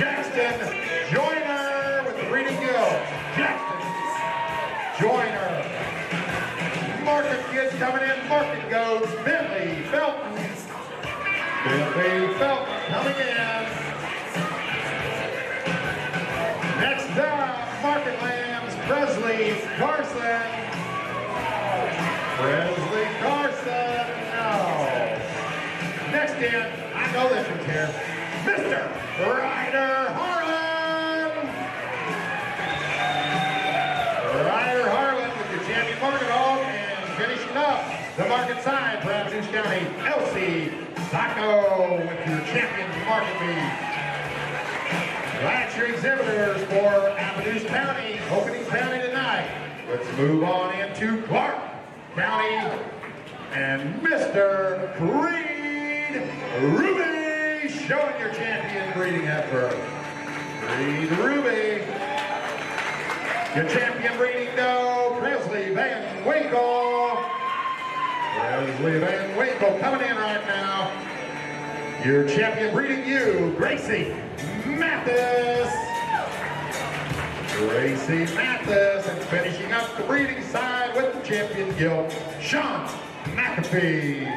Jackson Joyner with the breeding Gilt. Jackson Joyner. Market kids coming in, market goes Bentley Felton. Bentley Felton coming in. Next up, market lambs, Presley Carson. Presley Carson, no. Next in, I know this one's here, Mr. Ryder Harlan. Ryder Harlan with your champion market hog, and finishing up the market side for Madison County, Elsie Sacco with your champion market beef. That's your exhibitors for Madison County, opening County tonight. Let's move on into Clark County and Mr. Creed Ruby showing your champion breeding effort. Creed Ruby. Your champion breeding doe, Presley Van Winkle. Presley Van Winkle coming in right now. Your champion breeding ewe, Gracie Mathis. Gracie Mathis, and finishing up the breeding side with the champion Gilt, Sean McAfee.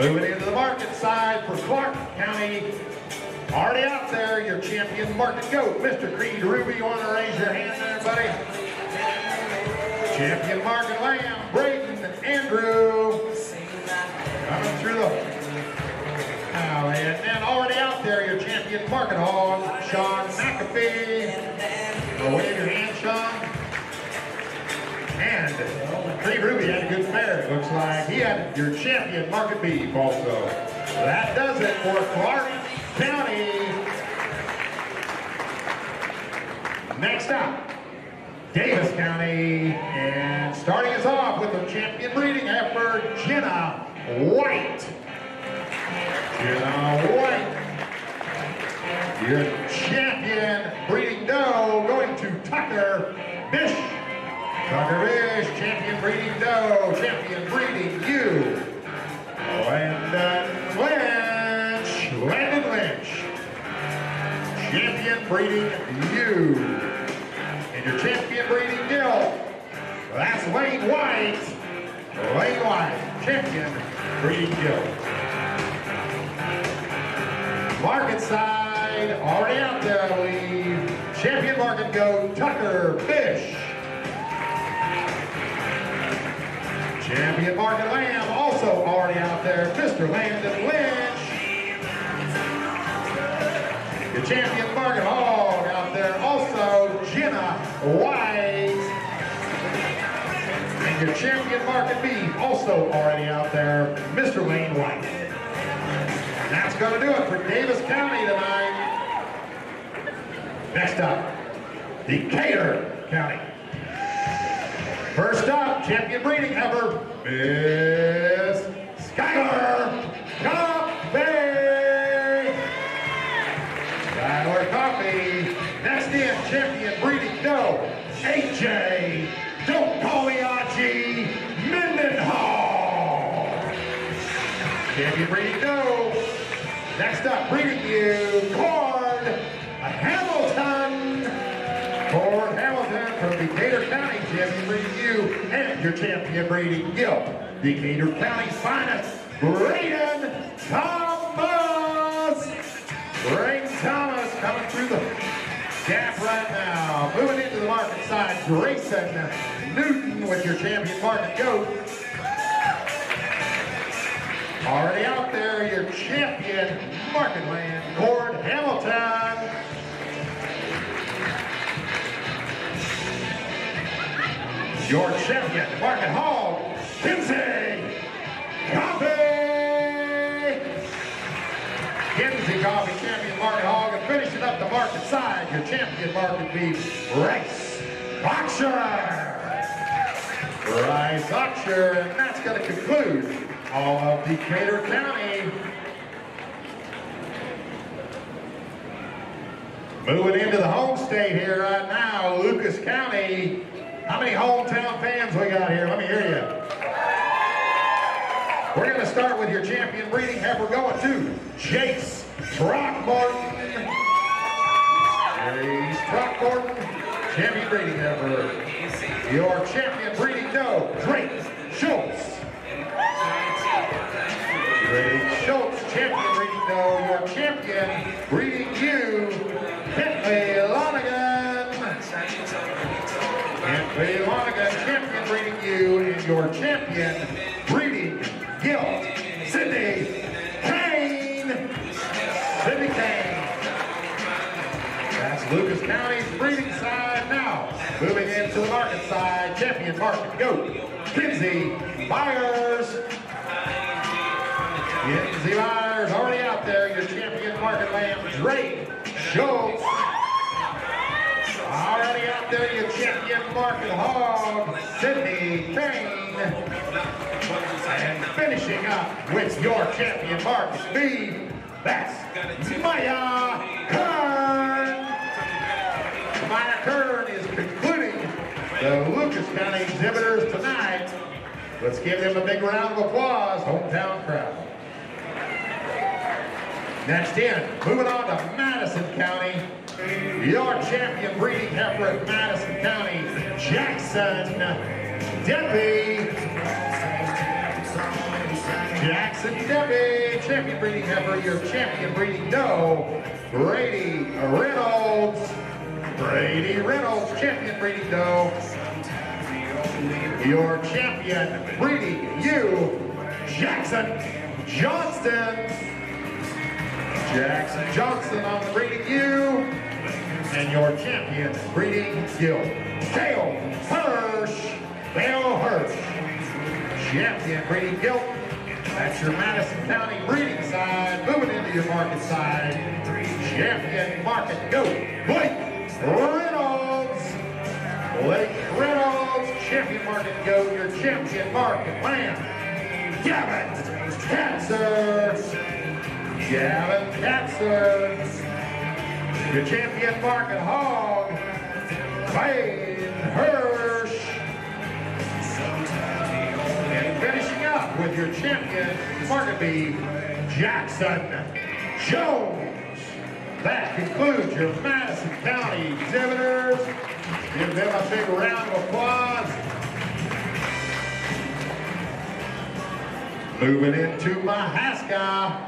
Moving into the market side for Clark County. Already out there, your champion market goat, Mr. Creed Ruby. You want to raise your hand there, buddy? Champion market lamb, Braden Andrew. Coming through the alley. And then already out there, your champion market hog, Sean McAfee. Wave your hand, Sean. And Creed Ruby had a good fair. It looks like he had your champion market beef also. That does it for Clark County. Next up, Davis County. And starting us off with the champion breeding effort, Jenna White. Jenna White. Your champion breeding doe going to Tucker Bish. Tucker Bish, champion breeding doe, champion breeding ewe. Landon Lynch. Champion breeding ewe. And your champion breeding Gilt. That's Lane White. Lane White, champion breeding Gilt. Market side, already out there, I believe. Champion market go, Tucker Bish. Champion market lamb, also already out there, Mr. Landon Lynch. Your champion market hog out there, also Jenna White. And your champion market beef, also already out there, Mr. Lane White. That's going to do it for Davis County tonight. Next up, Decatur County. First up, champion breeding ever, Miss Skylar Coffee. Skylar Coffee. Next in, champion breeding doe, AJ, don't call me Aji, Mendenhall. Champion breeding doe. Next up, breeding ewe, Cord Hamilton. Cord Hamilton from Decatur County, champion breeding ewe, and your champion breeding Gilt. Decatur County's finest, Braden Thomas. Braden Thomas coming through the gap right now. Moving into the market side, Grayson Newton with your champion market goat. Already out there, your champion market land, Cord Hamilton. Your champion market hog, Kinsey Coffee. Kinsey Coffee, champion market hog, and finishing up the market side, your champion market beef, Rice Oxshire. Rice Oxshire, and that's going to conclude all of Decatur County. Moving into the home state here right now, Lucas County. How many hometown fans we got here? Let me hear you. We're going to start with your champion breeding heifer going to Jace Throckmorton. Grace Throckmorton, champion breeding heifer. Your champion breeding doe, Drake Schultz. Drake Schultz, champion breeding doe. Your champion breeding ewe, Bentley Lonergan. Bentley Lonergan, champion breeding ewe, and your champion breeding Gilt, Sydney Kane. Sydney Kane. That's Lucas County's breeding side now. Moving into the market side, champion market goat, Kinsey Myers. Kinsey Myers already out there. Your champion market lamb, Drake Schultz. Already out there, your champion market hog, Sydney Kane. And finishing up with your champion market beef, that's Maya Kern. Maya Kern is concluding the Lucas County exhibitors tonight. Let's give them a big round of applause, hometown crowd. Next in, moving on to Madison County. Your champion breeding heifer at Madison County, Jackson Debbie. Jackson Debbie, champion breeding heifer. Your champion breeding doe, Brady Reynolds. Brady Reynolds, champion breeding doe. Your champion breeding ewe, Jackson Johnston. Jackson Johnson on the breeding ewe. And your champion breeding Gilt, Dale Hirsch. Dale Hirsch, champion breeding Gilt. That's your Madison County breeding side. Moving into your market side, champion market goat, Blake Reynolds. Blake Reynolds, champion market goat. Your champion market lamb, Gavin Katzer. Gavin Katzer. Your champion market hog, Wayne Hirsch. And finishing up with your champion market beef, Jackson Jones. That concludes your Madison County exhibitors. Give them a big round of applause. Moving into Mahaska.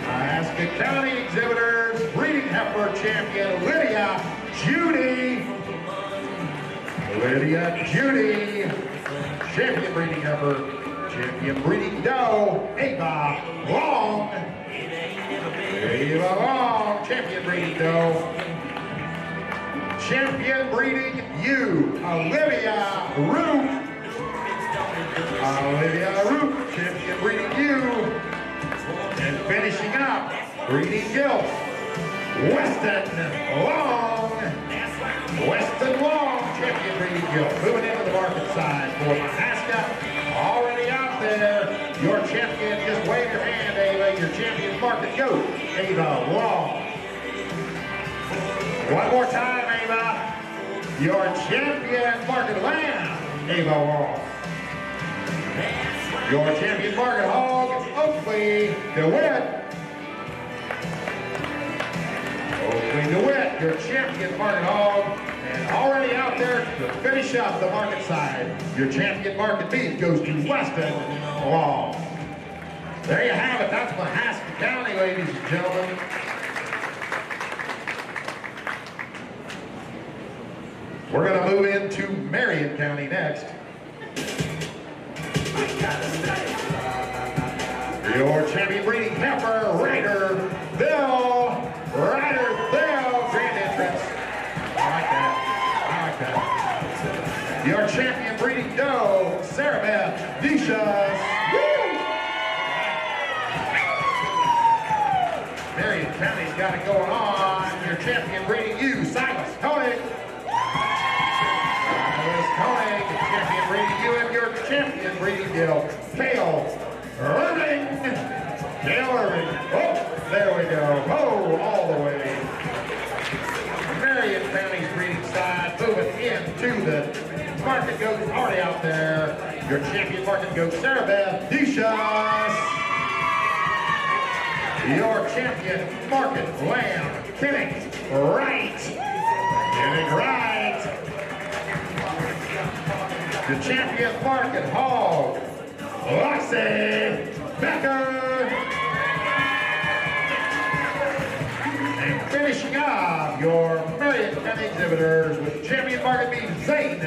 Mahaska County exhibitors, breeding heifer champion Lydia Judy. Lydia Judy, champion breeding heifer, champion breeding doe, Ava Long. Ava Long, champion breeding doe. Champion breeding ewe, Olivia Root. Olivia Root, champion breeding ewe. And finishing up, breeding Gilt, Weston Long. Weston Long, champion breeding Gilt. Moving into the market side for Mahaska. Already out there, your champion, just wave your hand, Ava. Your champion market goat, Ava Long. One more time, Ava. Your champion market lamb, Ava Long. Your champion market hog, Oakley DeWitt. Oakley DeWitt, your champion market hog. And already out there to finish up the market side, your champion market beef goes to Weston Long. There you have it. That's Mahaska County, ladies and gentlemen. We're going to move into Marion County next. Your champion breeding heifer, Ryder Bill. Grand entrance. I like that. Your champion breeding doe, Sarah Beth Vicious. Marion County's got it going on. Your champion breeding ewe, Silas Koenig. Silas Koenig, your champion breeding ewe, and your champion breeding deal, Kale Irving. Kale Irving. Oh, there we go. Oh, all the way. Marion County's breeding side moving into the market goes already out there. Your champion market goat, Sarah Beth Duchas. Your champion market lamb, Kennick Wright. Kennick Wright. The champion market hog, Roxy Becker. And finishing off your Maran County exhibitors with champion market beef, Zane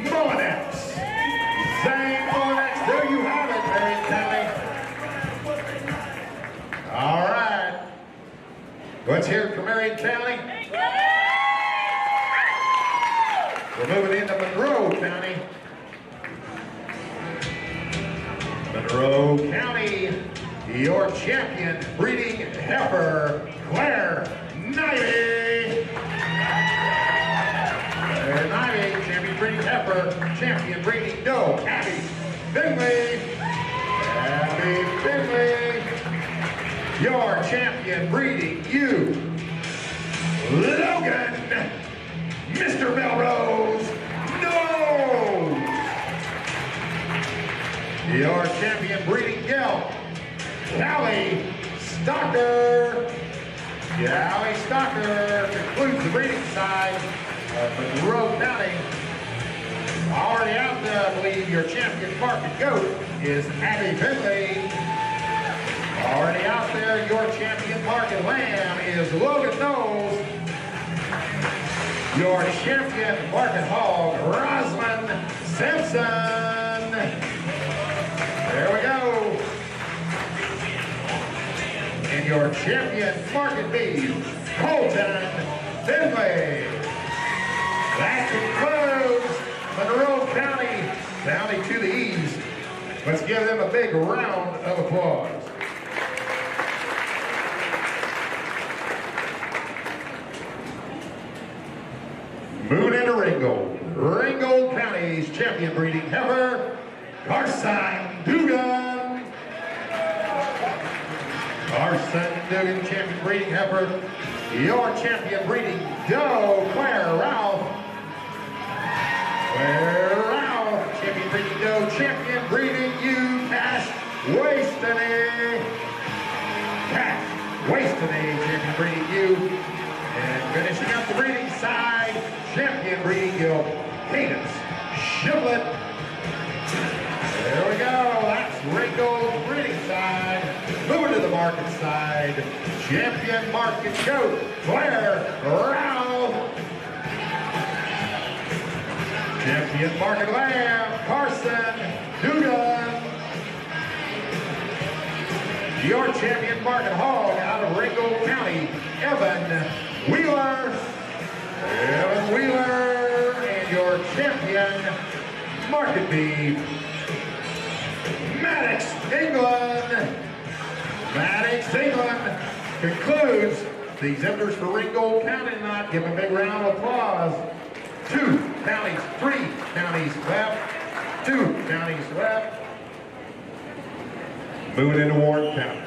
Mullinex. Zane Mullinex, there you have it, Maran County. All right. Let's hear it from Maran County. We're moving into Monroe County. Monroe County, your champion breeding heifer, Claire Knivey. Claire Knivey, champion breeding heifer, champion breeding doe, Abby Finley. Abby Finley, your champion breeding ewe, Logan, Mr. Melrose, no! Your champion breeding Gilt, Callie Stocker. Callie Stocker concludes the breeding side of Monroe County. Already out there, I believe your champion market goat is Abby Finley. Already out there, your champion market lamb is Logan Knowles. Your champion market hog, Roslyn Simpson. There we go. And your champion market beef, Colton Finley. That concludes Monroe County, County to the east. Let's give them a big round of applause. Moving into Ringold. Ringold County's champion breeding heifer, Carson Dugan. Carson Dugan, champion breeding heifer. Your champion breeding doe, Claire Ralph. Claire Ralph, champion breeding doe, champion breeding ewe, Cash Wastany. Cash Wastany, champion breeding ewe. And finishing up the breeding side, champion breeding Gilt, Cadence Shiblet. There we go, that's Ringold's breeding side. Moving to the market side, champion market goat, Claire Ralph. Champion market lamb, Carson Dugan. Your champion market hog out of Ringold County, Evan Wheeler. Evan Wheeler, and your champion market beef, Maddox, England. Maddox, England concludes the exhibitors for Ringold County tonight. Give them a big round of applause. 2 counties, 3 counties left. 2 counties left. Moving into Warren County.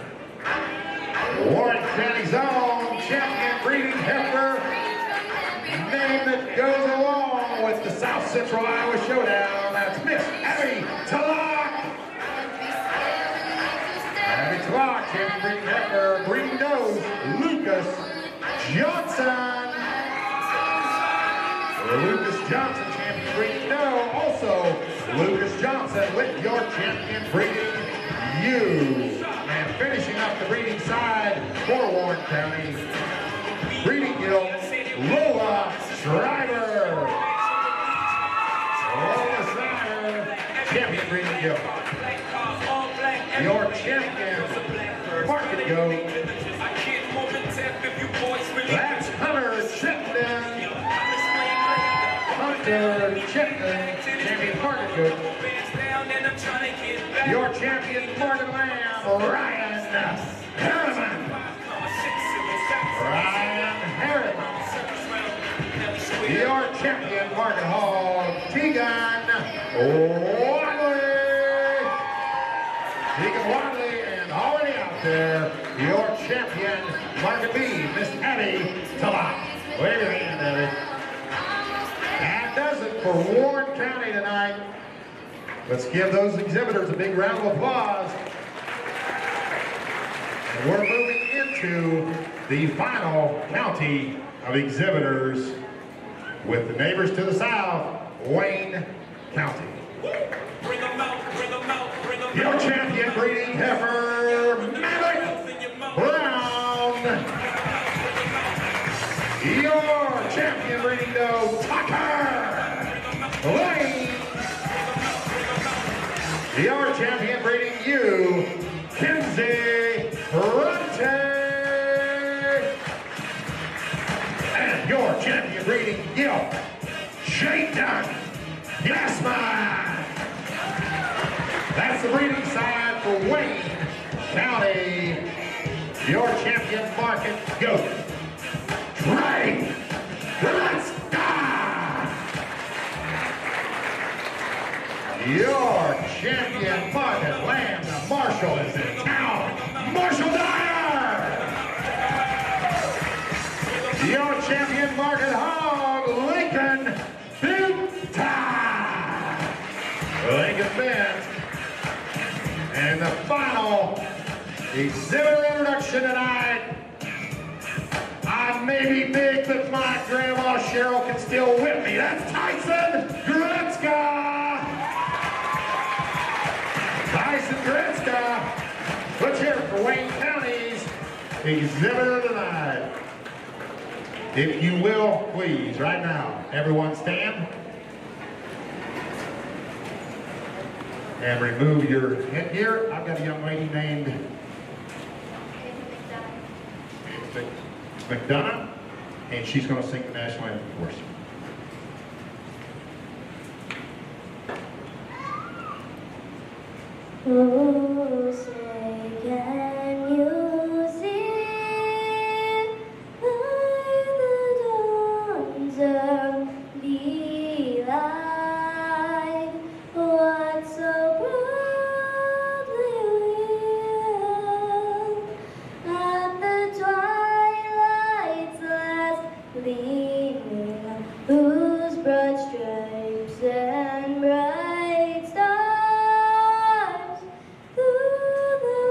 Warren County's own champion breeding heifer, name that goes along with the South Central Iowa Showdown. That's Miss Abby Talak. Abby Talak, champion breeding heifer, breeding does Lucas Johnson. Lucas Johnson, champion breeding doe. Also, Lucas Johnson with your champion breeding ewe. And finishing up the breeding side for Warren County, breeding Gilt, Lola Schreiber. Lola Schreiber, champion breeding Gilt. Your champion market goat, that's Hunter Chittenden. Hunter Chittenden, champion market goat. Your champion market lamb, Ryan Harriman. Ryan Harriman. Your champion market hog, Tegan Wadley. Tegan Wadley, and already out there, your champion market beef, Miss Abby Talak. Wave your hand, Abby. That does it for Warren County tonight. Let's give those exhibitors a big round of applause. And we're moving into the final county of exhibitors with the neighbors to the south, Wayne County. Bring them out, bring them out, bring them out. Your champion breeding heifer, Maverick Brown. Your champion breeding doe, Tucker Lane. Your champion breeding ewe, Kinsey Runte. And your champion breeding Gilt, Showdown. Yes, man! That's the breeding side for Wayne County. Your champion market goat, Trey. Let's go! Your champion market lamb, Marshall, is in town. Marshall Dyer! Your champion market hog, Lincoln Lincoln Bent. And the final exhibitor introduction tonight. I may be big, but my grandma Cheryl can still whip me. That's Tyson Gretzka. Tyson Gretzka. Let's hear it for Wayne County's exhibitor tonight. If you will, please, right now, everyone stand. And remove your headgear. I've got a young lady named McDonough, and she's going to sing the national anthem for us. Oh, say can you see by the dawn's early light what so proudly hailed at the twilight's last gleaming, whose broad stripes and bright stars through the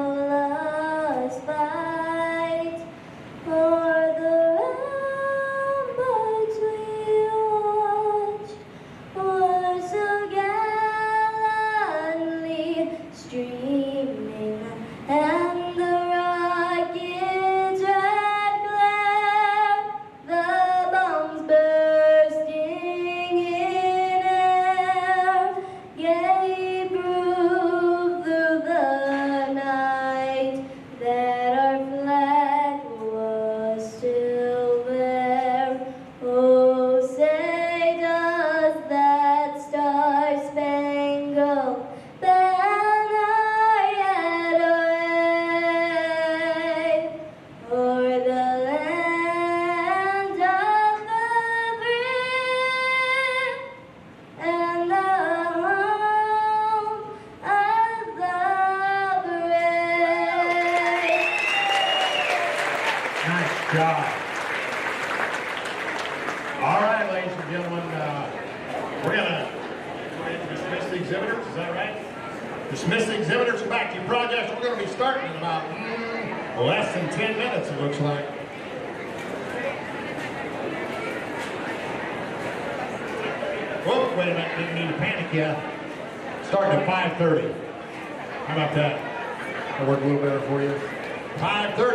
perilous fight o'er the ramparts we watched were so gallantly streaming, and the rocket's red glare, the bombs bursting in air, gave proof through the night that our flag was still there. Oh, say does that star-spangled banner yet wave o'er the land of the brave and the home of the brave? Nice job. All right, ladies and gentlemen, we're going to dismiss the exhibitors, is that right? Dismiss the exhibitors, come back to your projects. We're going to be starting in about less than 10 minutes, it looks like. Whoa, wait a minute, didn't mean to panic yet. Starting at 5:30. How about that? That'll work a little better for you. 5:30.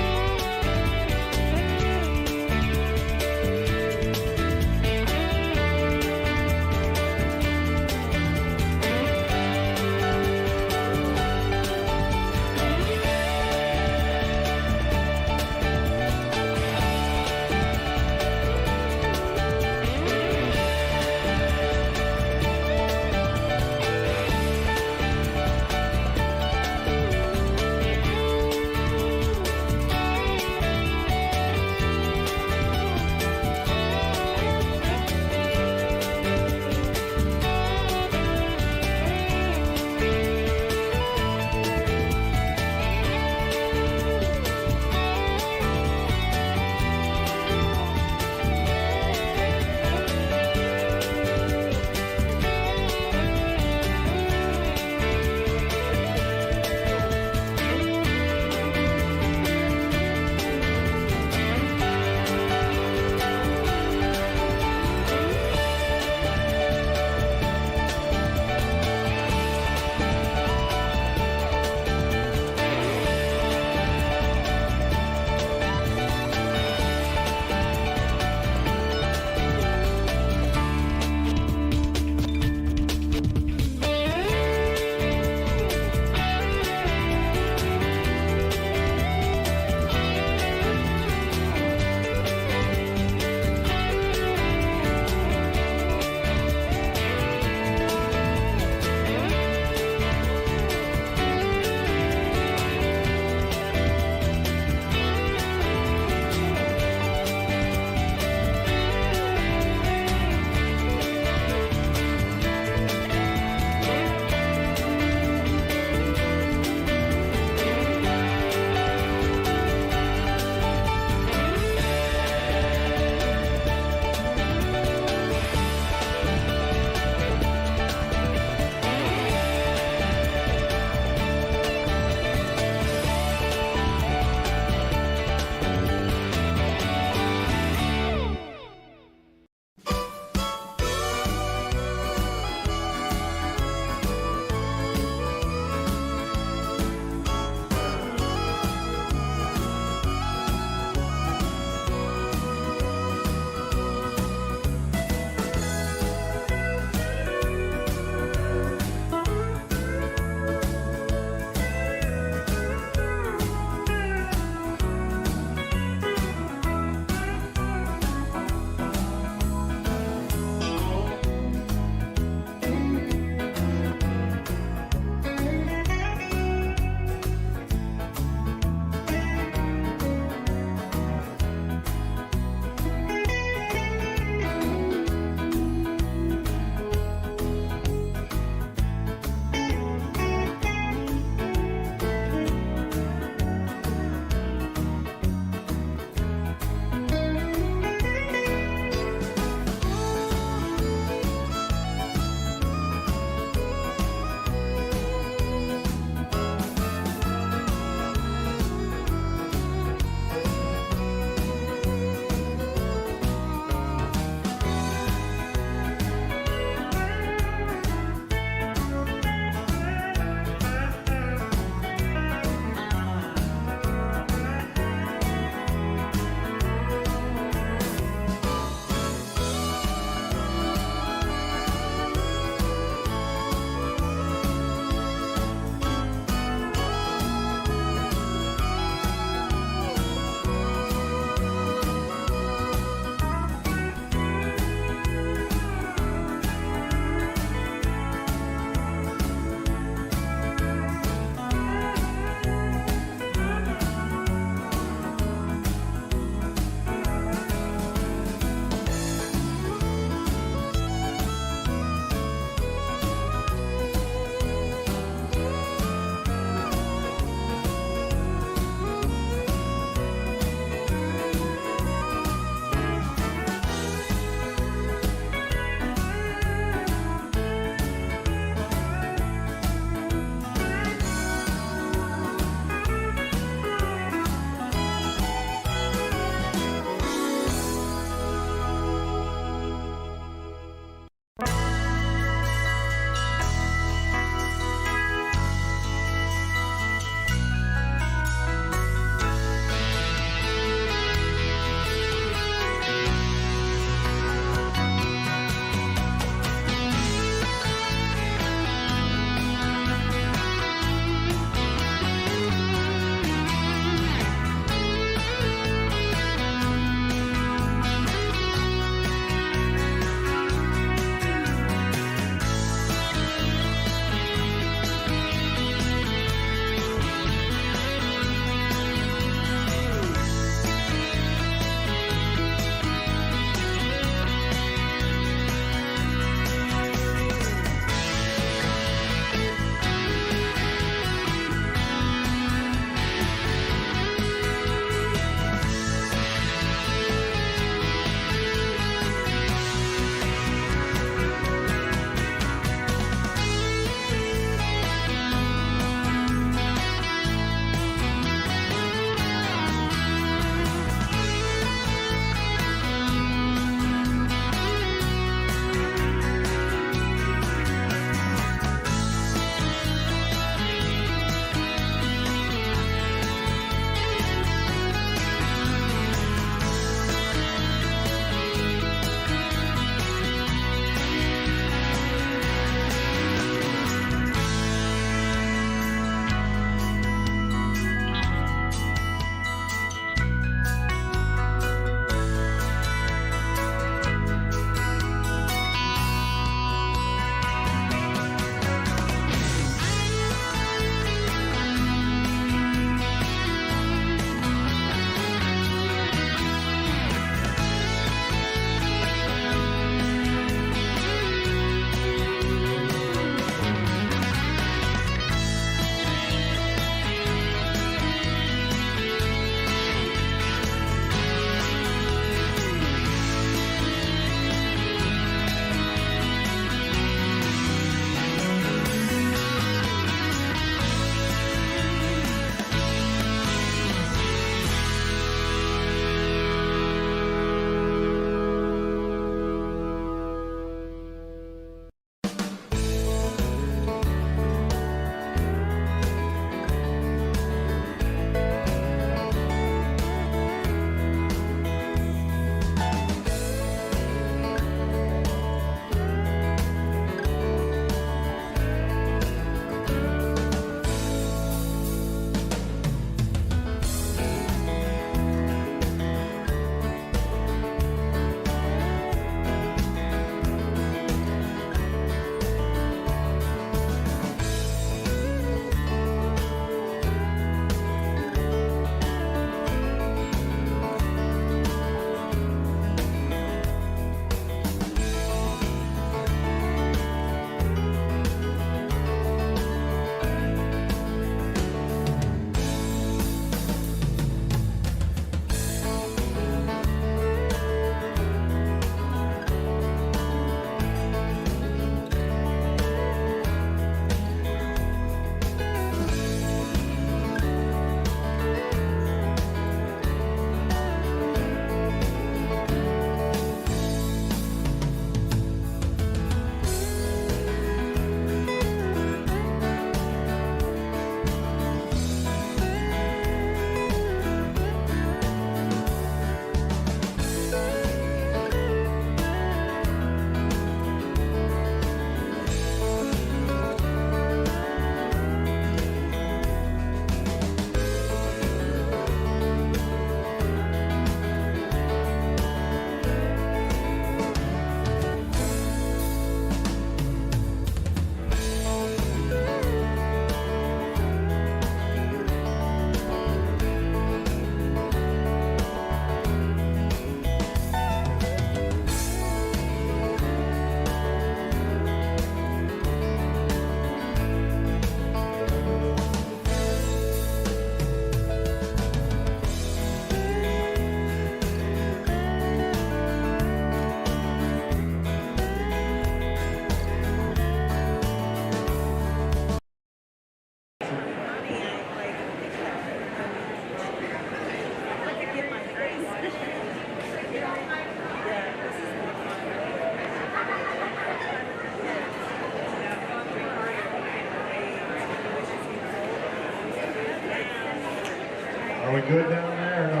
Are we good down there or no?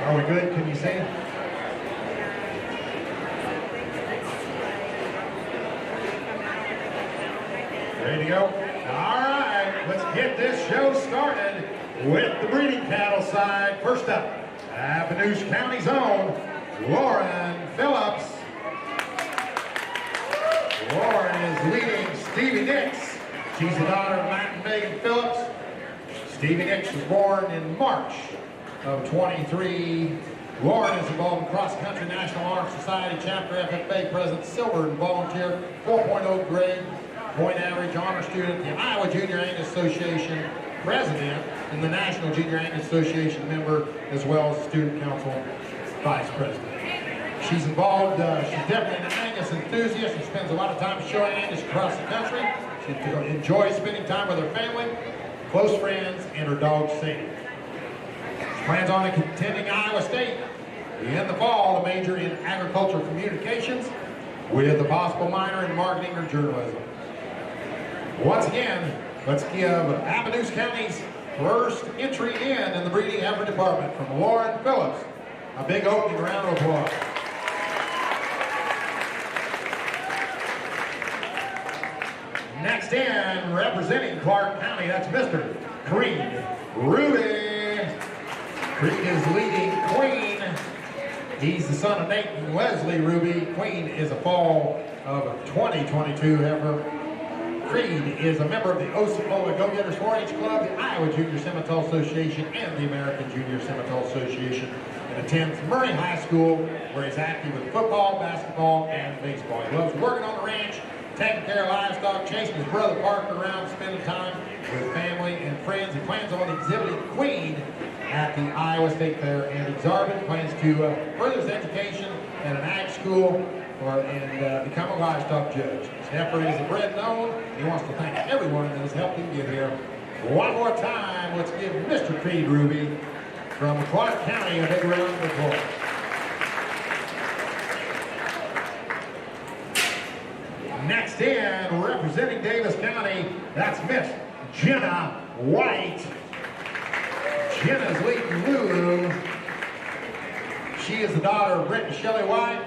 Are we good? Can you see? Ready to go? All right, let's get this show started with the breeding cattle side. First up, Avenue County's own Lauren Phillips. Lauren is leading Stevie Nix. She's the daughter of Matt and Megan Phillips. Stevie Nix was born in March of 23. Lauren is involved in Cross Country National Honor Society Chapter FFA President, Silver and Volunteer, 4.0 grade, point average, honor student, the Iowa Junior Angus Association President, and the National Junior Angus Association member, as well as Student Council Vice President. She's involved, she's definitely an Angus enthusiast and spends a lot of time showing Angus across the country. She enjoys spending time with her family, close friends, and her dog Sadie. She plans on attending Iowa State in the fall to major in agricultural communications with a possible minor in marketing or journalism. Once again, let's give Avenue County's first entry in the breeding heifer department from Lauren Phillips a big opening round of applause. Next in, representing Clark County, that's Mr. Creed Ruby. Creed is leading Queen. He's the son of Nate and Leslie Ruby. Queen is a fall of 2022 heifer. Creed is a member of the Osceola Go-Getters 4-H Club, the Iowa Junior Simmental Association, and the American Junior Simmental Association, and attends Murray High School, where he's active with football, basketball, and baseball. He loves working on the ranch, taking care of livestock, chasing his brother Parker around, spending time with family and friends. He plans on exhibiting Queen at the Iowa State Fair and Exhibitor. Plans to further his education at an ag school and become a livestock judge. His heifer is a bred known. He wants to thank everyone that has helped him get here. One more time, let's give Mr. Creed Ruby from Clark County a big round of applause. Next in, representing Davis County, that's Miss Jenna White. Jenna's leading Lulu. She is the daughter of Brent and Shelley White.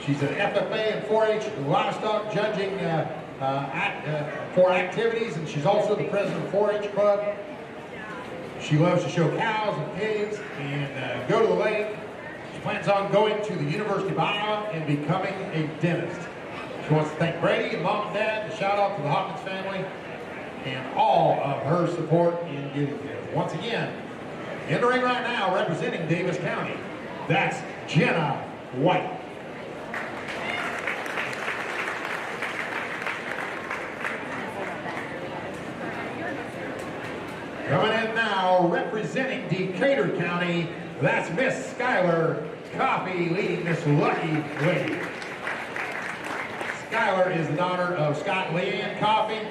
She's an FFA and 4-H livestock judging for activities, and she's also the president of 4-H Club. She loves to show cows and pigs and go to the lake. She plans on going to the University of Iowa and becoming a dentist. She wants to thank Brady and Mom and Dad, and shout out to the Hawkins family and all of her support in getting here. Once again, in the ring right now, representing Davis County, that's Jenna White. Coming in now, representing Decater County, that's Miss Skylar Coffey, leading Miss Lucky Lady. Skylar is the daughter of Scott and Leanne Coffey.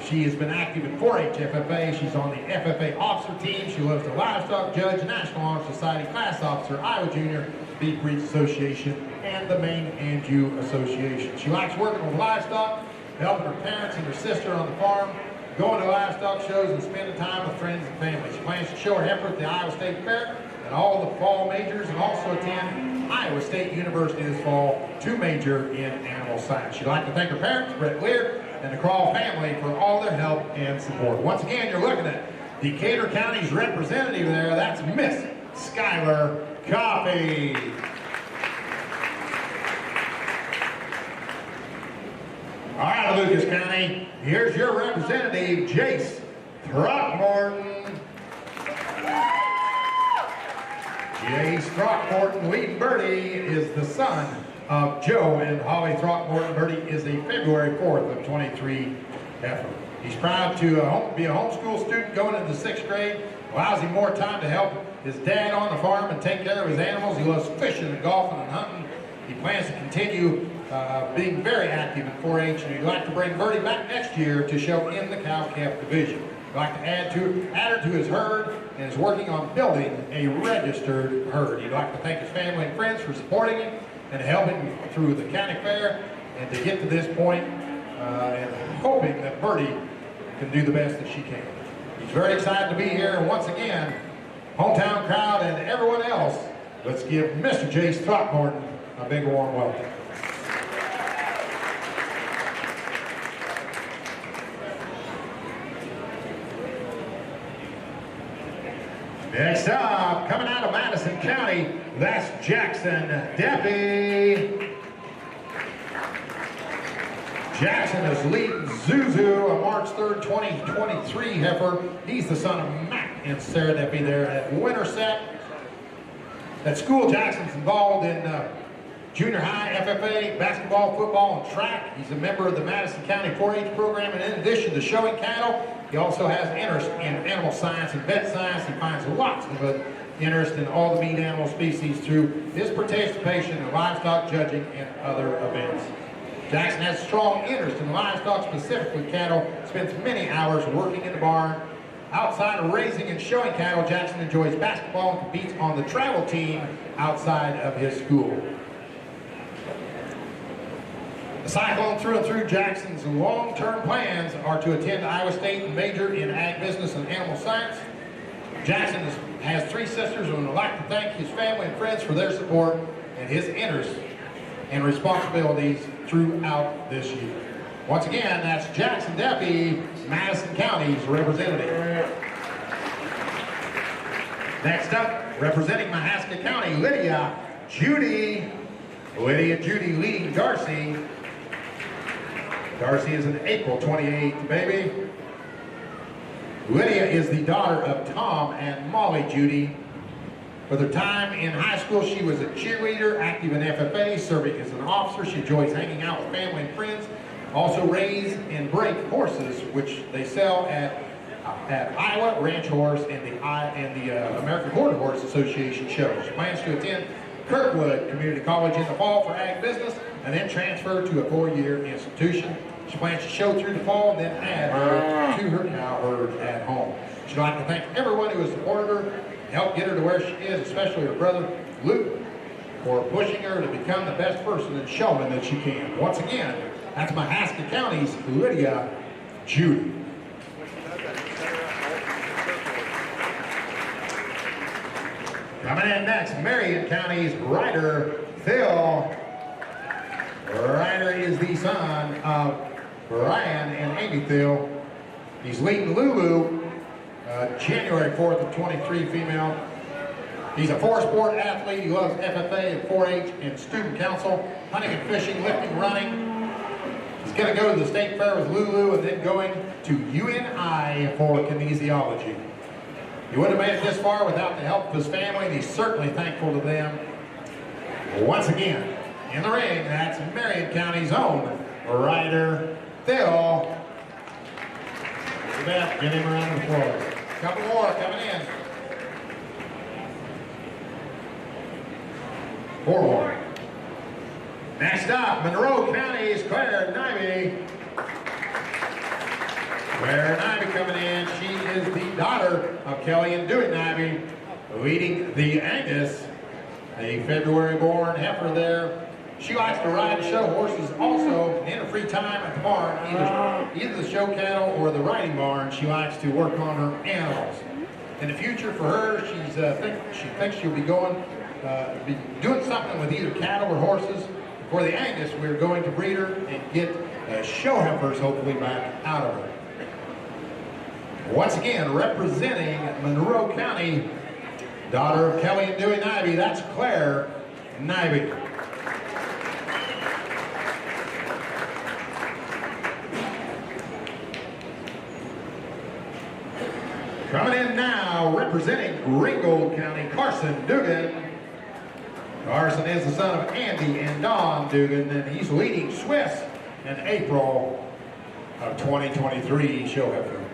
She has been active in 4-H FFA. She's on the FFA officer team. She loves the livestock judge, National Honor Society class officer, Iowa Junior Beef Breeds Association, and the Maine Anjou Association. She likes working with livestock, helping her parents and her sister on the farm, going to livestock shows, and spending time with friends and family. She plans to show her heifer at the Iowa State Fair and all the fall majors, and also attend Iowa State University this fall to major in animal science. She'd like to thank her parents, Brett Lear, and the Crawl family for all their help and support. Once again, you're looking at Decatur County's representative there. That's Miss Skylar Coffey. All right, Lucas County, here's your representative, Jace Throckmorton. Jace Throckmorton, leading Birdie, is the son of Joe and Holly Throckmorton. Birdie is a February 4th of 23 heifer. He's proud to be a homeschool student going into the 6th grade. Allows him more time to help his dad on the farm and take care of his animals. He loves fishing and golfing and hunting. He plans to continue being very active in 4-H, and he'd like to bring Birdie back next year to show in the cow-calf division. He'd like to add her to his herd and is working on building a registered herd. He'd like to thank his family and friends for supporting him and helping him through the county fair and to get to this point, and hoping that Birdie can do the best that she can. He's very excited to be here, and once again, hometown crowd and everyone else, let's give Mr. Jace Throckmorton a big warm welcome. Next up, coming out of Madison County, that's Jackson Deppy. Jackson is leading Zuzu, a March 3rd, 2023 heifer. He's the son of Matt and Sarah Deppy there at Winterset. At school, Jackson's involved in junior high, FFA, basketball, football, and track. He's a member of the Madison County 4-H program, and in addition to showing cattle, he also has interest in animal science and vet science. He finds lots of interest in all the meat animal species through his participation in livestock judging and other events. Jackson has strong interest in livestock, specifically cattle, spends many hours working in the barn. Outside of raising and showing cattle, Jackson enjoys basketball and competes on the travel team outside of his school. The cyclone through and through, Jackson's long-term plans are to attend Iowa State and major in ag business and animal science. Jackson has 3 sisters and would like to thank his family and friends for their support and his interest and responsibilities throughout this year. Once again, that's Jackson Deppy, Madison County's representative. Next up, representing Mahaska County, Lydia Judy. Lydia Judy leading Darcy. Darcy is an April 28th baby. Lydia is the daughter of Tom and Molly Judy. For their time in high school, she was a cheerleader, active in FFA, serving as an officer. She enjoys hanging out with family and friends. Also raise and break horses, which they sell at Iowa Ranch Horse and the American Quarter Horse Association shows. She plans to attend Kirkwood Community College in the fall for ag business and then transfer to a 4-year institution. She plans to show through the fall and then add her to her cow herd at home. She'd like to thank everyone who has supported her and helped get her to where she is, especially her brother Luke, for pushing her to become the best person and showman that she can. Once again, that's Mahaska County's Lydia Judy. Coming in next, Marion County's Ryder Phil. Ryder is the son of Brian and Amy Thill. He's leading Lulu, January 4th of 23 female. He's a 4-sport athlete. He loves FFA and 4-H and student council, hunting and fishing, lifting, running. He's going to go to the state fair with Lulu and then going to UNI for kinesiology. He wouldn't have made it this far without the help of his family, and he's certainly thankful to them. Once again, in the ring, that's Marion County's own Ryder Phil. You bet. Give him a round of applause. Couple more coming in. 4 more. Next up, Monroe County's Claire Nivey. Claire Nivey coming in. She is the daughter of Kelly and Dewey Nivey, leading the Angus, a February-born heifer there. She likes to ride and show horses also in her free time at the barn, either the show cattle or the riding barn. She likes to work on her animals. In the future for her, she thinks she'll be doing something with either cattle or horses. For the Angus, we're going to breed her and get show heifers hopefully back out of her. Once again, representing Monroe County, daughter of Kelly and Dewey Nivey, that's Claire Nivey. Coming in now, representing Ringold County, Carson Dugan. Carson is the son of Andy and Don Dugan, and he's leading Swiss in April of 2023 show heifer.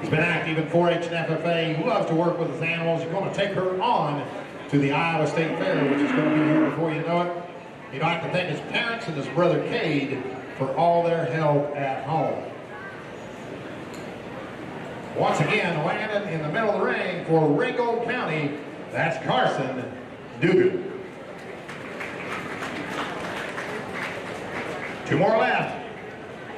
He's been active in 4-H and FFA. He loves to work with his animals. He's going to take her on to the Iowa State Fair, which is going to be here before you know it. He'd like to thank his parents and his brother Cade for all their help at home. Once again, landing in the middle of the ring for Ringold County, that's Carson Dugan. 2 more left.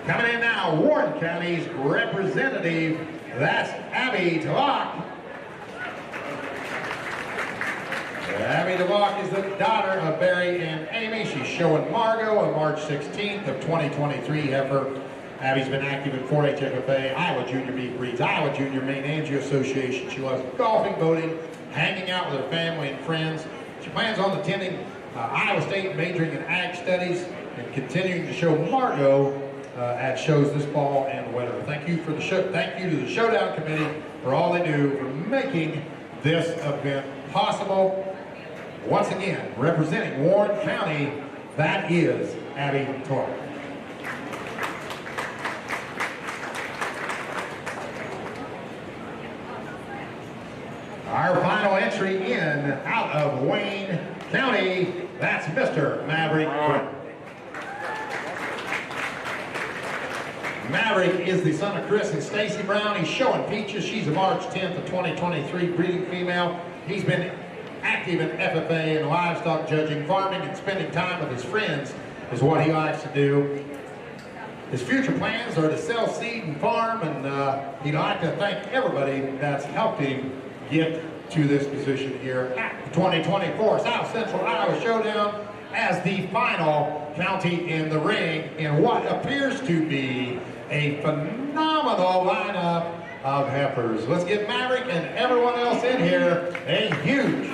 Coming in now, Warren County's representative, that's Abby Tavok. Abby Tavok is the daughter of Barry and Amy. She's showing Margot on March 16th of 2023 heifer. Abby's been active in 4-H FFA, Iowa Junior Beef Breeds, Iowa Junior Maine Angio Association. She loves golfing, boating, hanging out with her family and friends. She plans on attending Iowa State, majoring in ag studies, and continuing to show Margot at shows this fall and winter. Thank you for the show. Thank you to the Showdown Committee for all they do for making this event possible. Once again, representing Warren County, that is Abby Tavok. Our final entry in out of Wayne County, that's Mr. Maverick. Maverick is the son of Chris and Stacy Brown. He's showing Peaches. She's a March 10th of 2023 breeding female. He's been active in FFA and livestock judging, farming, and spending time with his friends is what he likes to do. His future plans are to sell seed and farm, and he'd like to thank everybody that's helped him get to this position here at the 2024 South Central Iowa Showdown as the final county in the ring in what appears to be a phenomenal lineup of heifers. Let's give Maverick and everyone else in here a huge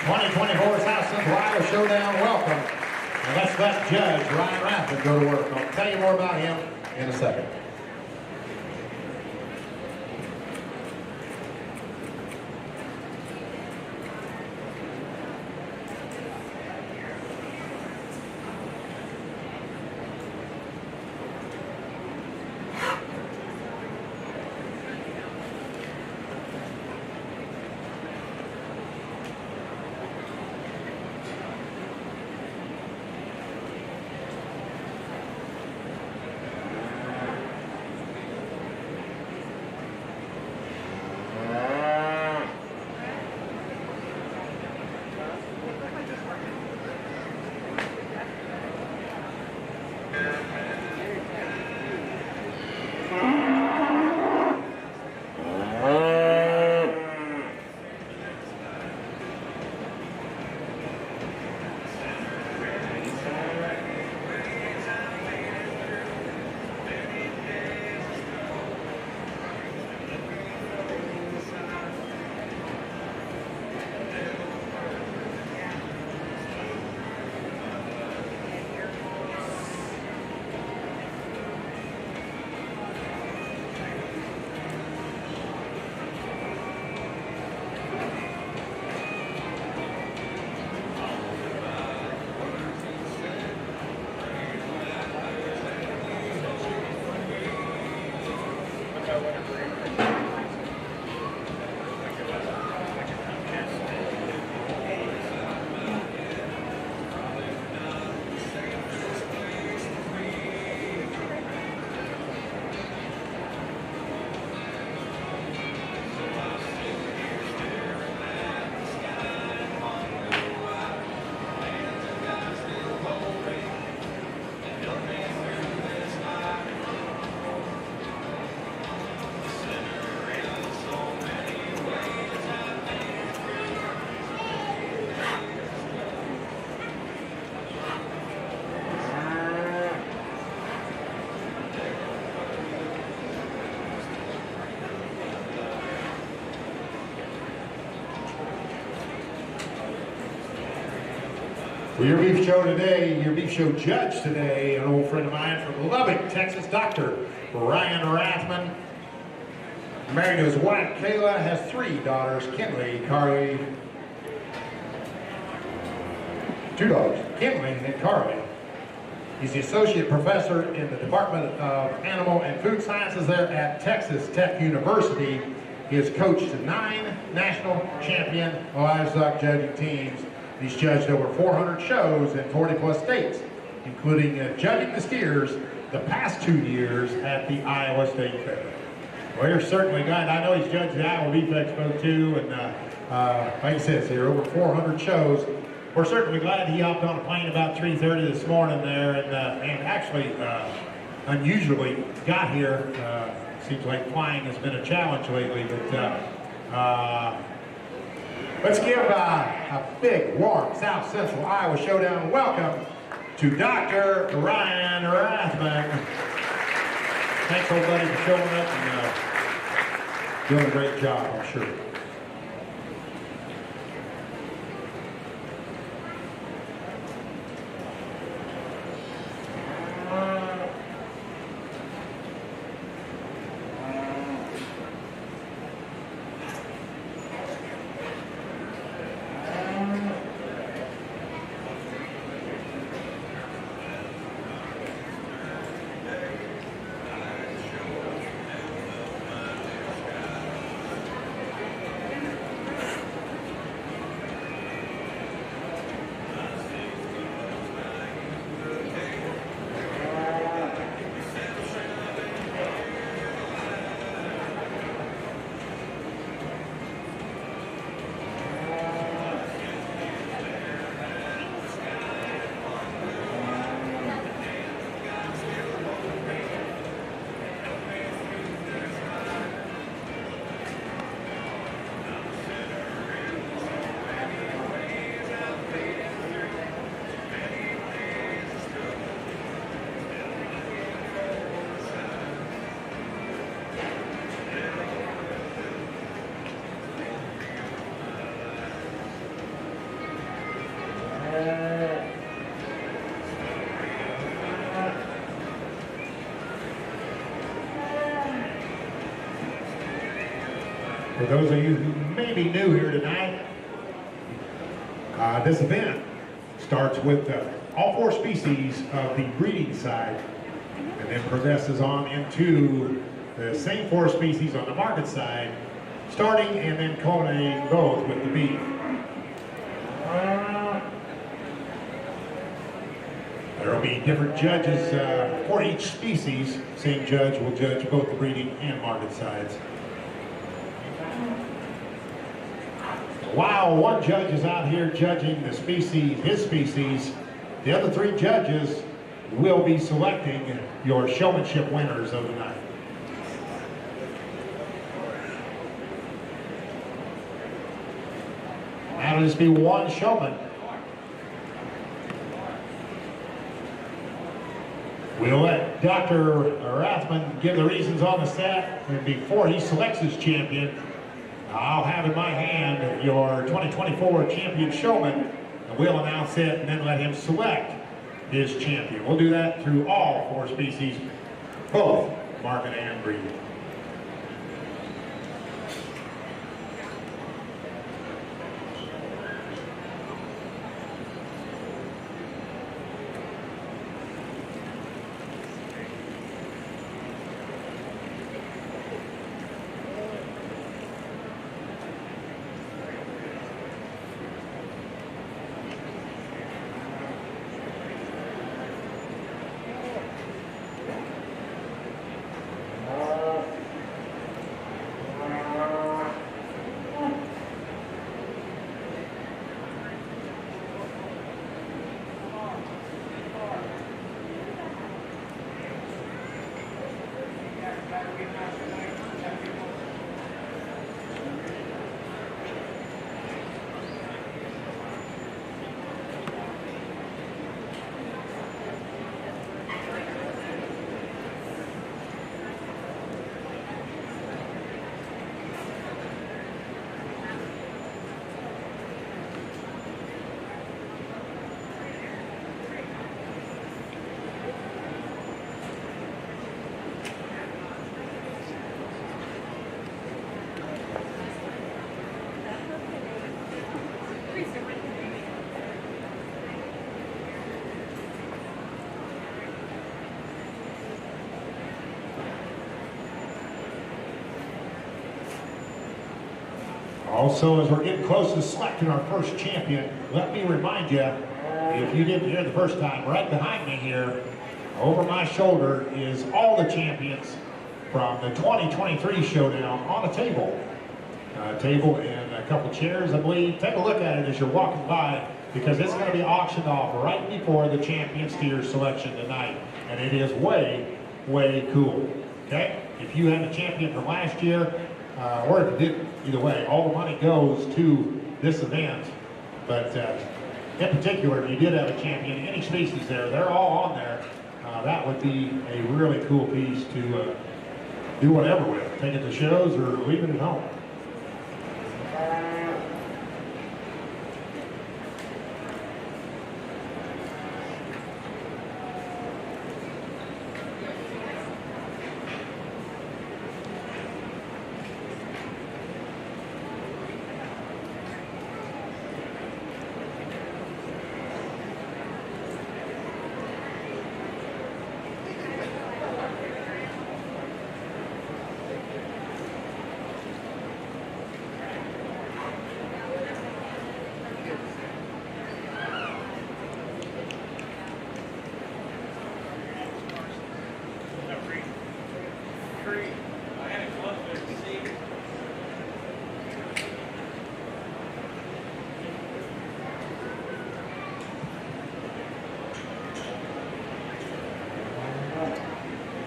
2024 South Central Iowa Showdown welcome. And let's let Judge Ryan Rathman go to work. I'll tell you more about him in a second. For your beef show today, your beef show judge today, an old friend of mine from Lubbock, Texas, Dr. Ryan Rathman. Married to his wife, Kayla, has 3 daughters, Kinley, Carly, 2 daughters, Kinley and Carly. He's the associate professor in the Department of Animal and Food Sciences there at Texas Tech University. He has coached 9 national champion livestock judging teams. He's judged over 400 shows in 40+ states, including judging the steers the past 2 years at the Iowa State Fair. Well, you're certainly glad. I know he's judged the Iowa Beef Expo too, and like he says here, over 400 shows. We're certainly glad he hopped on a plane about 3:30 this morning there, and actually unusually got here. Seems like flying has been a challenge lately, but let's give a big, warm South Central Iowa Showdown welcome to Dr. Ryan Rathman. Thanks, old buddy, for showing up and doing a great job, I'm sure. For those of you who may be new here tonight, this event starts with all 4 species of the breeding side and then progresses on into the same 4 species on the market side, starting and then culminating both with the beef. There will be different judges for each species. Same judge will judge both the breeding and market sides. While one judge is out here judging the species, his species, the other 3 judges will be selecting your showmanship winners of the night. Now it'll just be one showman. We'll let Dr. Rathman give the reasons on the set, and before he selects his champion, I'll have in my hand your 2024 champion showman, and we'll announce it and then let him select his champion. We'll do that through all 4 species, both market and breeding. Also, as we're getting close to selecting our first champion, let me remind you, if you didn't hear the first time, right behind me here, over my shoulder is all the champions from the 2023 Showdown on a table. Table and a couple chairs, I believe. Take a look at it as you're walking by, because it's going to be auctioned off right before the champion steer selection tonight. And it is way, way cool. Okay? If you had a champion from last year, or if you didn't, either way, all the money goes to this event. But in particular, if you did have a champion, any species there, they're all on there. That would be a really cool piece to do whatever with. Take it to shows or leave it at home.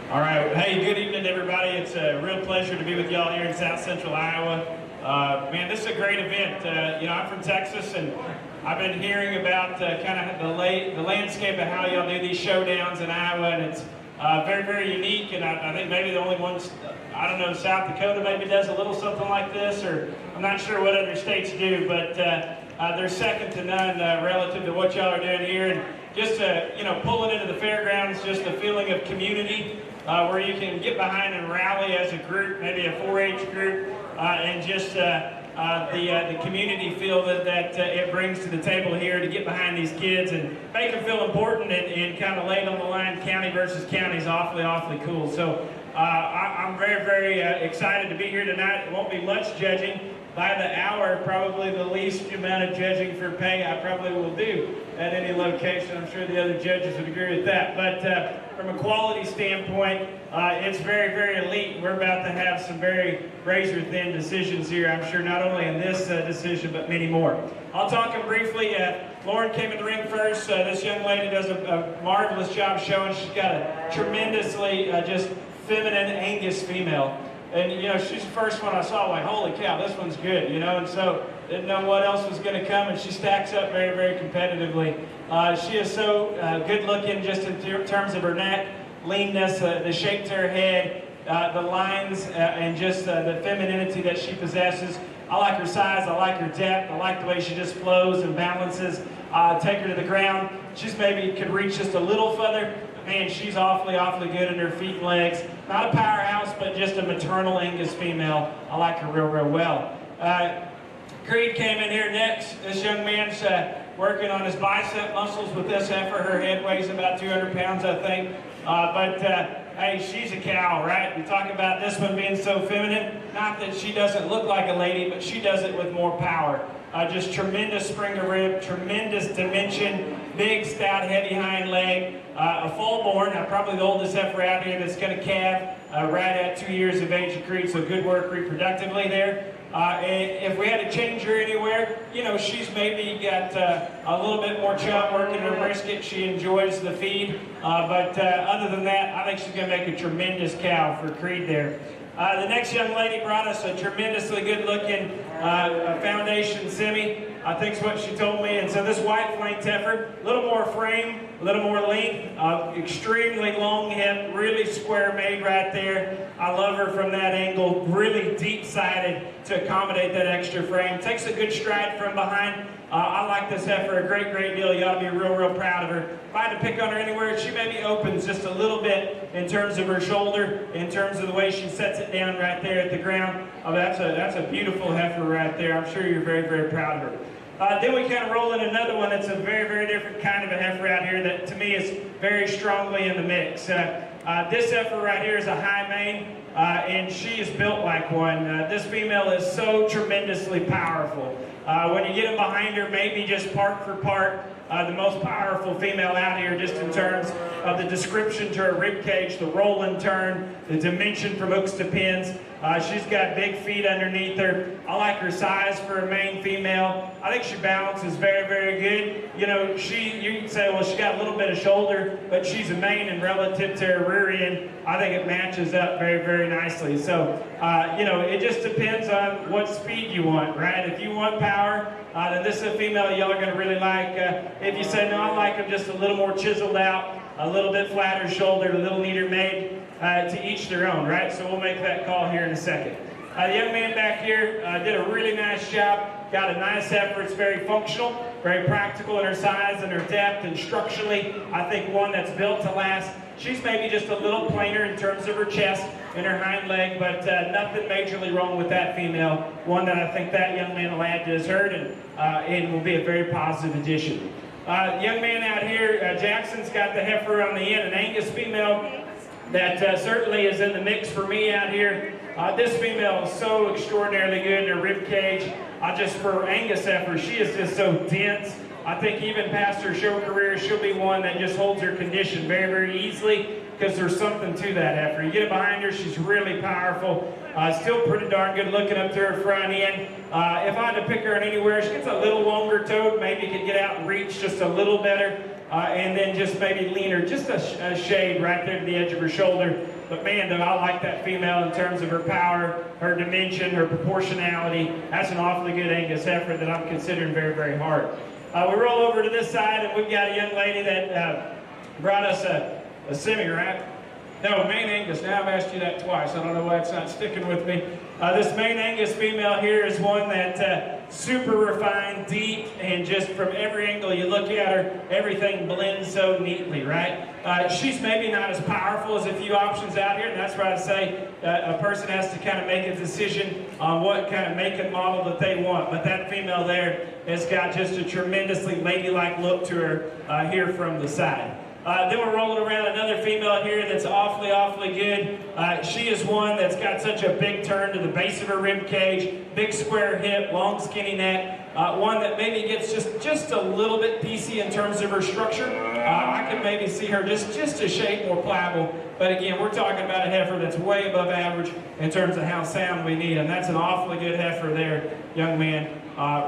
All right, hey, good evening, everybody. It's a real pleasure to be with y'all here in South Central Iowa. Man, this is a great event. You know, I'm from Texas, and I've been hearing about kind of the landscape of how y'all do these showdowns in Iowa, and it's very, very unique. And I think maybe the only ones, I don't know, South Dakota maybe does a little something like this, or I'm not sure what other states do, but they're second to none relative to what y'all are doing here. And just you know, pulling into the fairgrounds, just a feeling of community. Where you can get behind and rally as a group, maybe a 4-H group, and just the community feel that it brings to the table here to get behind these kids and make them feel important and kind of lay it on the line. County versus county is awfully, awfully cool. So I'm very, very excited to be here tonight. It won't be much judging. By the hour, probably the least amount of judging for pay I probably will do at any location. I'm sure the other judges would agree with that. But from a quality standpoint, it's very, very elite. We're about to have some very razor-thin decisions here, I'm sure, not only in this decision, but many more. I'll talk briefly. Lauren came in the ring first. This young lady does a marvelous job showing. She's got a tremendously just feminine Angus female. And, you know, she's the first one I saw, like, holy cow, this one's good, you know, and so didn't know what else was going to come, and she stacks up very, very competitively. She is so good looking just in terms of her neck, leanness, the shape to her head, the lines, and just the femininity that she possesses. I like her size, I like her depth, I like the way she just flows and balances. Take her to the ground. She's maybe could reach just a little further. Man, she's awfully, awfully good in her feet and legs. Not a powerhouse, but just a maternal Angus female. I like her real, real well. Creed came in here next. This young man's working on his bicep muscles with this heifer. Her head weighs about 200 pounds, I think. Hey, she's a cow, right? We talk about this one being so feminine. Not that she doesn't look like a lady, but she does it with more power. Just tremendous spring of rib, tremendous dimension, big, stout, heavy hind leg. A full-born, probably the oldest heifer out here that's going to calve right at 2 years of age of Creed, so good work reproductively there. And if we had to change her anywhere, you know, she's maybe got a little bit more chub working her brisket. She enjoys the feed. But other than that, I think she's going to make a tremendous cow for Creed there. The next young lady brought us a tremendously good-looking foundation semi. I think is what she told me. And so this white flanked heifer, a little more frame, a little more length, extremely long hip, really square made right there. I love her from that angle, really deep-sided to accommodate that extra frame. Takes a good stride from behind. I like this heifer a great, great deal. You ought to be real, real proud of her. If I had to pick on her anywhere, she maybe opens just a little bit in terms of her shoulder, in terms of the way she sets it down right there at the ground. Oh, that's a beautiful heifer right there. I'm sure you're very, very proud of her. Then we kind of roll in another one that's a very, very different kind of a heifer out here that to me is very strongly in the mix. This heifer right here is a high mane, and she is built like one. This female is so tremendously powerful. When you get them behind her, maybe just part for part, the most powerful female out here just in terms of the description to her rib cage, the roll and turn, the dimension from hooks to pins. She's got big feet underneath her. I like her size for a main female. I think she balances very, very good. You know, you can say, well, she got a little bit of shoulder, but she's a main, and relative to her rear end, I think it matches up very, very nicely. So, you know, it just depends on what speed you want, right? If you want power, then this is a female y'all are going to really like. If you say, no, I like them just a little more chiseled out, a little bit flatter shouldered, a little neater made, to each their own, right? So we'll make that call here in a second. The young man back here did a really nice job, got a nice heifer. It's very functional, very practical in her size and her depth, and structurally, I think one that's built to last. She's maybe just a little plainer in terms of her chest and her hind leg, but nothing majorly wrong with that female. One that I think that young man will add to his herd, and will be a very positive addition. Young man out here, Jackson's got the heifer on the end, an Angus female that certainly is in the mix for me out here. This female is so extraordinarily good in her rib cage. Just for Angus heifer, she is just so dense. I think even past her show career, she'll be one that just holds her condition very, very easily, because there's something to that heifer. You get it behind her, she's really powerful. Still pretty darn good looking up to her front end. If I had to pick her in anywhere, she gets a little longer toed, maybe could get out and reach just a little better, and then just maybe leaner, just a shade right there to the edge of her shoulder. But man, I like that female in terms of her power, her dimension, her proportionality. That's an awfully good Angus heifer that I'm considering very, very hard. We roll over to this side, and we've got a young lady that brought us a semi, right? No, main Angus. Now I've asked you that twice. I don't know why it's not sticking with me. This main Angus female here is one that super refined, deep, and just from every angle you look at her, everything blends so neatly, right? She's maybe not as powerful as a few options out here, and that's why I say a person has to kind of make a decision on what kind of make and model that they want. But that female there has got just a tremendously ladylike look to her here from the side. Then we're rolling around another female here that's awfully, awfully good. She is one that's got such a big turn to the base of her rib cage, big square hip, long skinny neck. One that maybe gets just a little bit piecey in terms of her structure. I could maybe see her just a shade more pliable. But again, we're talking about a heifer that's way above average in terms of how sound we need. And that's an awfully good heifer there, young man.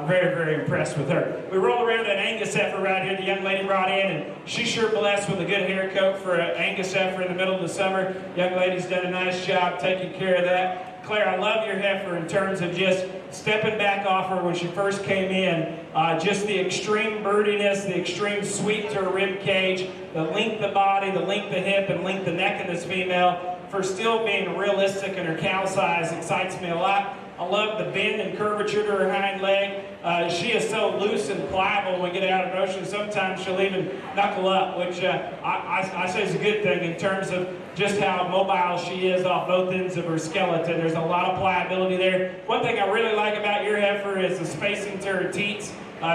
Very, very impressed with her. We roll around an Angus heifer right here the young lady brought in, and she's sure blessed with a good hair coat for an Angus heifer in the middle of the summer. Young lady's done a nice job taking care of that. Claire, I love your heifer in terms of just stepping back off her when she first came in. Just the extreme birdiness, the extreme sweep to her rib cage, the length of body, the length of hip, and length of neck in this female, for still being realistic in her cow size, excites me a lot. I love the bend and curvature to her hind leg. She is so loose and pliable when we get out of motion. Sometimes she'll even knuckle up, which I say is a good thing in terms of just how mobile she is off both ends of her skeleton. There's a lot of pliability there. One thing I really like about your heifer is the spacing to her teats.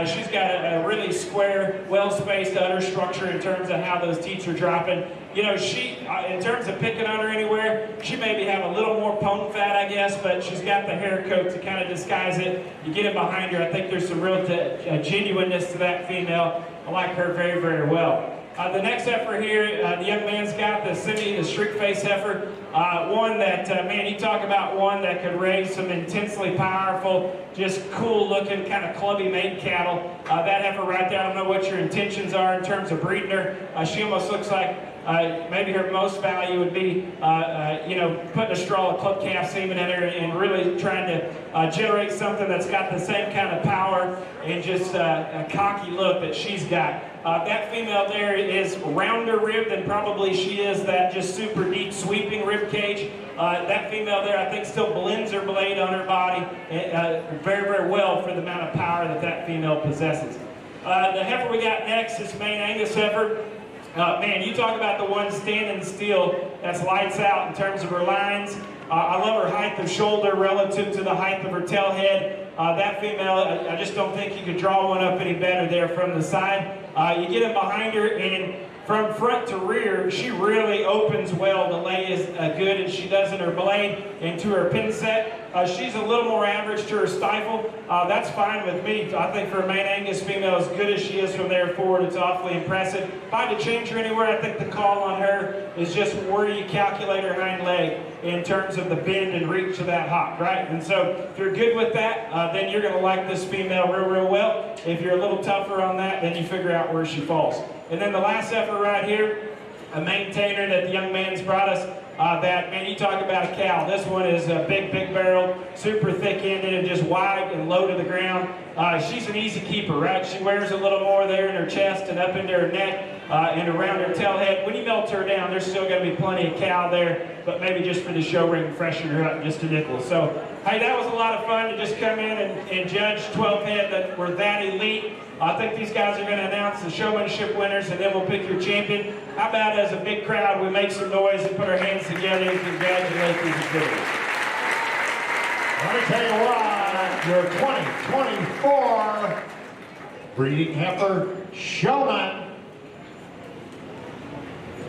She's got a really square, well-spaced udder structure in terms of how those teats are dropping. You know, she, in terms of picking on her anywhere, she maybe have a little more pone fat, I guess, but she's got the hair coat to kind of disguise it. You get it behind her, I think there's some real genuineness to that female. I like her very, very well. The next heifer here, the young man's got the shriek face heifer. One that, man, you talk about one that could raise some intensely powerful, just cool looking, kind of clubby made cattle. That heifer right there, I don't know what your intentions are in terms of breeding her. She almost looks like maybe her most value would be, you know, putting a straw of club calf semen in her and really trying to generate something that's got the same kind of power and just a cocky look that she's got. That female there is rounder ribbed than probably she is that just super deep sweeping rib cage. That female there, I think, still blends her blade on her body very, very well for the amount of power that that female possesses. The heifer we got next is main Angus heifer. Man, you talk about the one standing still that's lights out in terms of her lines. I love her height of shoulder relative to the height of her tail head. That female, I just don't think you could draw one up any better there from the side. You get in behind her, and from front to rear, she really opens well. The lay is good, and she does in her blade into her pin set. She's a little more average to her stifle. That's fine with me. I think for a main Angus female, as good as she is from there forward, it's awfully impressive. If I had to change her anywhere, I think the call on her is just where you calculate her hind leg in terms of the bend and reach of that hop, right? And so if you're good with that, then you're going to like this female real well. If you're a little tougher on that, then you figure out where she falls. And then the last effort right here, a maintainer that the young man's brought us, that, man, you talk about a cow. This one is a big barrel, super thick-ended and just wide and low to the ground. She's an easy keeper, right? She wears a little more there in her chest and up into her neck and around her tail head. When you melt her down, there's still going to be plenty of cow there, but maybe just for the show ring, freshen her up just a nickel. So, hey, that was a lot of fun to just come in and judge 12 head that were that elite. I think these guys are going to announce the showmanship winners, and then we'll pick your champion. How about as a big crowd, we make some noise and put our hands together and congratulate these exhibitors. Let me tell you what, your 2024 breeding heifer showman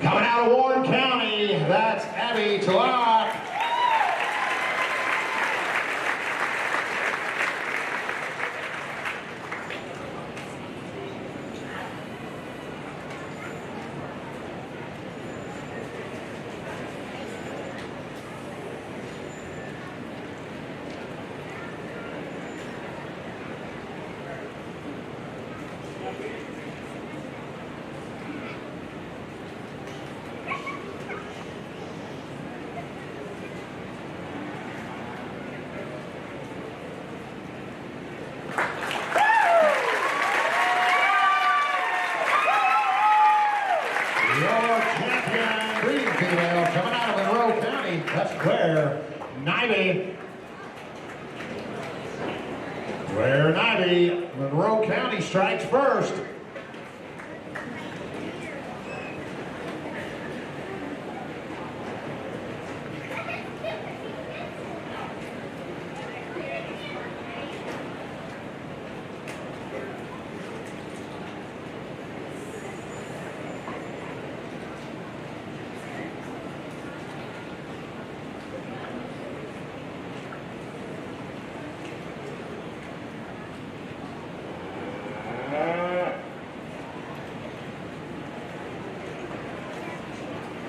coming out of Warren County, that's Abby Talak. Maran County strikes first.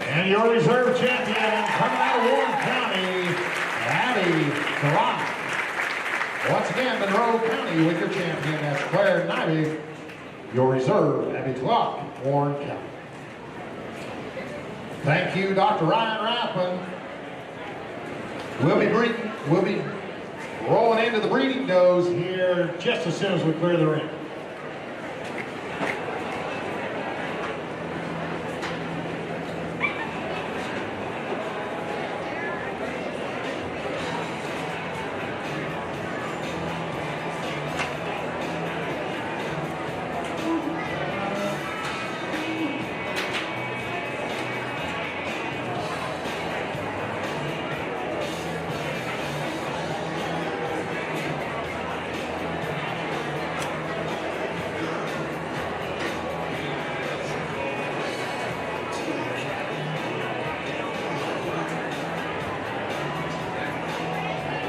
And your reserve champion coming out of Warren County, Abby Talak. Once again, Monroe County with your champion, that's Claire Nivey. Your reserve, Abby Talak, Warren County. Thank you, Dr. Ryan Rathman. We'll be rolling into the breeding does here just as soon as we clear the ring.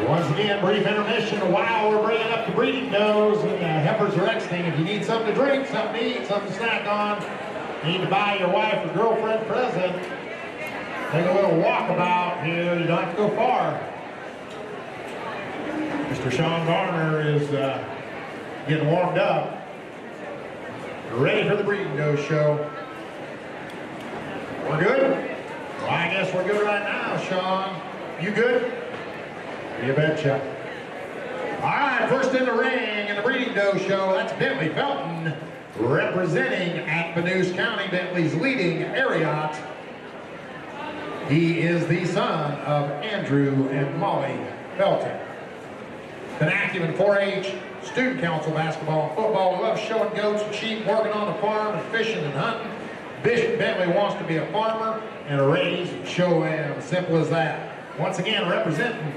Once again, brief intermission while we're bringing up the breeding does and the heifers are exiting. If you need something to drink, something to eat, something to snack on, need to buy your wife or girlfriend a present, take a little walkabout here. You don't have to go far. Mr. Sean Garner is getting warmed up. Ready for the breeding does show. We're good? Well, I guess we're good right now, Sean. You good? You betcha. All right, first in the ring in the breeding doe show, that's Bentley Felton representing at Mahaska County, Bentley's leading Ariat. He is the son of Andrew and Molly Felton. Been active in 4-H, student council basketball and football. Loves showing goats and sheep, working on the farm and fishing and hunting. Bishop Bentley wants to be a farmer and raise Showdown. Simple as that. Once again, representing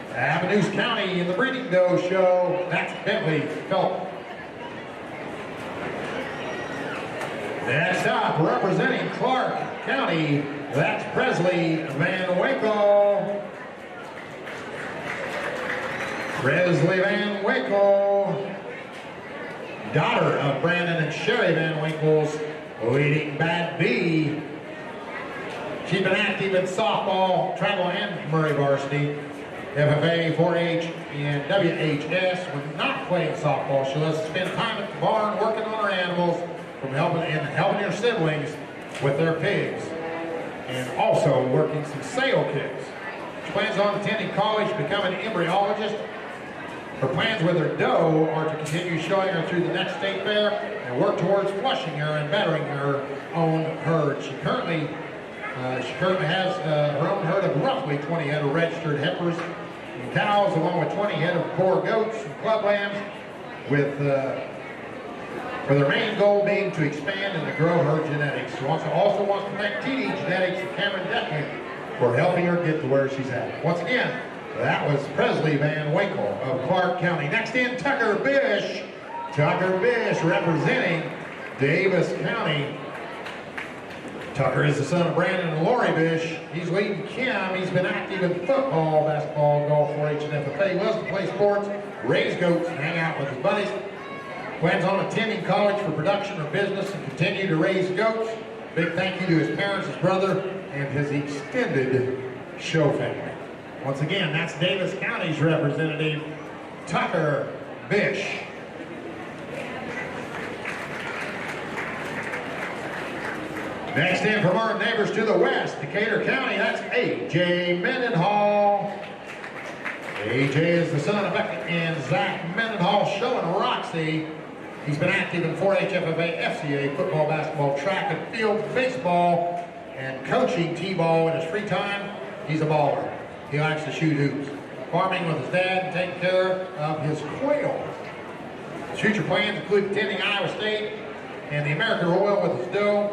Mahaska County in the breeding doe show, that's Bentley Felton. Next up, representing Clark County, that's Presley Van Winkle. Presley Van Winkle, daughter of Brandon and Sherry Van Winkle's leading Bad B. She's been active in softball, travel, and Murray varsity, FFA, 4-H, and WHS. When not playing softball, she loves to spend time at the barn working on her animals, from helping her siblings with their pigs, and also working some sale kits. She plans on attending college, becoming an embryologist. Her plans with her doe are to continue showing her through the next state fair and work towards flushing her and bettering her own herd. She currently has her own herd of roughly 20 head of registered heifers and cows, along with 20 head of core goats and club lambs, with their main goal being to expand and to grow her genetics. She also wants to thank TD Genetics and Cameron Deckley for helping her get to where she's at. Once again, that was Presley Van Winkle of Clark County. Next in, Tucker Bish. Tucker Bish representing Davis County. Tucker is the son of Brandon and Lori Bish. He's leading Kim. He's been active in football, basketball, golf, 4-H, and FFA. He loves to play sports, raise goats, and hang out with his buddies. Plans on attending college for production or business and continue to raise goats. Big thank you to his parents, his brother, and his extended show family. Once again, that's Davis County's representative, Tucker Bish. Next in from our neighbors to the west, Decatur County, that's A.J. Mendenhall. A.J. is the son of Becky and Zach Mendenhall, showing Roxy. He's been active in 4-H, FFA, FCA, football, basketball, track and field, baseball, and coaching T-ball in his free time. He's a baller. He likes to shoot hoops. Farming with his dad and taking care of his quail. His future plans include attending Iowa State and the American Royal with his doe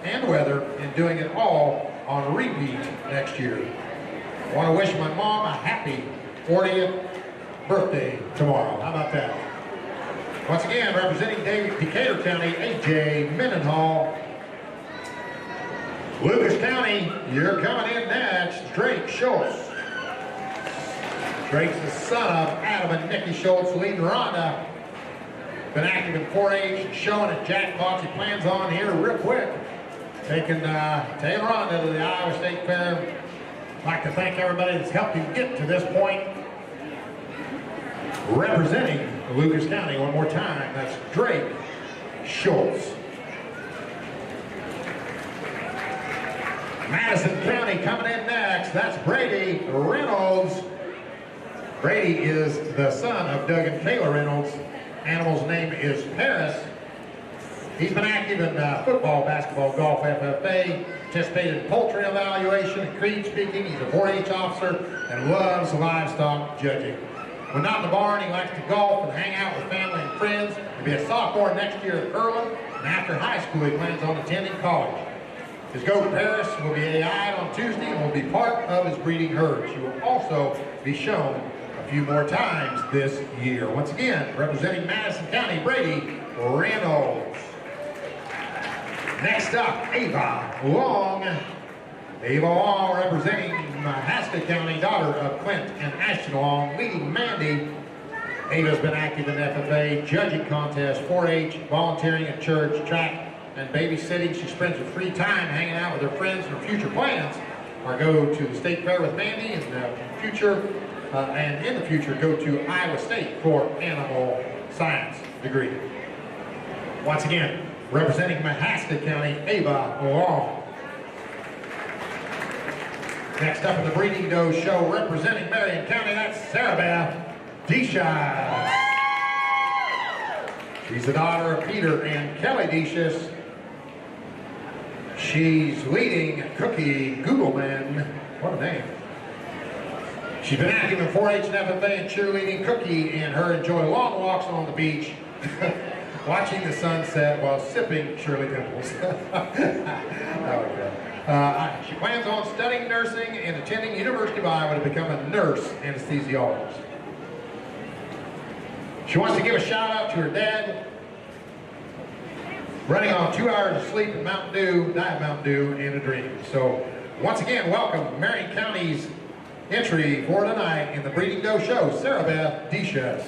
and weather, and doing it all on repeat next year. I want to wish my mom a happy 40th birthday tomorrow. How about that? Once again, representing Decatur County, A.J. Mendenhall. Lucas County, you're coming in next, Drake Schultz. Drake's the son of Adam and Nikki Schultz, leading Rhonda. Been active in 4-H, showing at jackpots. He plans on here real quick, taking Rhonda to the Iowa State Fair. I'd like to thank everybody that's helped him get to this point. Representing Lucas County one more time, that's Drake Schultz. Madison County coming in next, that's Brady Reynolds. Brady is the son of Doug and Kayla Reynolds. Animal's name is Paris. He's been active in football, basketball, golf, FFA, participated in poultry evaluation and creed speaking. He's a 4-H officer and loves livestock judging. When not in the barn, he likes to golf and hang out with family and friends. He'll be a sophomore next year at Curlin, and after high school, he plans on attending college. His goat Paris will be AI'd on Tuesday and will be part of his breeding herd. She will also be shown a few more times this year. Once again, representing Madison County, Brady Reynolds. Next up, Ava Long. Ava Long representing Mahaska County, daughter of Clint and Ashton Long, leading Mandy. Ava's been active in FFA, judging contests, 4-H, volunteering at church, track, and babysitting. She spends her free time hanging out with her friends, and her future plans are go to the state fair with Mandy, and in the future go to Iowa State for animal science degree. Once again, representing Mahaska County, Ava Long. Next up in the breeding doe show, representing Marion County, that's Sarah Beth Deschas. She's the daughter of Peter and Kelly Deschas. She's leading Cookie Googleman. What a name. She's been active in 4-H and FFA and cheerleading. Cookie and her enjoy long walks on the beach, watching the sunset while sipping Shirley Temples. She plans on studying nursing and attending University of Iowa to become a nurse anesthesiologist. She wants to give a shout out to her dad, running on 2 hours of sleep and Mountain Dew, Diet Mountain Dew, and a drink. So once again, welcome Maran County's entry for tonight in the Breeding Doe Show, Sarah Beth Deschutes.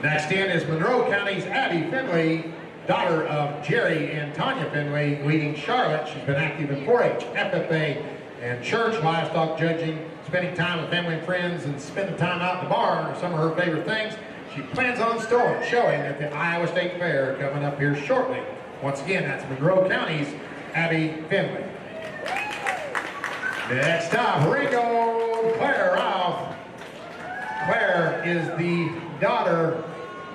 Next in is Monroe County's Abby Finley, daughter of Jerry and Tanya Finley, leading Charlotte. She's been active in 4-H, FFA, and church livestock judging, spending time with family and friends, and spending time out in the barn are some of her favorite things. She plans on showing at the Iowa State Fair coming up here shortly. Once again, that's Monroe County's Abby Finley. Next up, Ringold Claire Ralph. Claire is the daughter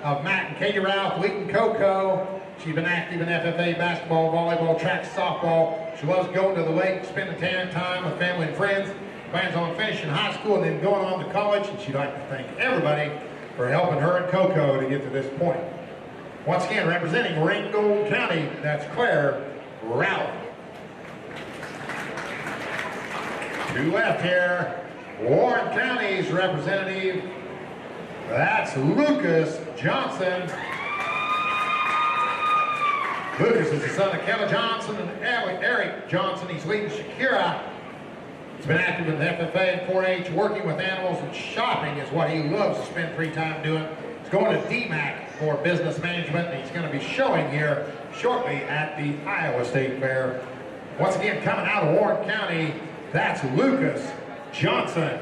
of Matt and Katie Ralph, leading Coco. She's been active in FFA, basketball, volleyball, track, softball. She loves going to the lake, spending time with family and friends. Plans on finishing high school and then going on to college. And she'd like to thank everybody for helping her and Coco to get to this point. Once again, representing Ringold County, that's Claire Ralph. Two left here. Warren County's representative, that's Lucas Johnson. Lucas is the son of Kelly Johnson and Eric Johnson. He's leading Shakira. He's been active in the FFA and 4-H, working with animals, and shopping is what he loves to spend free time doing. He's going to DMAC for business management, and he's going to be showing here shortly at the Iowa State Fair. Once again, coming out of Warren County, that's Lucas Johnson.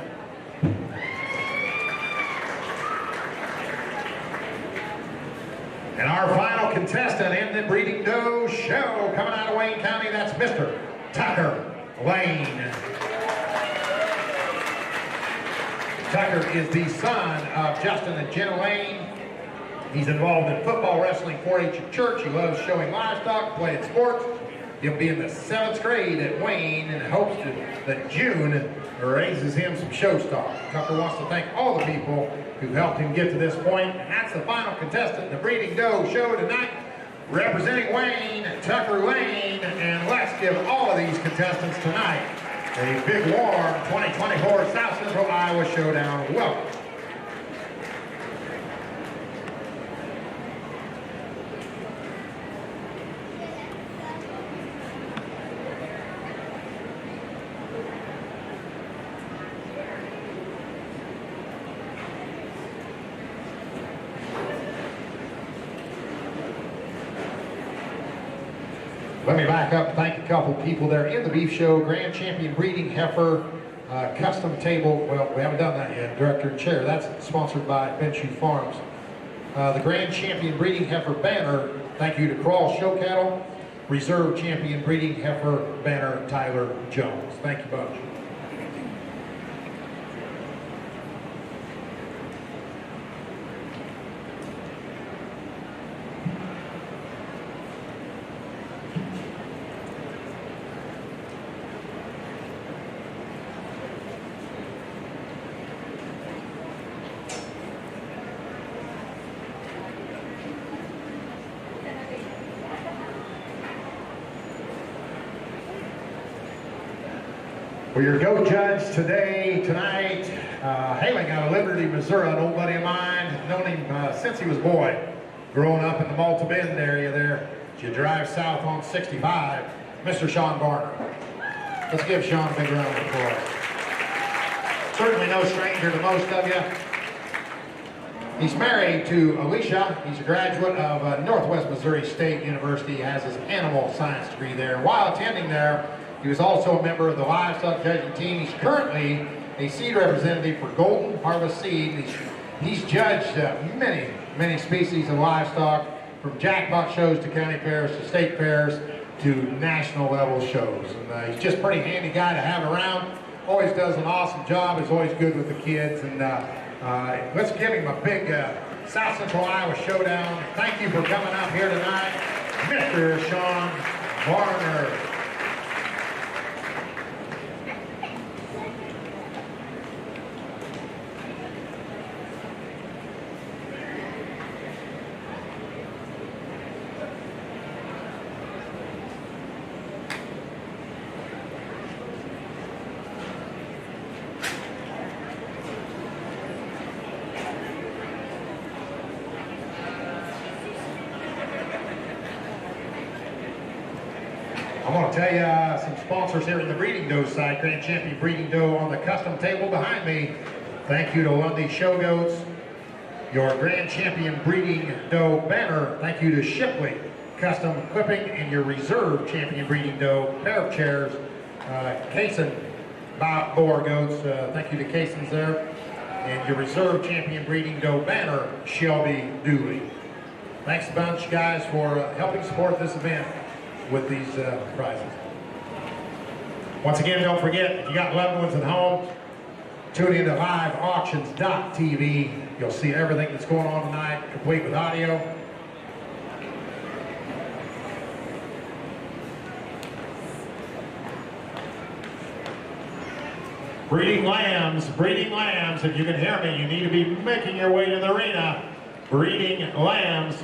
And our final contestant in the Breeding Doe Show, coming out of Wayne County, that's Mr. Tucker Lane. Tucker is the son of Justin and Jenna Lane. He's involved in football, wrestling, 4-H at church. He loves showing livestock, playing sports. He'll be in the 7th grade at Wayne and hopes that June raises him some show stock. Tucker wants to thank all the people who helped him get to this point. And that's the final contestant in the Breeding Doe Show tonight. Representing Wayne, Tucker Lane. And let's give all of these contestants tonight a big warm 2024 South Central Iowa Showdown welcome. Let me back up and thank a couple people there in the beef show. Grand Champion Breeding Heifer, Custom Table. Well, we haven't done that yet. Director and Chair. That's sponsored by Benshoe Farms. The Grand Champion Breeding Heifer banner. Thank you to Crawl Show Cattle. Reserve Champion Breeding Heifer banner, Tyler Jones. Thank you bunch. Well, your goat judge tonight, hailing out of Liberty, Missouri, an old buddy of mine, known him since he was a boy, growing up in the Malta Bend area there. As you drive south on 65, Mr. Sean Barner. Let's give Sean a big round of applause. Certainly no stranger to most of you. He's married to Alicia. He's a graduate of Northwest Missouri State University, has his animal science degree there. While attending there, he was also a member of the livestock judging team. He's currently a seed representative for Golden Harvest Seed. He's judged many species of livestock, from jackpot shows to county fairs to state fairs to national level shows. And he's just a pretty handy guy to have around. Always does an awesome job. He's always good with the kids. And let's give him a big South Central Iowa Showdown. Thank you for coming up here tonight, Mr. Sean Barner. I'm going to tell you some sponsors here in the breeding doe side. Grand Champion Breeding Doe on the custom table behind me. Thank you to Lundy Show Goats. Your Grand Champion Breeding Doe banner. Thank you to Shipley Custom Equipping, and your Reserve Champion Breeding Doe pair of chairs. Kaysen Boar Goats. Thank you to Kaysen's there. And your Reserve Champion Breeding Doe banner, Shelby Dooley. Thanks a bunch, guys, for helping support this event with these prizes. Once again, don't forget, if you got loved ones at home, tune into liveauctions.tv. You'll see everything that's going on tonight, complete with audio. Breeding lambs, if you can hear me, you need to be making your way to the arena. Breeding lambs.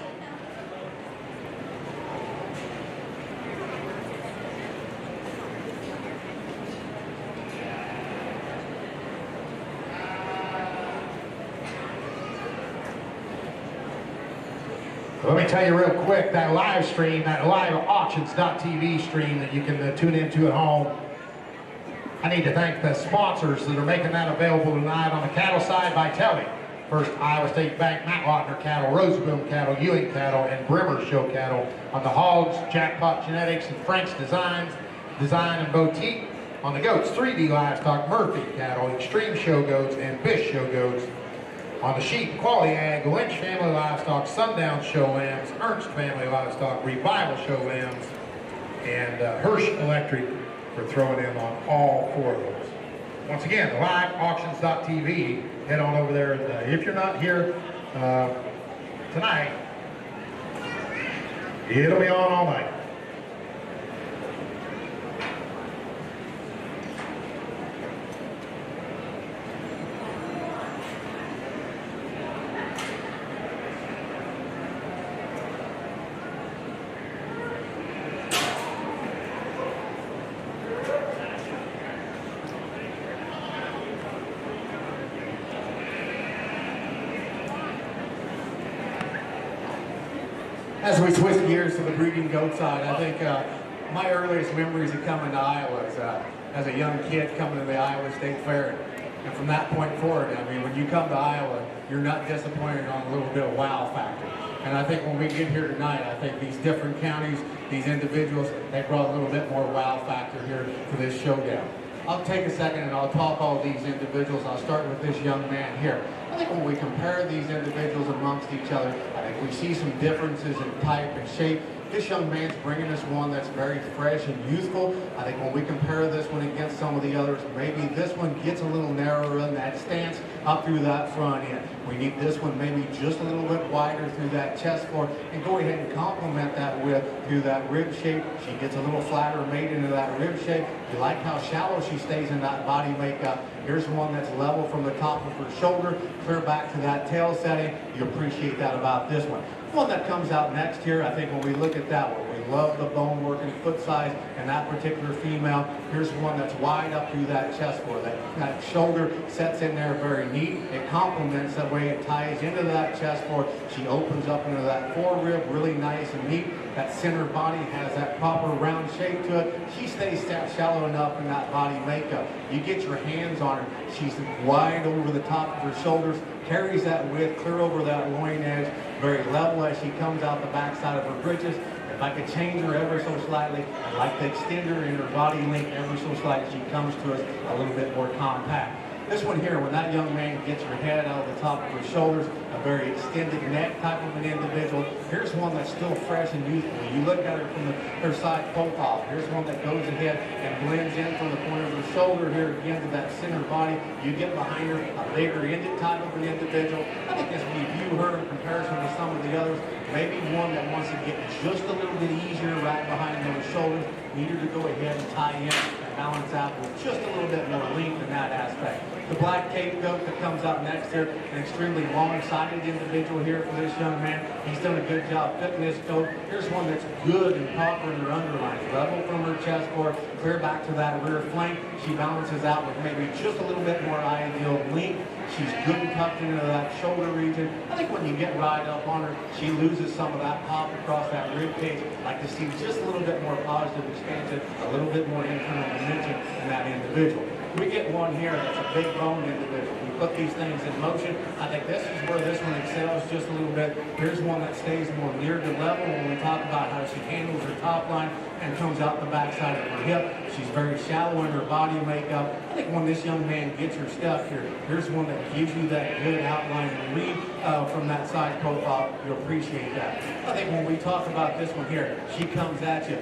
Let me tell you real quick, that live stream, that liveauctions.tv stream that you can tune into at home, I need to thank the sponsors that are making that available tonight. On the cattle side, by Telly. First, Iowa State Bank, Matt Lochner Cattle, Roosevelt Cattle, Ewing Cattle, and Brimmer Show Cattle. On the hogs, Jackpot Genetics and Frank's Design and Boutique. On the goats, 3D Livestock, Murphy Cattle, Extreme Show Goats, and Bish Show Goats. On the sheep, Quality Ag, Lynch Family Livestock, Sundown Show Lambs, Ernst Family Livestock, Revival Show Lambs, and Hirsch Electric for throwing in on all four of those. Once again, liveauctions.tv. Head on over there. And, if you're not here tonight, it'll be on all night. As we switch gears to the breeding goat side, I think my earliest memories of coming to Iowa is as a young kid coming to the Iowa State Fair. And from that point forward, I mean, when you come to Iowa, you're not disappointed on a little bit of wow factor. And I think when we get here tonight, I think these different counties, these individuals, they brought a little bit more wow factor here to this showdown. I'll take a second and I'll talk all these individuals. I'll start with this young man here. I think when we compare these individuals amongst each other, I think we see some differences in type and shape. This young man's bringing us one that's very fresh and youthful. I think when we compare this one against some of the others, maybe this one gets a little narrower in that stance up through that front end. We need this one maybe just a little bit wider through that chest floor, and go ahead and complement that with through that rib shape. She gets a little flatter made into that rib shape. You like how shallow she stays in that body makeup. Here's one that's level from the top of her shoulder, clear back to that tail setting. You appreciate that about this one. One that comes out next here, I think when we look at that one, we love the bone work and foot size and that particular female. Here's one that's wide up through that chest floor. That shoulder sets in there very neat. It complements the way it ties into that chest floor. She opens up into that forerib really nice and neat. That center body has that proper round shape to it. She stays shallow enough in that body makeup. You get your hands on her. She's wide over the top of her shoulders, carries that width clear over that loin edge, very level as she comes out the backside of her britches. If I could change her ever so slightly, I'd like to extend her in her body length ever so slightly. She comes to us a little bit more compact. This one here, when that young man gets her head out of the top of her shoulders, a very extended neck type of an individual. Here's one that's still fresh and youthful. You look at her from her side profile. Here's one that goes ahead and blends in from the point of her shoulder here again to that center body. You get behind her, a bigger ended type of an individual. I think as we view her in comparison to some of the others, maybe one that wants to get just a little bit easier right behind those shoulders. Need her to go ahead and tie in and balance out with just a little bit more length in that aspect. The black Cape goat that comes out next here, an extremely long-sided individual here for this young man. He's done a good job fitting this goat. Here's one that's good and proper in her underline. Level from her chest board, clear back to that rear flank. She balances out with maybe just a little bit more ideal length. She's good and tucked into that shoulder region. I think when you get right up on her, she loses some of that pop across that rib cage. Like to see just a little bit more positive expansion, a little bit more internal dimension in that individual. We get one here that's a big bone individual. We put these things in motion. I think this is where this one excels just a little bit. Here's one that stays more near to level when we talk about how she handles her top line and comes out the backside of her hip. She's very shallow in her body makeup. I think when this young man gets her step here, here's one that gives you that good outline and read from that side profile. You'll appreciate that. I think when we talk about this one here, she comes at you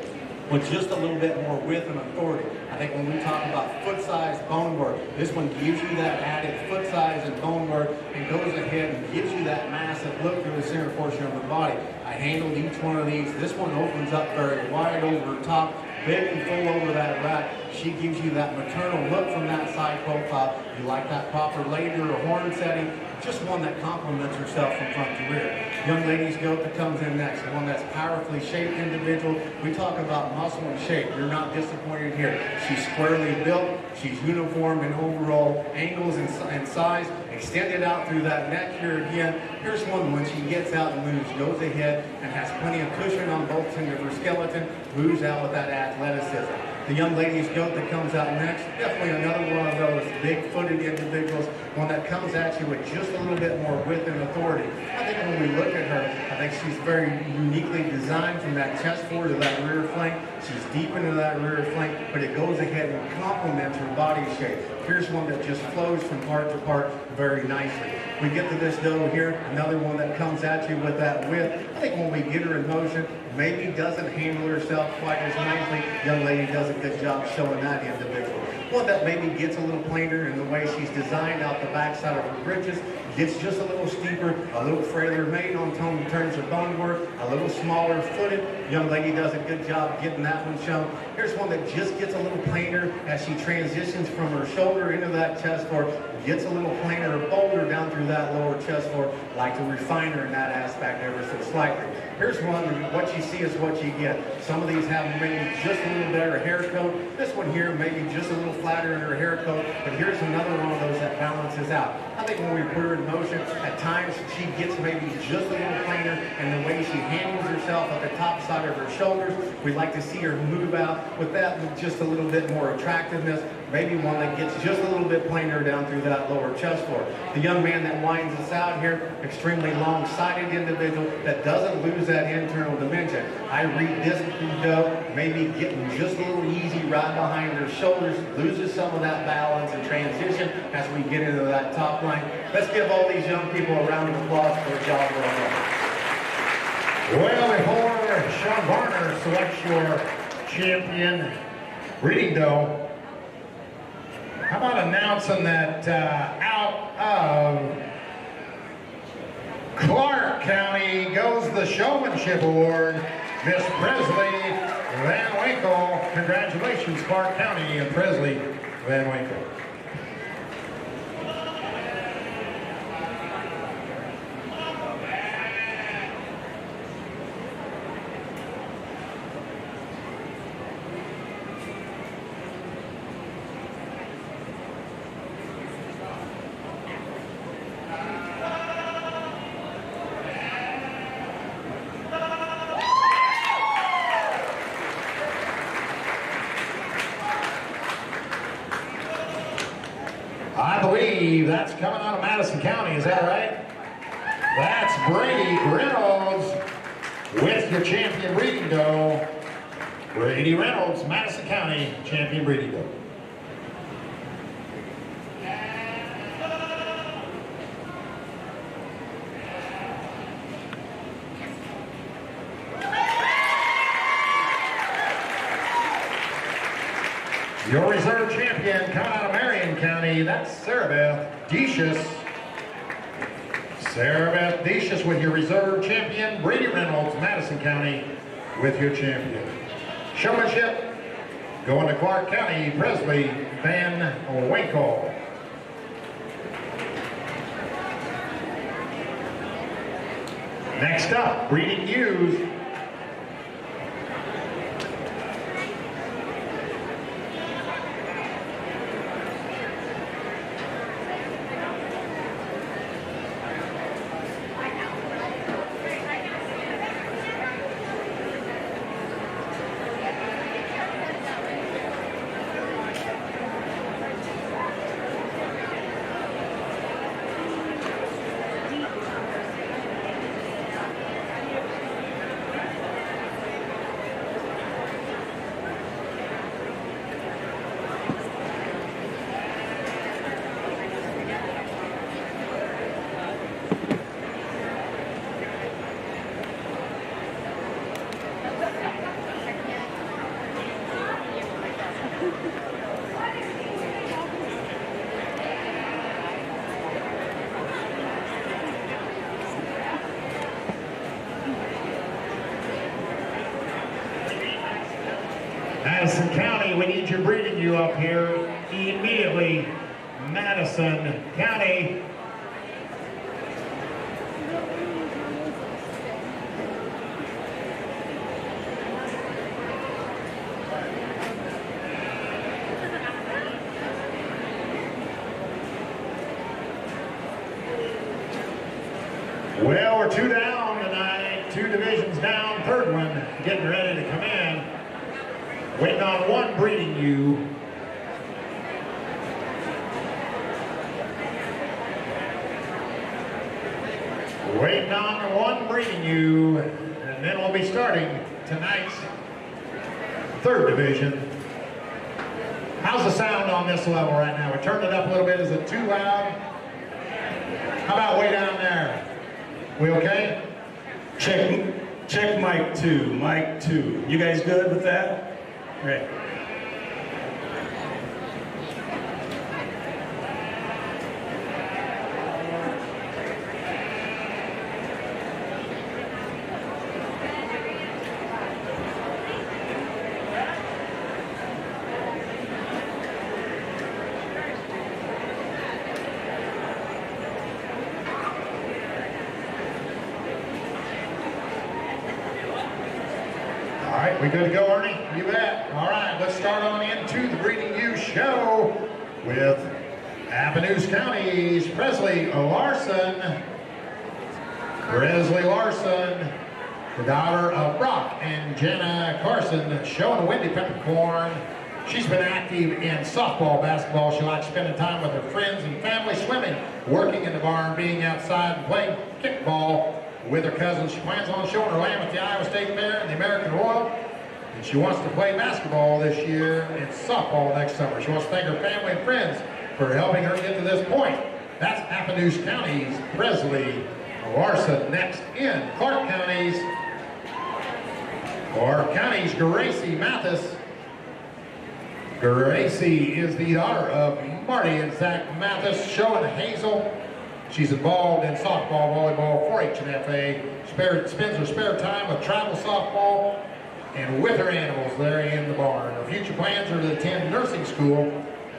with just a little bit more width and authority. I think when we talk about foot size, bone work, this one gives you that added foot size and bone work and goes ahead and gives you that massive look through the center portion of the body. I handled each one of these. This one opens up very wide over the top, big and full over that rack. She gives you that maternal look from that side profile. You like that proper later or horn setting, just one that complements herself from front to rear. Young lady's goat that comes in next, one that's powerfully shaped individual. We talk about muscle and shape. You're not disappointed here. She's squarely built. She's uniform in overall angles and size. Extended out through that neck here again. Here's one when she gets out and moves, goes ahead and has plenty of cushion on both ends of her skeleton, moves out with that athleticism. The young lady's goat that comes out next, definitely another one of those big-footed individuals, one that comes at you with just a little bit more width and authority. I think when we look at her, I think she's very uniquely designed from that chest forward to that rear flank. She's deep into that rear flank, but it goes ahead and complements her body shape. Here's one that just flows from part to part very nicely. We get to this doe here, another one that comes at you with that width. I think when we get her in motion, maybe doesn't handle herself quite as nicely. Young lady does a good job showing that individual. One that maybe gets a little plainer in the way she's designed out the backside of her bridges, gets just a little steeper, a little frailer made on tone in terms of bone work, a little smaller footed. Young lady does a good job getting that one shown. Here's one that just gets a little plainer as she transitions from her shoulder into that chest forward, gets a little plainer or bolder down through that lower chest forward. Like to refine her in that aspect ever so slightly. Here's one, what you see is what you get. Some of these have maybe just a little better hair coat. This one here maybe just a little flatter in her hair coat, but here's another one of those that balances out. I think when we put her in motion, at times she gets maybe just a little plainer in the way she handles herself at the top side of her shoulders. We like to see her move out with that with just a little bit more attractiveness. Maybe one that gets just a little bit plainer down through that lower chest forward. The young man that winds us out here, extremely long-sided individual that doesn't lose that internal dimension. I read this doe, maybe getting just a little easy right behind her shoulders, loses some of that balance and transition as we get into that top line. Let's give all these young people a round of applause for a job well done. Well, before Sean Varner selects your champion breeding doe, how about announcing that out of Clark County goes the Showmanship Award, Miss Presley Van Winkle. Congratulations, Clark County and Presley Van Winkle. I believe that's coming out of Madison County, is that right? That's Brady Reynolds with your champion breeding doe. Brady Reynolds, Madison County, champion breeding doe. Your reserve champion coming out of Maran County, that's Sarabeth Decius. Sarabeth Decius with your reserve champion, Brady Reynolds, Madison County, with your champion. Showmanship going to Clark County, Presley Van Winkle. Next up, breeding ewes. Madison County, we need your breeding you up here immediately. Madison County. Well, we're 2 down tonight, 2 divisions down, third one getting ready to come in. Waiting on one breeding ewe. Waiting on one breeding ewe, and then we'll be starting tonight's third division. How's the sound on this level right now? We turned it up a little bit. Is it too loud? How about way down there? We okay? Check mic 2, mic 2. You guys good with that? Great. We good to go, Ernie? You bet. All right, let's start on into the Breeding You Show with Mahaska County's Presley Larson. Presley Larson, the daughter of Brock and Jenna Carson, showing Wendy Peppercorn. She's been active in softball, basketball. She likes spending time with her friends and family, swimming, working in the barn, being outside, and playing kickball with her cousins. She plans on showing her lamb at the Iowa State Fair and the American Royal. And she wants to play basketball this year and softball next summer. She wants to thank her family and friends for helping her get to this point. That's Mahaska County's Presley Larson. Next in Clark County's Gracie Mathis. Gracie is the daughter of Marty and Zach Mathis, showing Hazel. She's involved in softball, volleyball, 4-H and FA. Spends her spare time with travel softball and with her animals there in the barn. Her future plans are to attend nursing school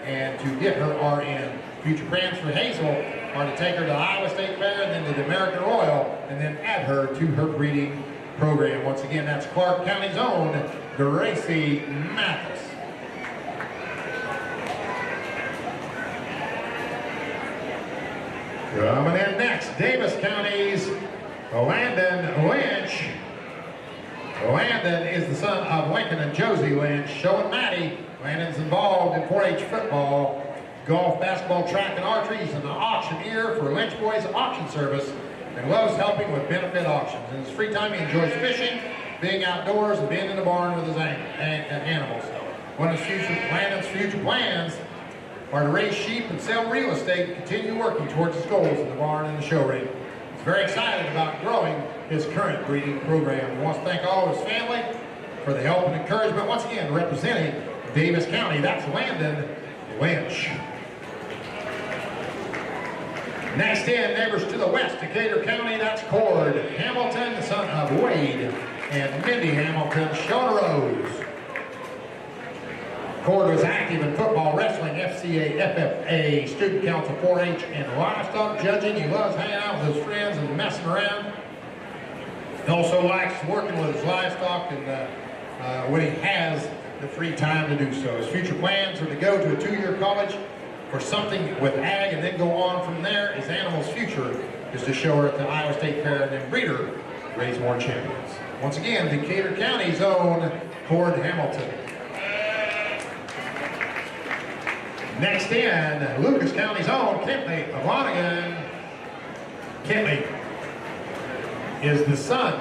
and to get her RN. Future plans for Hazel are to take her to Iowa State Fair and then to the American Royal and then add her to her breeding program. Once again, that's Clark County's own Gracie Mathis. Coming in next, Davis County's Landon Lynch. Landon is the son of Lincoln and Josie Lynch, showing Maddie. Landon's involved in 4-H football, golf, basketball, track, and archery. He's an auctioneer for Lynch Boys Auction Service and loves helping with benefit auctions. In his free time, he enjoys fishing, being outdoors, and being in the barn with his animals. One of Landon's future plans are to raise sheep and sell real estate and continue working towards his goals in the barn and the show ring. He's very excited about growing his current breeding program. He wants to thank all of his family for the help and encouragement. Once again, representing Davis County, that's Landon Lynch. Next in, neighbors to the west, Decater County, that's Cord Hamilton, the son of Wade and Mindy Hamilton, Shona Rose. Cord was active in football, wrestling, FCA, FFA, student council, 4-H, and livestock judging. He loves hanging out with his friends and messing around. He also likes working with his livestock and when he has the free time to do so. His future plans are to go to a 2-year college for something with ag and then go on from there. His animal's future is to show her at the Iowa State Fair and then breed her, raise more champions. Once again, Decatur County's own Cord Hamilton. Next in, Lucas County's own Kentley Lonigan. Kentley is the son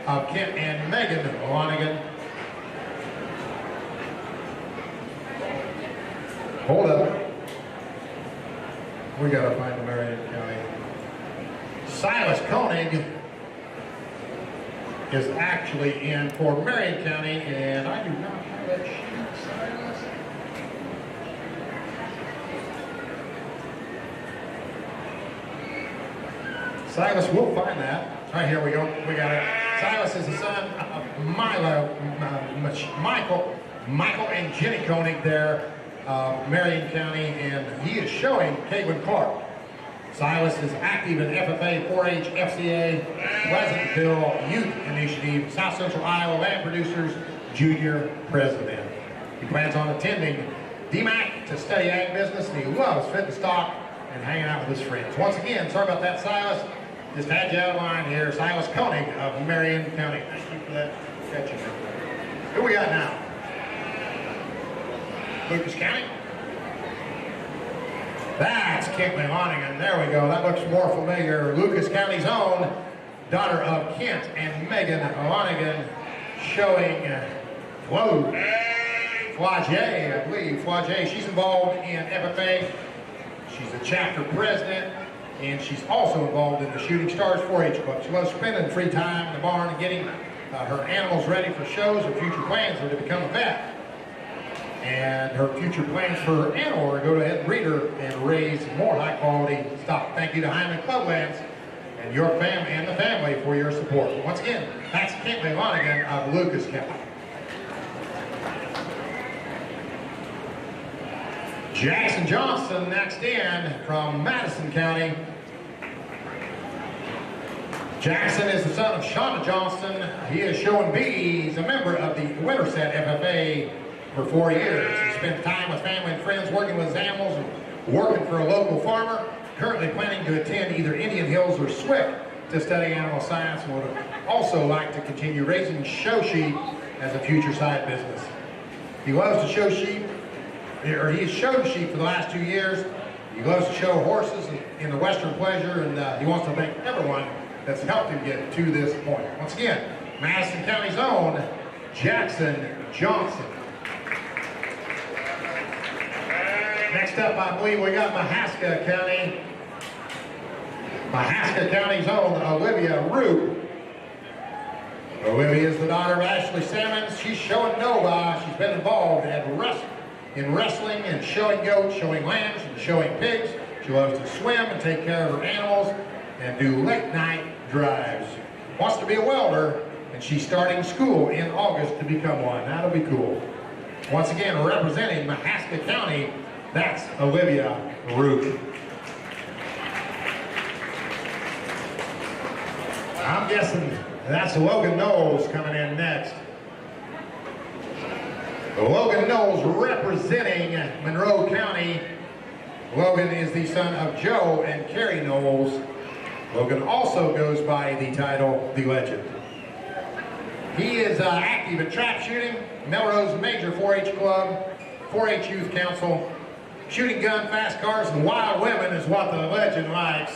of Kent and Megan Lonigan. Hold up. We gotta find the Maran County. Silas Koenig is actually in for Maran County, and I do not have that sheet. Silas, we'll find that. Right here we go. We got it. Silas is the son of Michael and Jenny Koenig there, Maran County, and he is showing Caitlin Clark. Silas is active in FFA, 4-H, FCA, Pleasantville Youth Initiative, South Central Iowa Land Producers Junior President. He plans on attending DMAC to study ag business, and he loves fitness stock and hanging out with his friends. Once again, sorry about that, Silas. Just had you out of line here. Silas Koenig of Maran County. Thank you for that catching. Who we got now? Lucas County. That's Kent Lonigan. There we go. That looks more familiar. Lucas County's own daughter of Kent and Megan Lonigan showing Flagey, I believe. Flagey. She's involved in FFA. She's a chapter president, and she's also involved in the Shooting Stars 4-H Club. She loves spending free time in the barn and getting her animals ready for shows. Her future plans are to become a vet. And her future plans for her animal are to go ahead and breed her and raise more high-quality stock. Thank you to Hyman Clublands and your family and the family for your support. Once again, that's Kentley Lonigan of Lucas County. Jackson Johnson next in from Madison County. Jackson is the son of Shauna Johnson. He is showing B. He's a member of the Winterset FFA for 4 years. He spent time with family and friends working with his animals and working for a local farmer. Currently planning to attend either Indian Hills or SWIC to study animal science, and would also like to continue raising show sheep as a future side business. He loves to show sheep, or he has showed sheep for the last 2 years. He loves to show horses in the Western Pleasure, and he wants to thank everyone that's helped him get to this point. Once again, Madison County's own Jackson Johnson. Next up, I believe we got Mahaska County. Mahaska County's own Olivia Roop. Olivia is the daughter of Ashley Sammons. She's showing Nova. She's been involved in wrestling and showing goats, showing lambs, and showing pigs. She loves to swim and take care of her animals and do late night drives. Wants to be a welder, and she's starting school in August to become one. That'll be cool. Once again, representing Mahaska County, that's Olivia Root. I'm guessing that's Logan Knowles coming in next. Logan Knowles representing Monroe County. Logan is the son of Joe and Carrie Knowles. Logan also goes by the title, The Legend. He is active in trap shooting, Melrose Major 4-H Club, 4-H Youth Council. Shooting gun, fast cars, and wild women is what the legend likes.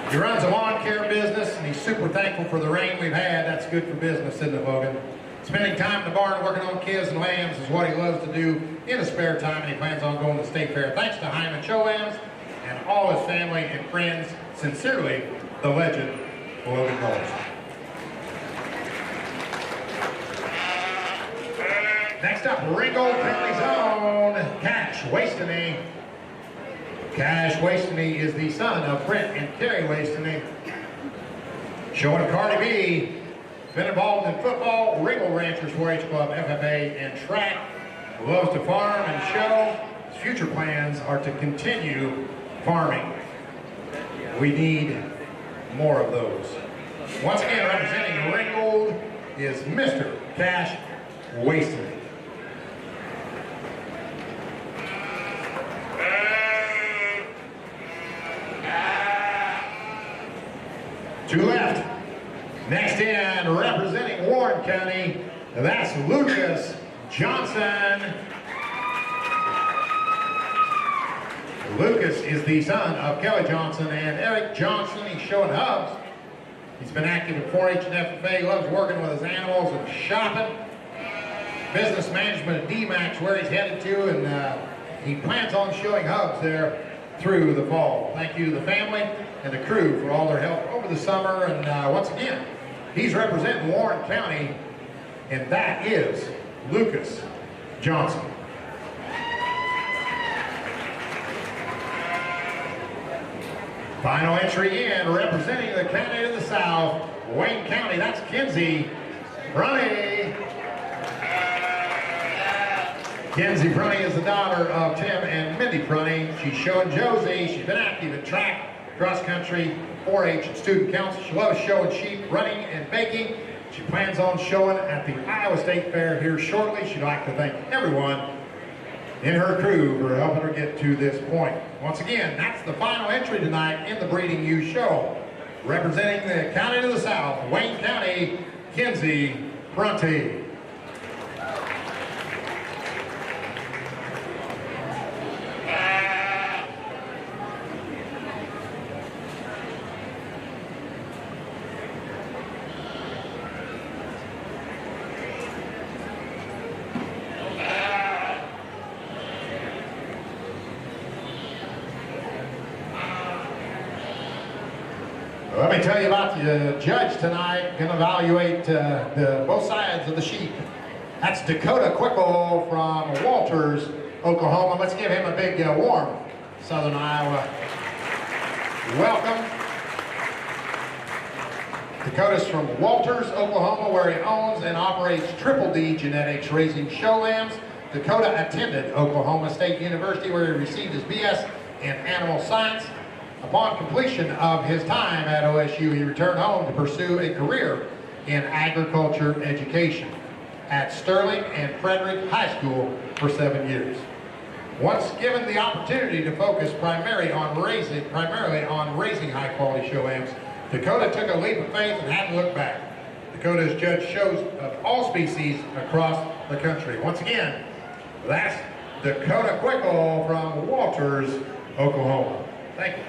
He runs a lawn care business, and he's super thankful for the rain we've had. That's good for business, isn't it, Logan? Spending time in the barn working on kids and lambs is what he loves to do in his spare time, and he plans on going to the state fair. Thanks to Hyman Showlands and all his family and friends. Sincerely, the legend, Logan Knowles. Next up, Ringold County's own Cash Wastany. Cash Wastany is the son of Brent and Carrie Wastany. Showing Cardi B. Been involved in football, Ringold Ranchers 4-H Club, FFA, and track. Loves to farm and show. His future plans are to continue farming. We need more of those. Once again, representing Ringold is Mr. Cash Wastany. Two left. Next in, representing Warren County, that's Lucas Johnson. Lucas is the son of Kelly Johnson and Eric Johnson. He's showing hubs. He's been active in 4-H and FFA. He loves working with his animals and shopping. Business management at DMAC's where he's headed to, and he plans on showing hubs there through the fall. Thank you to the family and the crew for all their help over the summer. And once again, he's representing Warren County, and that is Lucas Johnson. Final entry in, representing the county to the south, Wayne County, that's Kinsey Brunny. Kinsey Brunny is the daughter of Tim and Mindy Brunny. She's showing Josie. She's been active in track, cross country, 4-H, and student council. She loves showing sheep, running, and baking. She plans on showing at the Iowa State Fair here shortly. She'd like to thank everyone in her crew for helping her get to this point. Once again, that's the final entry tonight in the Breeding U show. Representing the county to the south, Wayne County, Kinsey Prunty. Let me tell you about the judge tonight, going to evaluate both sides of the sheep. That's Dakota Quickle from Walters, Oklahoma. Let's give him a big warm Southern Iowa welcome. Dakota's from Walters, Oklahoma, where he owns and operates Triple D Genetics, raising show lambs. Dakota attended Oklahoma State University, where he received his BS in animal science. Upon completion of his time at OSU, he returned home to pursue a career in agriculture education at Sterling and Frederick High School for 7 years. Once given the opportunity to focus primarily on raising high-quality show lambs, Dakota took a leap of faith and hadn't looked back. Dakota has judged shows of all species across the country. Once again, that's Dakota Quickle from Walters, Oklahoma. Thank you.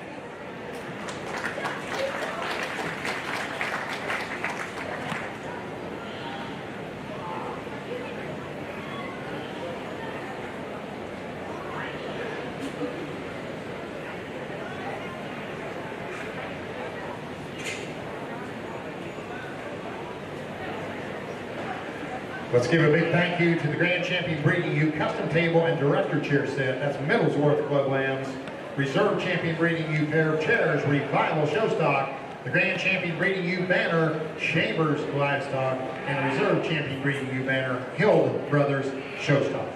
Let's give a big thank you to the Grand Champion Breeding U custom table and director chair set. That's Middlesworth Club Lambs. Reserve Champion Breeding U pair of chairs, Revival Show Stock. The Grand Champion Breeding U banner, Chambers Livestock. And Reserve Champion Breeding U banner, Hild Brothers Show Stock.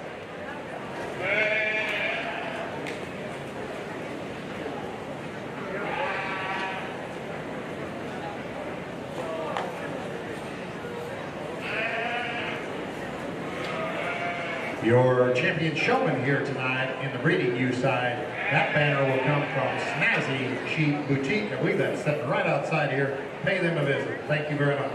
Your champion showman here tonight in the Breeding U side, that banner will come from Snazzy Sheep Boutique. I believe that's stepping right outside here. Pay them a visit. Thank you very much.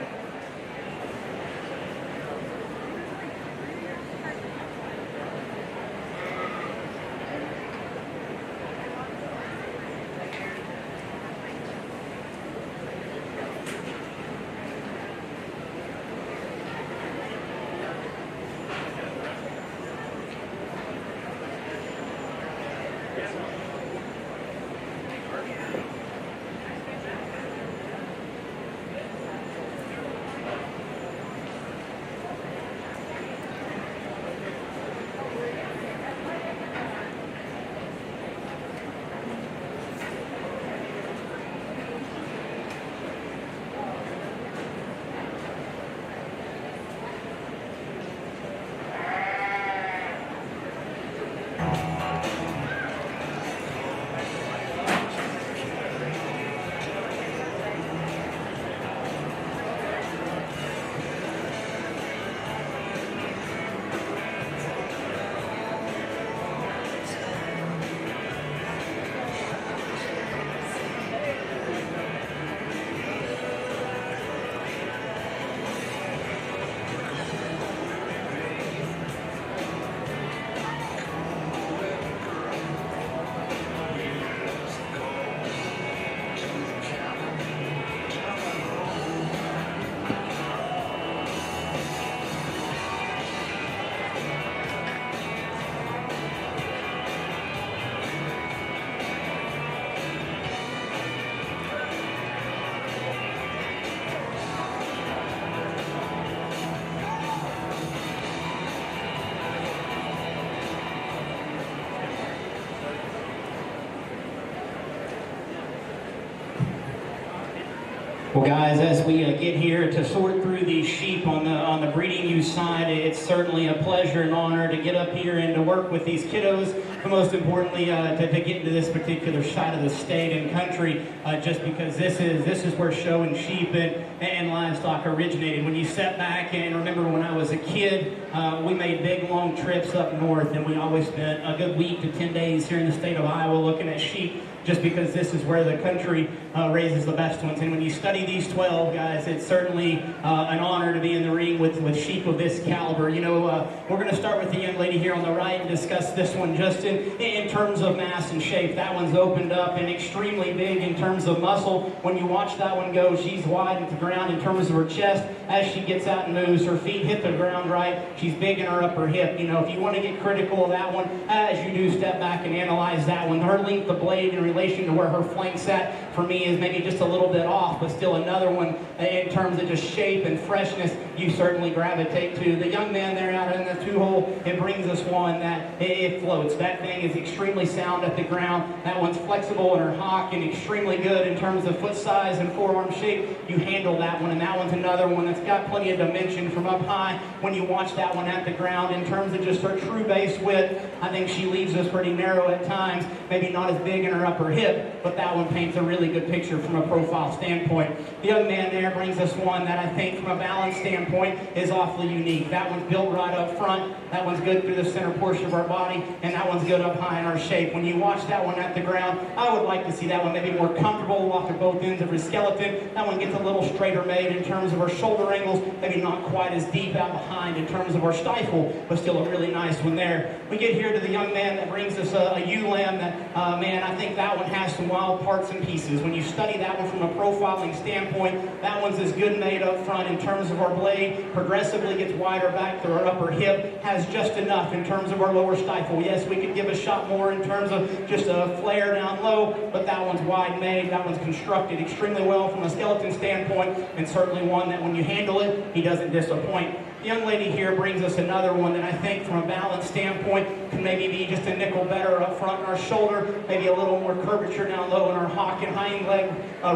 Well, guys, as we get here to sort through these sheep on the breeding ewes side, it's certainly a pleasure and honor to get up here and to work with these kiddos, but most importantly, to get into this particular side of the state and country, just because this is where showing sheep and livestock originated. When you step back and remember when I was a kid, we made big long trips up north, and we always spent a good week to 10 days here in the state of Iowa looking at sheep, just because this is where the country raises the best ones. And when you study these 12 guys, it's certainly an honor to be in the ring with sheep of this caliber. You know, we're going to start with the young lady here on the right and discuss this one just in terms of mass and shape. That one's opened up and extremely big in terms of muscle. When you watch that one go, she's wide at the ground in terms of her chest. As she gets out and moves, her feet hit the ground right. She's big in her upper hip. You know, if you want to get critical of that one, as you do step back and analyze that one, her length of blade in relation to where her flank's at, for me, is maybe just a little bit off, but still another one in terms of just shape and freshness you certainly gravitate to. The young man there out in the 2-hole, it brings us one that it floats. That thing is extremely sound at the ground. That one's flexible in her hock and extremely good in terms of foot size and forearm shape. You handle that one, and that one's another one that's got plenty of dimension from up high. When you watch that one at the ground, in terms of just her true base width, I think she leaves us pretty narrow at times, maybe not as big in her upper hip, but that one paints a really good picture from a profile standpoint. The young man there brings us one that I think from a balance standpoint is awfully unique. That one's built right up front, that one's good through the center portion of our body, and that one's good up high in our shape. When you watch that one at the ground, I would like to see that one maybe more comfortable off the both ends of her skeleton. That one gets a little straighter made in terms of her shoulder angles, maybe not quite as deep out behind in terms of our stifle, but still a really nice one there. We get here to the young man that brings us a ewe lamb that, man, I think that one has some wild parts and pieces. When you study that one from a profiling standpoint, that one's as good made up front in terms of our blade, progressively gets wider back through our upper hip, has just enough in terms of our lower stifle. Yes, we could give a shot more in terms of just a flare down low, but that one's wide made, that one's constructed extremely well from a skeleton standpoint, and certainly one that when you handle it, he doesn't disappoint. The young lady here brings us another one that I think from a balance standpoint can maybe be just a nickel better up front in our shoulder, maybe a little more curvature down low in our hock and hind leg,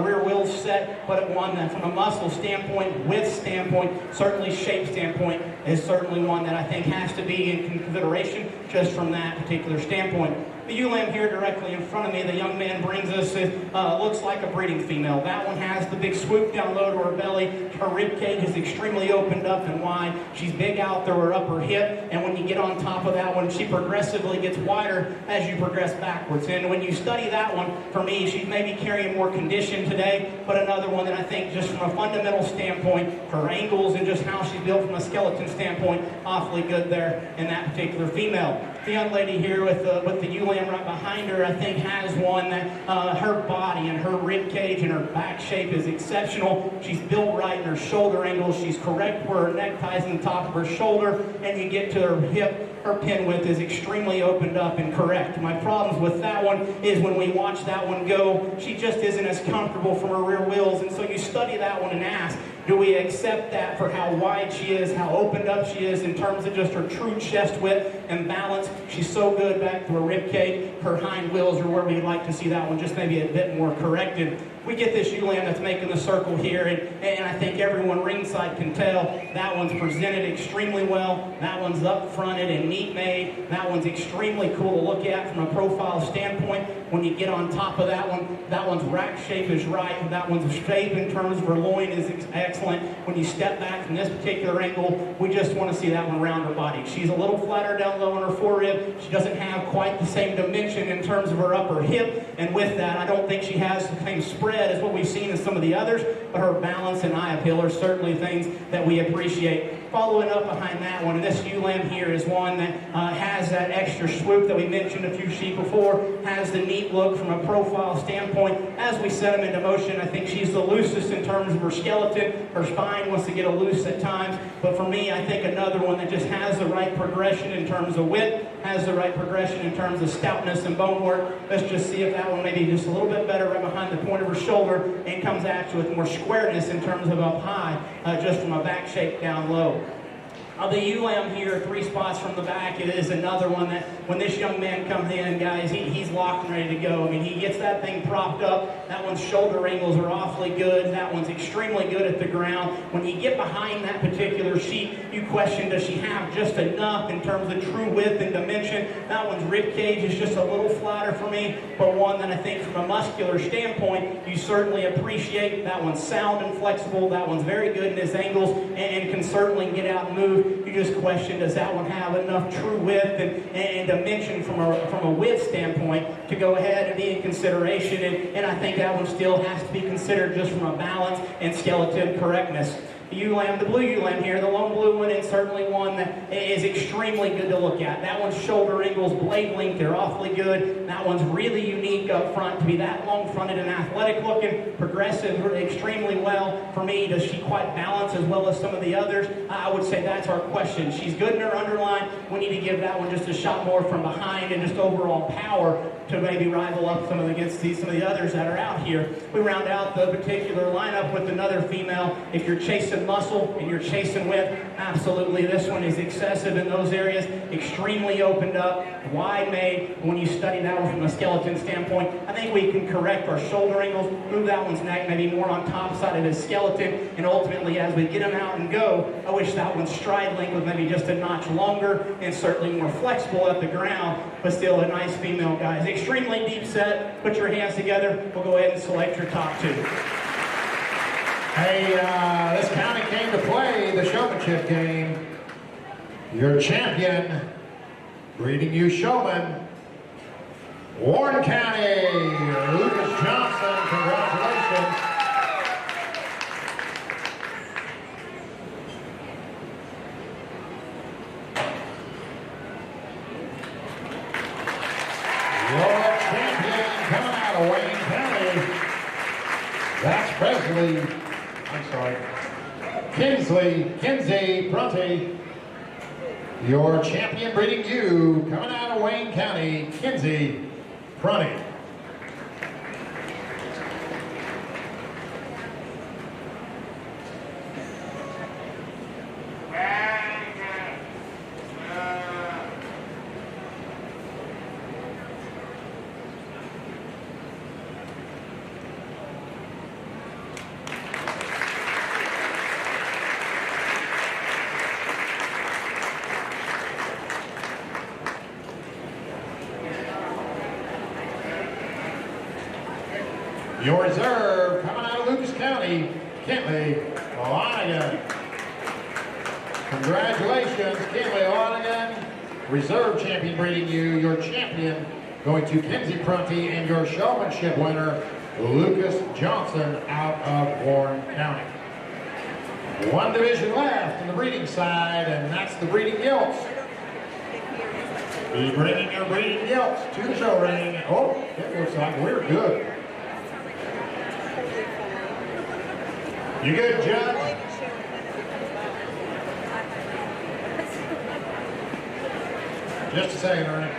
rear wheels set, but one that from a muscle standpoint, width standpoint, certainly shape standpoint, is certainly one that I think has to be in consideration just from that particular standpoint. The ewe lamb here directly in front of me, the young man brings us, looks like a breeding female. That one has the big swoop down low to her belly. Her rib cage is extremely opened up and wide. She's big out through her upper hip, and when you get on top of that one, she progressively gets wider as you progress backwards. And when you study that one, for me, she's maybe carrying more condition today, but another one that I think just from a fundamental standpoint, her angles and just how she's built from a skeleton standpoint, awfully good there in that particular female. The young lady here with the ewe lamb right behind her, I think has one that her body and her rib cage and her back shape is exceptional. She's built right in her shoulder angles. She's correct where her neck ties in the top of her shoulder, and you get to her hip, her pin width is extremely opened up and correct. My problems with that one is when we watch that one go, she just isn't as comfortable from her rear wheels, and so you study that one and ask, do we accept that for how wide she is, how opened up she is in terms of just her true chest width and balance? She's so good back to her rib cage. Her hind wheels are where we'd like to see that one just maybe a bit more corrected. We get this ewe lamb that's making the circle here, and I think everyone ringside can tell that one's presented extremely well. That one's up fronted and neat made. That one's extremely cool to look at from a profile standpoint. When you get on top of that one's rack shape is right. That one's shape in terms of her loin is excellent. When you step back from this particular angle, we just want to see that one round her body. She's a little flatter down low on her forehead. She doesn't have quite the same dimension in terms of her upper hip, and with that, I don't think she has the same spread as what we've seen in some of the others, but her balance and eye appeal are certainly things that we appreciate. Following up behind that one, and this ewe lamb here is one that has that extra swoop that we mentioned a few sheep before, has the neat look from a profile standpoint. As we set them into motion, I think she's the loosest in terms of her skeleton. Her spine wants to get a loose at times, but for me, I think another one that just has the right progression in terms of width, has the right progression in terms of stoutness and bone work. Let's just see if that one maybe just a little bit better right behind the point of her shoulder and comes at you with more squareness in terms of up high, just from a back shape down low. The ULAM here, 3 spots from the back, it is another one that when this young man comes in, guys, he's locked and ready to go. I mean, he gets that thing propped up. That one's shoulder angles are awfully good. That one's extremely good at the ground. When you get behind that particular sheet, you question, does she have just enough in terms of true width and dimension? That one's rib cage is just a little flatter for me, but one that I think from a muscular standpoint, you certainly appreciate. That one's sound and flexible. That one's very good in its angles and can certainly get out and move. You just question, does that one have enough true width and dimension from a width standpoint to go ahead and be in consideration? And I think that one still has to be considered just from a balance and skeleton correctness. The ULAM, the blue ULAM here, the lone blue one, is certainly one that is extremely good to look at. That one's shoulder angles, blade length, they're awfully good. That one's really unique up front to be that long-fronted and athletic looking, progressive extremely well. For me, does she quite balance as well as some of the others? I would say that's our question. She's good in her underline. We need to give that one just a shot more from behind and just overall power to maybe rival up some of the others that are out here. We round out the particular lineup with another female. If you're chasing muscle and you're chasing width, absolutely this one is excessive in those areas, extremely opened up, wide made. When you study that one from a skeleton standpoint, I think we can correct our shoulder angles, move that one's neck maybe more on top side of his skeleton, and ultimately as we get him out and go, I wish that one's stride length was maybe just a notch longer and certainly more flexible at the ground, but still a nice female, guys. Extremely deep set. Put your hands together. We'll go ahead and select your top 2. Hey, this county came to play the showmanship game. Your champion, breeding you showman, Warren County, Lucas Johnson, congratulations. Your champion coming out of Wayne County, that's Kinsey Prunty. Your champion breeding you coming out of Wayne County, Kinsey Prunty. Your reserve coming out of Lucas County, Kentley Lonigan. Congratulations, Kentley Lonigan. Reserve champion breeding you. Your champion going to Kinsey Prunty, and your showmanship winner, Lucas Johnson out of Warren County. One division left in the breeding side, and that's the breeding gilts. Be bringing your breeding gilts to the show ring. Oh, it looks like we're good. You good, Judge? Just a second, Ernie.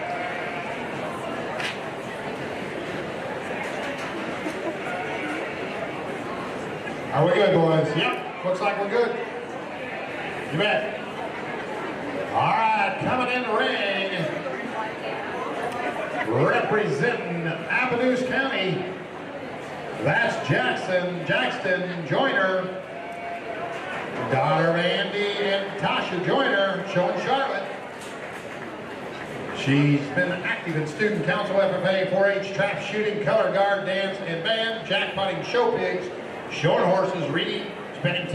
Are we good, boys? Yep, looks like we're good. You bet. All right, coming in the ring, representing Appaloosa County, that's Jackson Joyner, daughter of Andy and Tasha Joyner, showing Charlotte. She's been active in student council, FFA, 4-H, trap shooting, color guard, dance, and band, jackpotting show pigs, showing horses, reading, spending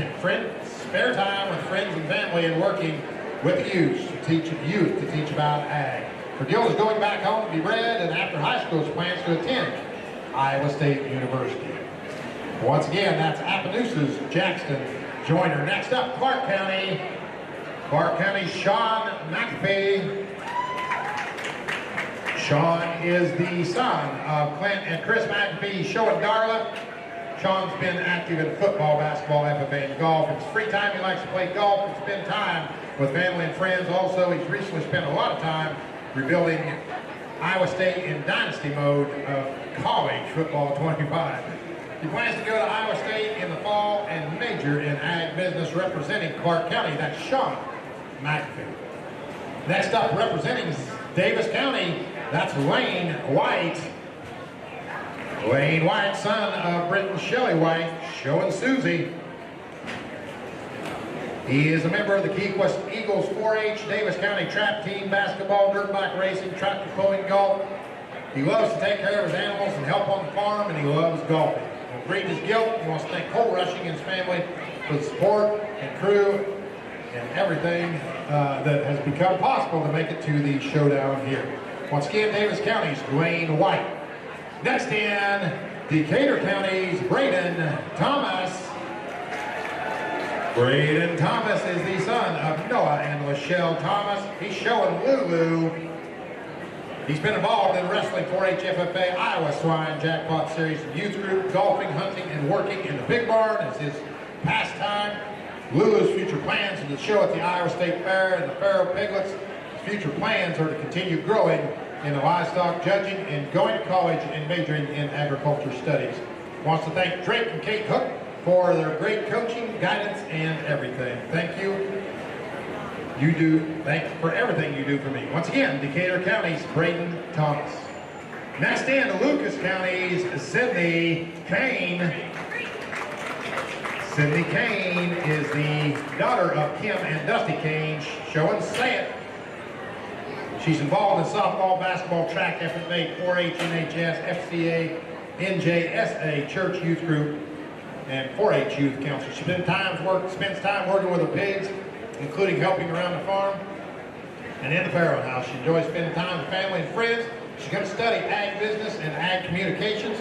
spare time with friends and family, and working with the youth to teach about ag. Her deal is going back home to be bred, and after high school, she plans to attend Iowa State University. Once again, that's Appaloosa's Jackson Joyner. Next up, Clark County. Clark County, Sean McAfee. Sean is the son of Clint and Chris McAfee, showing Darla. Sean's been active in football, basketball, FFA, and golf. In his free time, he likes to play golf and spend time with family and friends. Also, he's recently spent a lot of time rebuilding Iowa State in dynasty mode of college football 25. He plans to go to Iowa State in the fall and major in ag business, representing Clark County. That's Sean McAfee. Next up, representing Davis County, that's Wayne White. Wayne White, son of Britt and Shelley White, showing Susie. He is a member of the Key West Eagles 4-H, Davis County trap team, basketball, dirt bike racing, tractor pulling, golf. He loves to take care of his animals and help on the farm, and he loves golfing. He'll breed his Gilt. He wants to thank Cole Rushing and his family for the support and crew and everything that has become possible to make it to the showdown here. Once again, Davis County's Dwayne White. Next in, Decatur County's Braden Thomas. Braden Thomas is the son of Noah and Lachelle Thomas. He's showing Lulu. He's been involved in wrestling 4-H FFA, Iowa Swine, Jackpot Series, youth group, golfing, hunting, and working in the Big Barn as his pastime. Lulu's future plans are to show at the Iowa State Fair and the Pharaoh Piglets. His future plans are to continue growing in the livestock judging and going to college and majoring in agriculture studies. Wants to thank Drake and Kate Hook for their great coaching, guidance, and everything. Thank you. Thank you for everything you do for me. Once again, Decatur County's Braden Thomas. Next in, Lucas County's Sydney Kane. Sydney Kane is the daughter of Kim and Dusty Kane, showing Say It. She's involved in softball, basketball, track, FFA, 4-H, NHS, FCA, NJSA, church youth group, and 4-H youth council. She spends time working with her pigs, including helping around the farm and in the Pharaoh house. She enjoys spending time with family and friends. She's going to study ag business and ag communications.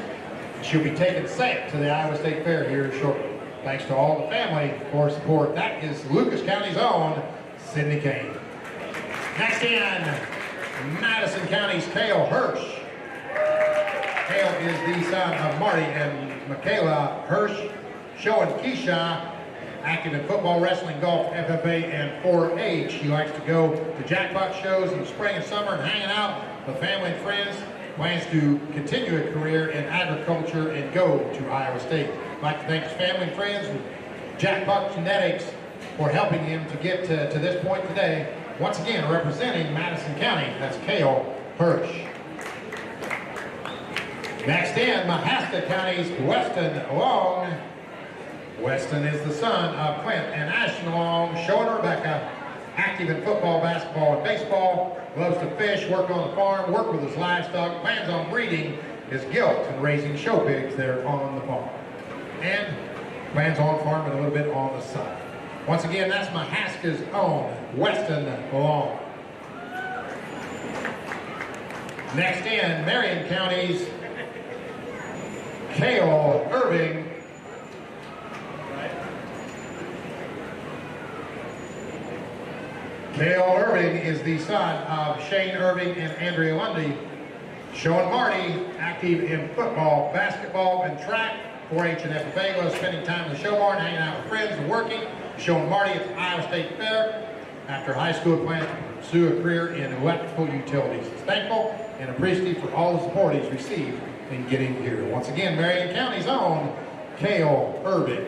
She'll be taking Say It to the Iowa State Fair here shortly. Thanks to all the family for support. That is Lucas County's own Sydney Kane. Next in, Madison County's Cale Hirsch. Cale is the son of Marty and Michaela Hirsch, showing Keisha, active in football, wrestling, golf, FFA, and 4-H. He likes to go to jackpot shows in the spring and summer and hanging out with family and friends. Plans to continue a career in agriculture and go to Iowa State. I'd like to thank his family and friends and Jackpot Genetics for helping him to get to this point today. Once again, representing Madison County, that's Cale Hirsch. Next in, Mahaska County's Weston Long. Weston is the son of Clint and Ashton Long, showing Rebecca, active in football, basketball, and baseball, loves to fish, work on the farm, work with his livestock, plans on breeding his Gilt and raising show pigs there on the farm. And plans on farming a little bit on the side. Once again, that's Mahaska's own Weston Long. Next in, Marion County's Cale Irving. Cale Irving is the son of Shane Irving and Andrea Lundy. Showing Marty, active in football, basketball, and track, 4-H and FFA, loves spending time in the show barn, hanging out with friends and working. Showing Marty at the Iowa State Fair. After high school, plans to pursue a career in electrical utilities. He's thankful and appreciative for all the support he's received in getting here. Once again, Marion County's own Cale Irving.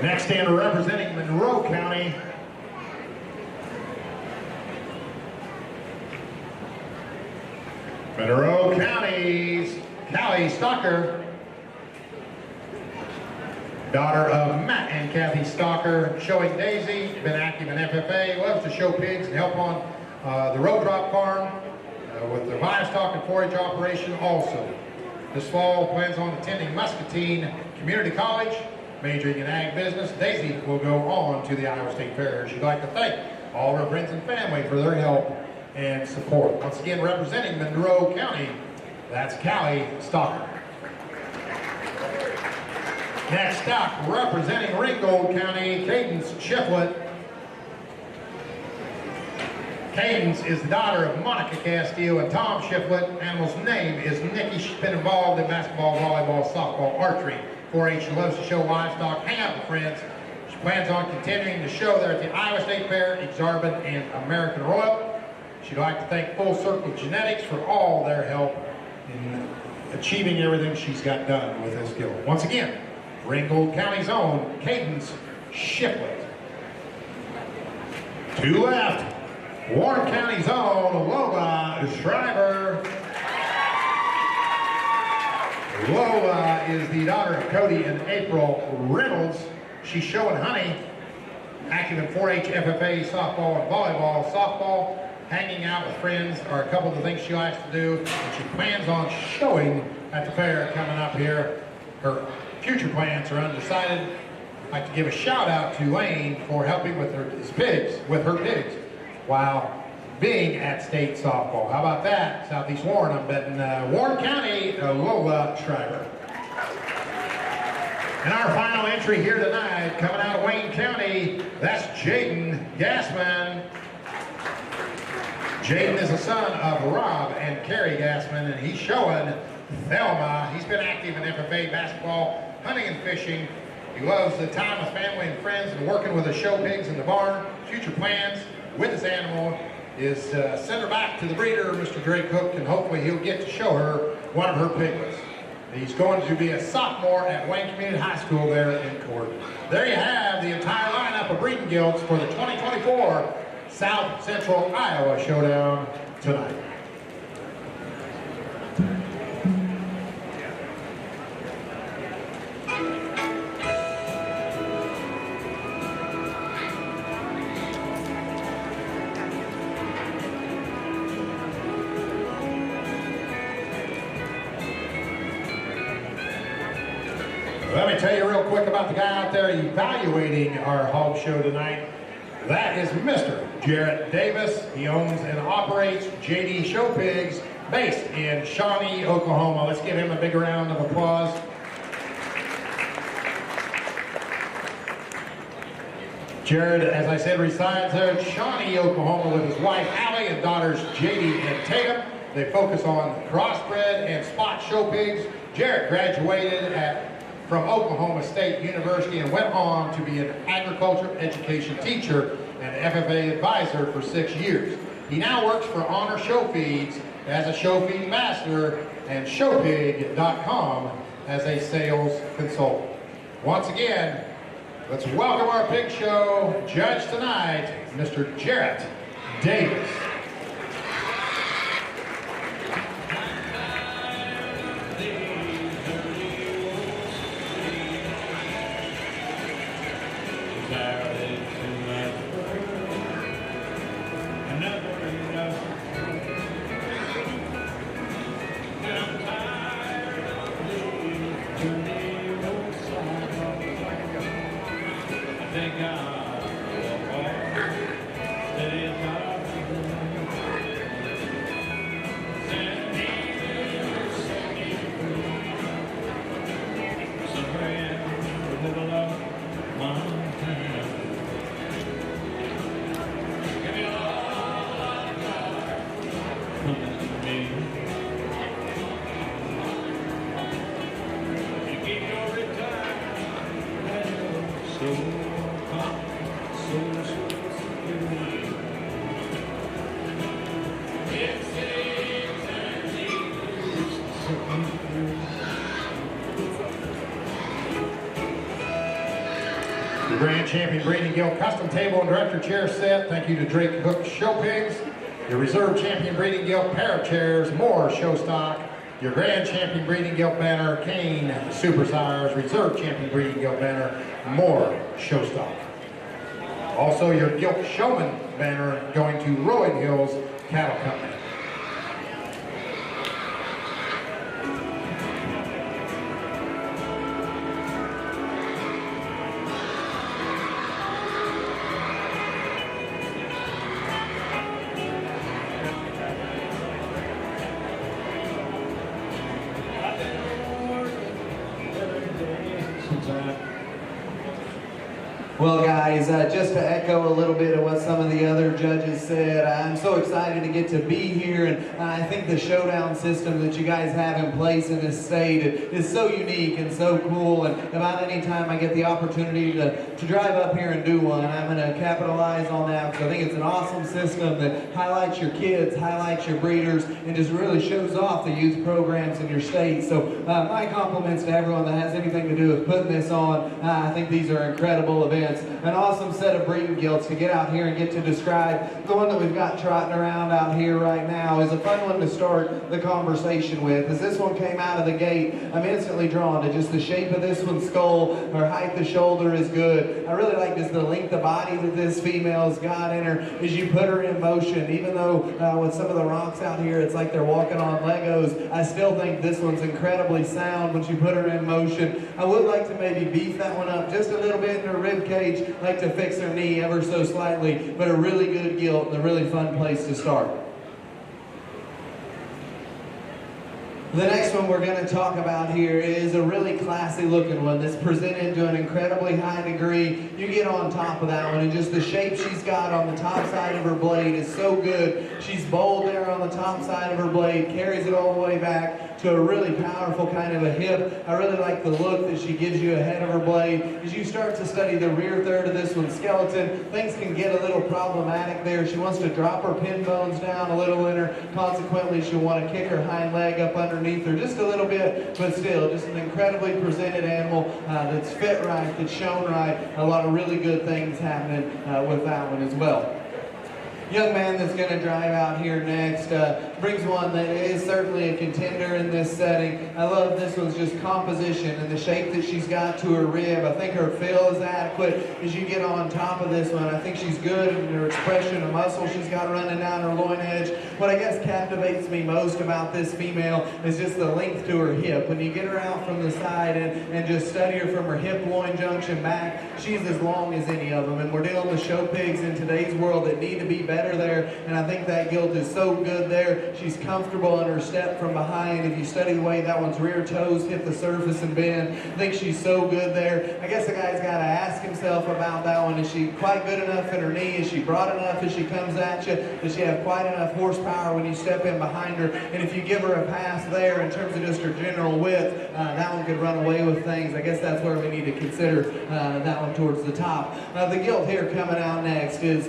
Next in, representing Monroe County, Monroe County's Callie Stalker, daughter of Matt and Kathy Stalker, showing Daisy, been active in FFA, loves to show pigs and help on the road drop farm with the livestock and 4-H operation also. This fall, plans on attending Muscatine Community College, majoring in ag business. Daisy will go on to the Iowa State Fair. She'd like to thank all of her friends and family for their help and support. Once again, representing Monroe County, that's Callie Stalker. Next up, representing Ringold County, Cadence Shiflett. Cadence is the daughter of Monica Castillo and Tom Shiflett. Animal's name is Nikki. She's been involved in basketball, volleyball, softball, archery, 4-H. She loves to show livestock, hang out with friends. She plans on continuing to show there at the Iowa State Fair, Exhibitor, and American Royal. She'd like to thank Full Circle Genetics for all their help in achieving everything she's got done with this guild. Once again, Ringold County's own Cadence Shiflett. To left, Warren County's own Lola Schreiber. Lola is the daughter of Cody and April Reynolds. She's showing honey, active in 4-H, FFA, softball, and volleyball. Softball, hanging out with friends are a couple of the things she likes to do, and she plans on showing at the fair coming up here. Her future plans are undecided. I'd like to give a shout out to Lane for helping with her pigs, while being at state softball. How about that? Southeast Warren, I'm betting Warren County, Lola Schreiber. And our final entry here tonight, coming out of Wayne County, that's Jaden Gassman. Jaden is the son of Rob and Carrie Gassman, and he's showing Thelma. He's been active in FFA, basketball, hunting and fishing. He loves the time with family and friends and working with the show pigs in the barn. Future plans with his animal is send her back to the breeder, Mr. Drake Cook, and hopefully he'll get to show her one of her piglets. He's going to be a sophomore at Wayne Community High School there in Court. There you have the entire lineup of breeding gilts for the 2024 South Central Iowa Showdown tonight. Let me tell you real quick about the guy out there evaluating our hog show tonight. That is Mr. Jarrett Davis. He owns and operates JD Show Pigs based in Shawnee, Oklahoma. Let's give him a big round of applause. Jared, as I said, resides there in Shawnee, Oklahoma with his wife Allie and daughters JD and Tatum. They focus on crossbred and spot show pigs. Jared graduated from Oklahoma State University and went on to be an agriculture education teacher and FFA advisor for 6 years. He now works for Honor Show Feeds as a show feed master and showpig.com as a sales consultant. Once again, let's welcome our pig show judge tonight, Mr. Jarrett Davis. The Grand Champion Breeding Gilt Custom Table and Director Chair Set. Thank you to Drake Cook Show Pigs. Your Reserve Champion Breeding Gilt Pair of Chairs, more show stock. Your Grand Champion Breeding Gilt Banner, Kane Super Sires. Reserve Champion Breeding Gilt Banner, more show stock. Also your Gilt Showman banner going to Rolling Hills Cattle Company. Well, guys, just to echo a little bit of what some of the other judges said, I'm so excited to get to be here, and I think the Showdown system that you guys have in place in this state is so unique and so cool, and about any time I get the opportunity to drive up here and do one, I'm going to capitalize on that, because I think it's an awesome system that highlights your kids, highlights your breeders, and just really shows off the youth programs in your state. So my compliments to everyone that has anything to do with putting this on. I think these are incredible events. experience. An awesome set of breeding gilts to get out here and get to describe. The one that we've got trotting around out here right now is a fun one to start the conversation with. As this one came out of the gate, I'm instantly drawn to just the shape of this one's skull. Her height, the shoulder is good. I really like just the length of body that this female's got in her as you put her in motion. Even though with some of the rocks out here, it's like they're walking on Legos, I still think this one's incredibly sound once you put her in motion. I would like to maybe beef that one up just a little bit in her rib cage, like to fix her knee ever so slightly, but a really good gilt and a really fun place to start. The next one we're going to talk about here is a really classy looking one that's presented to an incredibly high degree. You get on top of that one, and just the shape she's got on the top side of her blade is so good. She's bold there on the top side of her blade, carries it all the way back to a really powerful kind of a hip. I really like the look that she gives you ahead of her blade. As you start to study the rear third of this one's skeleton, things can get a little problematic there. She wants to drop her pin bones down a little in her. Consequently, she'll want to kick her hind leg up underneath her just a little bit, but still, just an incredibly presented animal that's fit right, that's shown right. A lot of really good things happening with that one as well. Young man that's going to drive out here next brings one that is certainly a contender in this setting. I love this one's just composition and the shape that she's got to her rib. I think her fill is adequate as you get on top of this one. I think she's good in her expression of muscle she's got running down her loin edge. What I guess captivates me most about this female is just the length to her hip. When you get her out from the side and just study her from her hip-loin junction back, she's as long as any of them. And we're dealing with show pigs in today's world that need to be better there, and I think that gilt is so good there. She's comfortable in her step from behind. If you study the way that one's rear toes hit the surface and bend, I think she's so good there. I guess the guy's got to ask himself about that one. Is she quite good enough in her knee? Is she broad enough as she comes at you? Does she have quite enough horsepower when you step in behind her? And if you give her a pass there in terms of just her general width, that one could run away with things. I guess that's where we need to consider that one towards the top. The gilt here coming out next is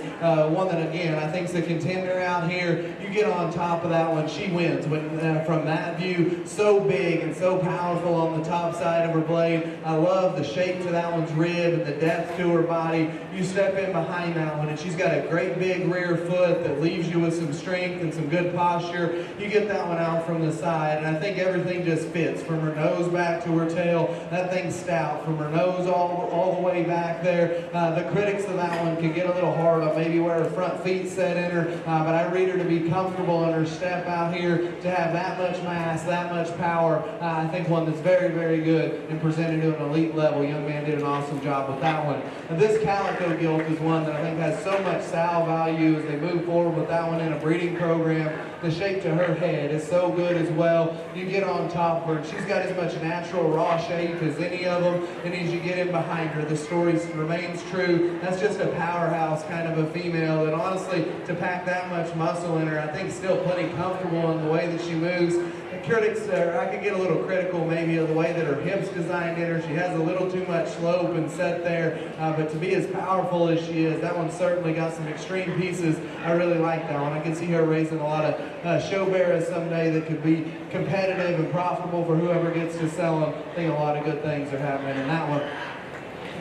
one that, again, I think is a contender out here. You get on top of that one, she wins. When from that view, so big and so powerful on the top side of her blade. I love the shape to that one's rib and the depth to her body. You step in behind that one, and she's got a great big rear foot that leaves you with some strength and some good posture. You get that one out from the side, and I think everything just fits. From her nose back to her tail, that thing's stout. From her nose all the way back there. The critics of that one can get a little hard on maybe where her front feet set in her, but I read her to be comfortable in her step out here, to have that much mass, that much power. I think one that's very, very good and presented to an elite level. Young man did an awesome job with that one. And this calico gilt is one that I think has so much sal value as they move forward with that one in a breeding program. The shape to her head is so good as well. You get on top of her, and she's got as much natural raw shape as any of them, and as you get in behind her, the story remains true. That's just a powerhouse kind of a female, and honestly, to pack that much muscle in her, I think still plenty comfortable in the way that she moves. The critics, I could get a little critical maybe of the way that her hips designed in her. She has a little too much slope and set there, but to be as powerful as she is, that one certainly got some extreme pieces. I really like that one. I can see her raising a lot of show bearers someday that could be competitive and profitable for whoever gets to sell them. I think a lot of good things are happening in that one.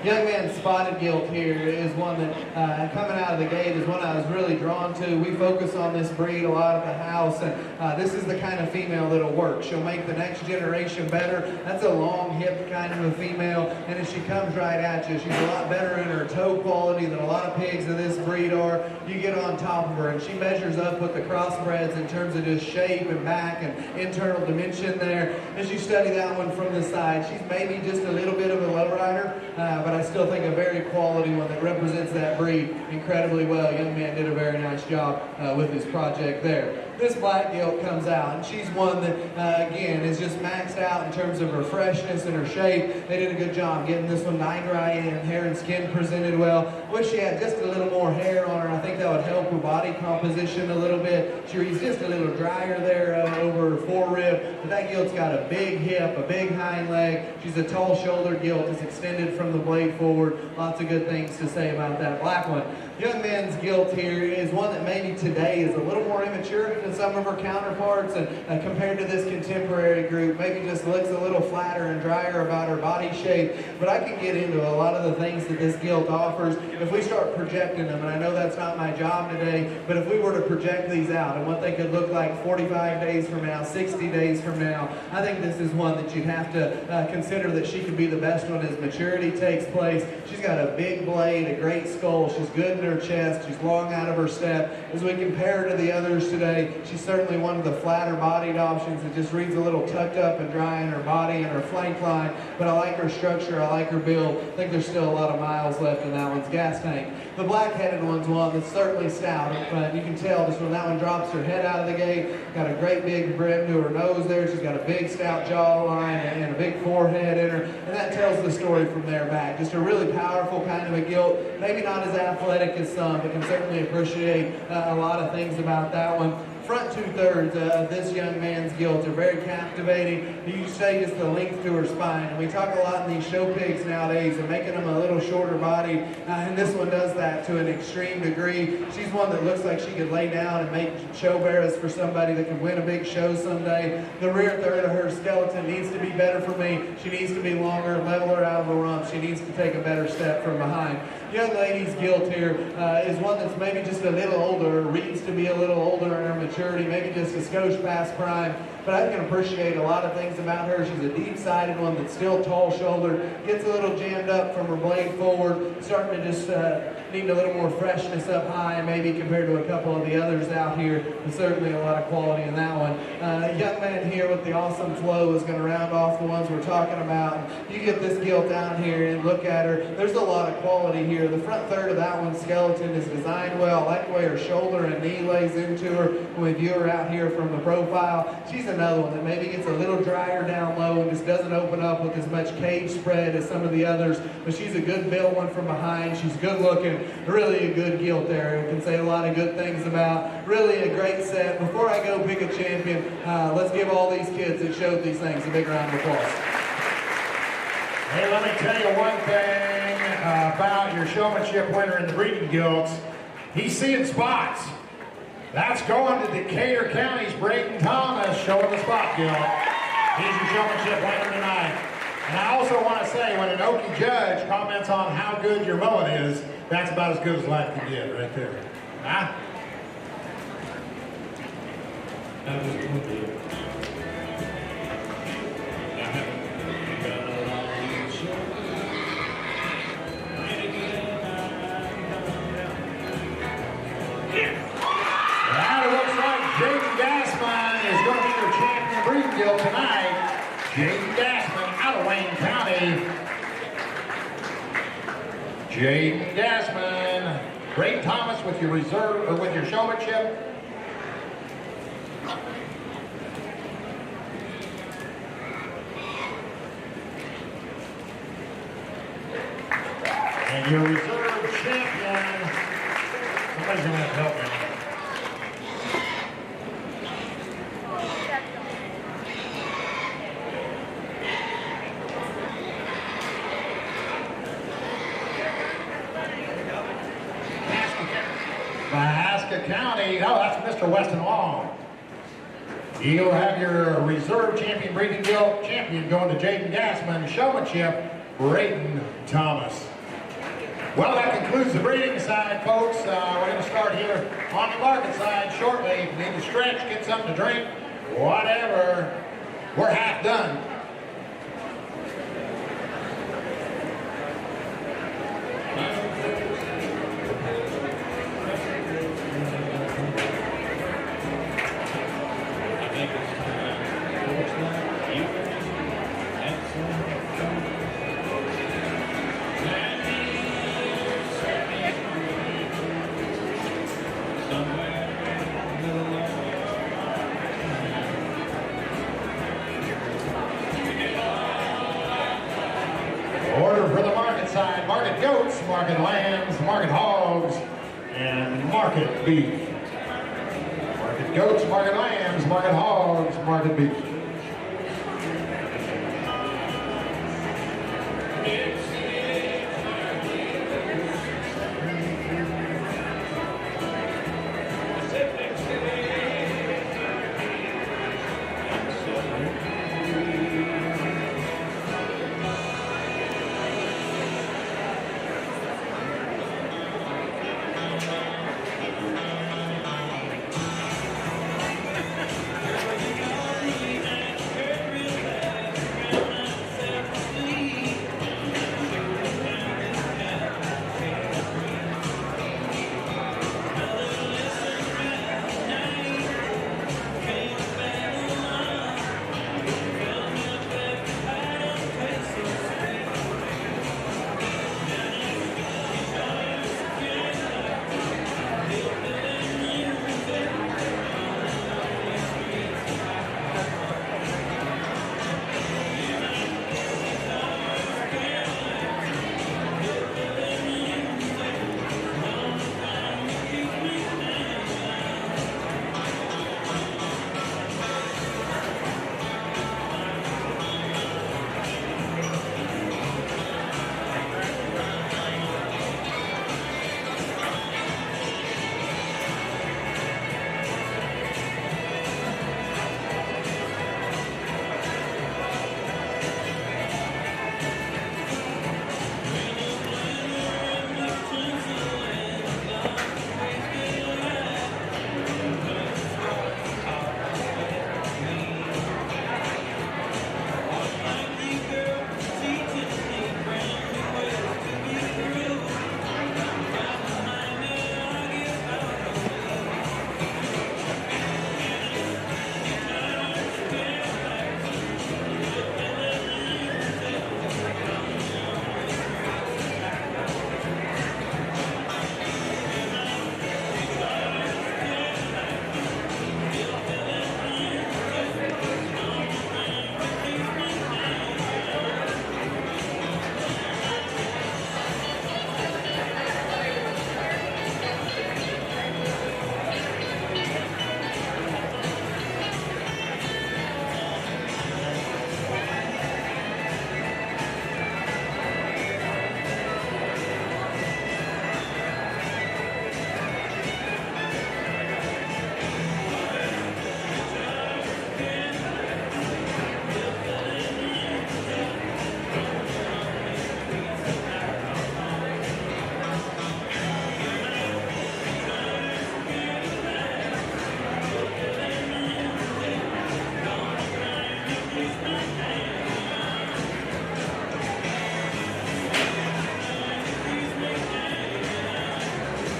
Young man's spotted gilt here is one that, coming out of the gate, is one I was really drawn to. We focus on this breed a lot at the house, and this is the kind of female that'll work. She'll make the next generation better. That's a long hip kind of a female, and as she comes right at you, she's a lot better in her toe quality than a lot of pigs of this breed are. You get on top of her, and she measures up with the crossbreds in terms of just shape and back and internal dimension there. As you study that one from the side, she's maybe just a little bit of a lowrider, but I still think a very quality one that represents that breed incredibly well. Young man did a very nice job with his project there. This black gilt comes out, and she's one that, again, is just maxed out in terms of her freshness and her shape. They did a good job getting this one night dry in, hair and skin presented well. Wish she had just a little more hair on her. I think that would help her body composition a little bit. She's just a little drier there over her forerib, but that gilt's got a big hip, a big hind leg. She's a tall shoulder gilt. It's extended from the blade forward. Lots of good things to say about that black one. Young man's gilt here is one that maybe today is a little more immature. to some of her counterparts, and compared to this contemporary group, maybe just looks a little flatter and drier about her body shape. But I can get into a lot of the things that this gilt offers if we start projecting them, and I know that's not my job today, but if we were to project these out and what they could look like 45 days from now, 60 days from now, I think this is one that you'd have to consider that she could be the best one as maturity takes place. She's got a big blade, a great skull, she's good in her chest, she's long out of her step. As we compare her to the others today, she's certainly one of the flatter bodied options that just reads a little tucked up and dry in her body and her flank line, but I like her structure, I like her build. I think there's still a lot of miles left in that one's gas tank. The black-headed one's one that's certainly stout, but you can tell just when that one drops her head out of the gate, got a great big brim to her nose there, she's got a big stout jawline and a big forehead in her, and that tells the story from there back. Just a really powerful kind of a gilt, maybe not as athletic as some, but can certainly appreciate a lot of things about that one. Front 2/3 of this young man's gilt are very captivating. You say just the length to her spine, and we talk a lot in these show pigs nowadays of making them a little shorter body, and this one does that to an extreme degree. She's one that looks like she could lay down and make show barrows for somebody that could win a big show someday. The rear third of her skeleton needs to be better for me. She needs to be longer, level her out of the rump. She needs to take a better step from behind. Young lady's gilt here is one that's maybe just a little older, reads to be a little older in her maturity, maybe just a skosh past prime, but I can appreciate a lot of things about her. She's a deep-sided one that's still tall-shouldered, gets a little jammed up from her blade forward, starting to just need a little more freshness up high, maybe compared to a couple of the others out here, but certainly a lot of quality in that one. A young man here with the awesome flow is going to round off the ones we're talking about. You get this gilt down here and look at her, there's a lot of quality here. The front third of that one's skeleton is designed well. I like the way her shoulder and knee lays into her when we view her out here from the profile. She's another one that maybe gets a little drier down low and just doesn't open up with as much cage spread as some of the others, but she's a good built one from behind. She's good looking, really a good gilt there. We can say a lot of good things about. Really a great set. Before I go pick a champion, let's give all these kids that showed these things a big round of applause. Hey, let me tell you one thing about your showmanship winner in the breeding gilts. He's seeing spots. That's going to Decater County's Braden Thomas showing the spot gilt. He's your showmanship winner tonight. And I also want to say, when an Okie judge comments on how good your mullet is, that's about as good as life can get right there. Huh? Gilt tonight, Jaden Gassman out of Wayne County. Jaden Gassman, Braden Thomas with your reserve or with your showmanship. And your reserve champion. Somebody's gonna have to help me. Mahaska County, oh, that's Mr. Weston Long. You'll have your reserve champion breeding gilt champion going to Jaden Gassman, showmanship, Braden Thomas. Well, that concludes the breeding side, folks. We're going to start here on the market side shortly. If you need to stretch, get something to drink, whatever, we're half done. Market goats, market lambs, market hogs, and market beef. Market goats, market lambs, market hogs, market beef.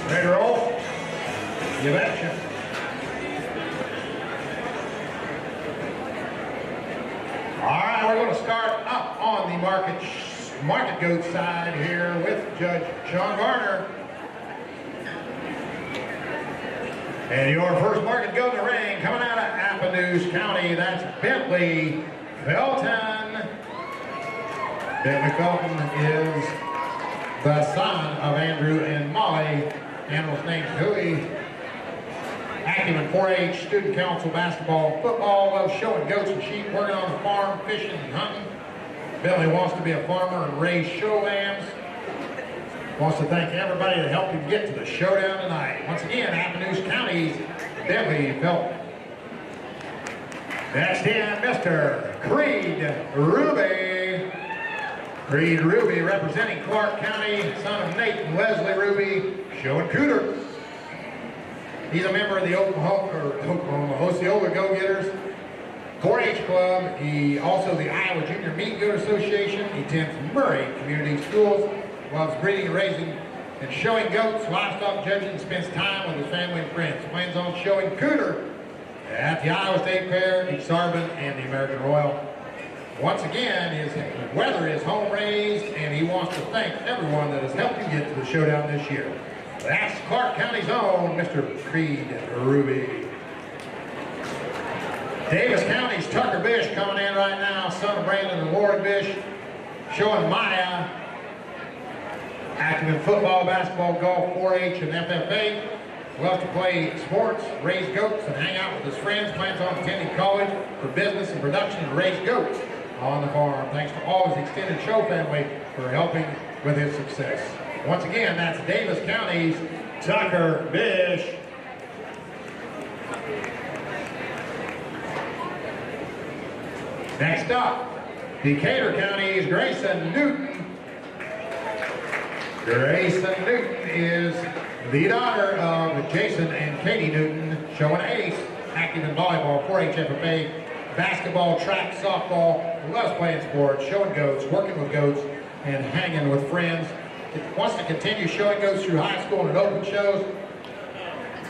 Ready to roll? You betcha. All right, we're going to start up on the market goat side here with Judge Sean Garner. And your first market goat in the ring coming out of Mahaska County, that's Bentley Felton. Bentley Felton is the son of Andrew and Molly. Animal's name's Huey. Active in 4-H, student council, basketball, football, loves showing goats and sheep, working on the farm, fishing and hunting. Bentley wants to be a farmer and raise show lambs. Wants to thank everybody that helped him get to the showdown tonight. Once again, Mahaska County's Bentley Felton. Next in, Mr. Creed Ruby. Creed Ruby representing Clark County, son of Nate and Leslie Ruby, showing cooter. He's a member of the Osceola Go-Getters 4-H Club. He also the Iowa Junior Meat Goat Association. He attends Murray Community Schools, loves breeding and raising and showing goats, livestock judging, and spends time with his family and friends. Plans on showing cooter at the Iowa State Fair, the Sarban, and the American Royal. Once again, his weather is home raised, and he wants to thank everyone that has helped him get to the showdown this year. That's Clark County's own Mr. Creed Ruby. Davis County's Tucker Bish coming in right now, son of Brandon and Lauren Bish, showing Maya. Active in football, basketball, golf, 4-H, and FFA. Loves to play sports, raise goats, and hang out with his friends. Plans on attending college for business and production and raise goats on the farm. Thanks to all his extended show family for helping with his success. Once again, that's Davis County's Tucker Bish. Next up, Decatur County's Grayson Newton. Grayson Newton is the daughter of Jason and Katie Newton, showing ace, active in volleyball, 4-H FFA, basketball, track, softball, loves playing sports, showing goats, working with goats, and hanging with friends. Wants to continue showing goats through high school and open shows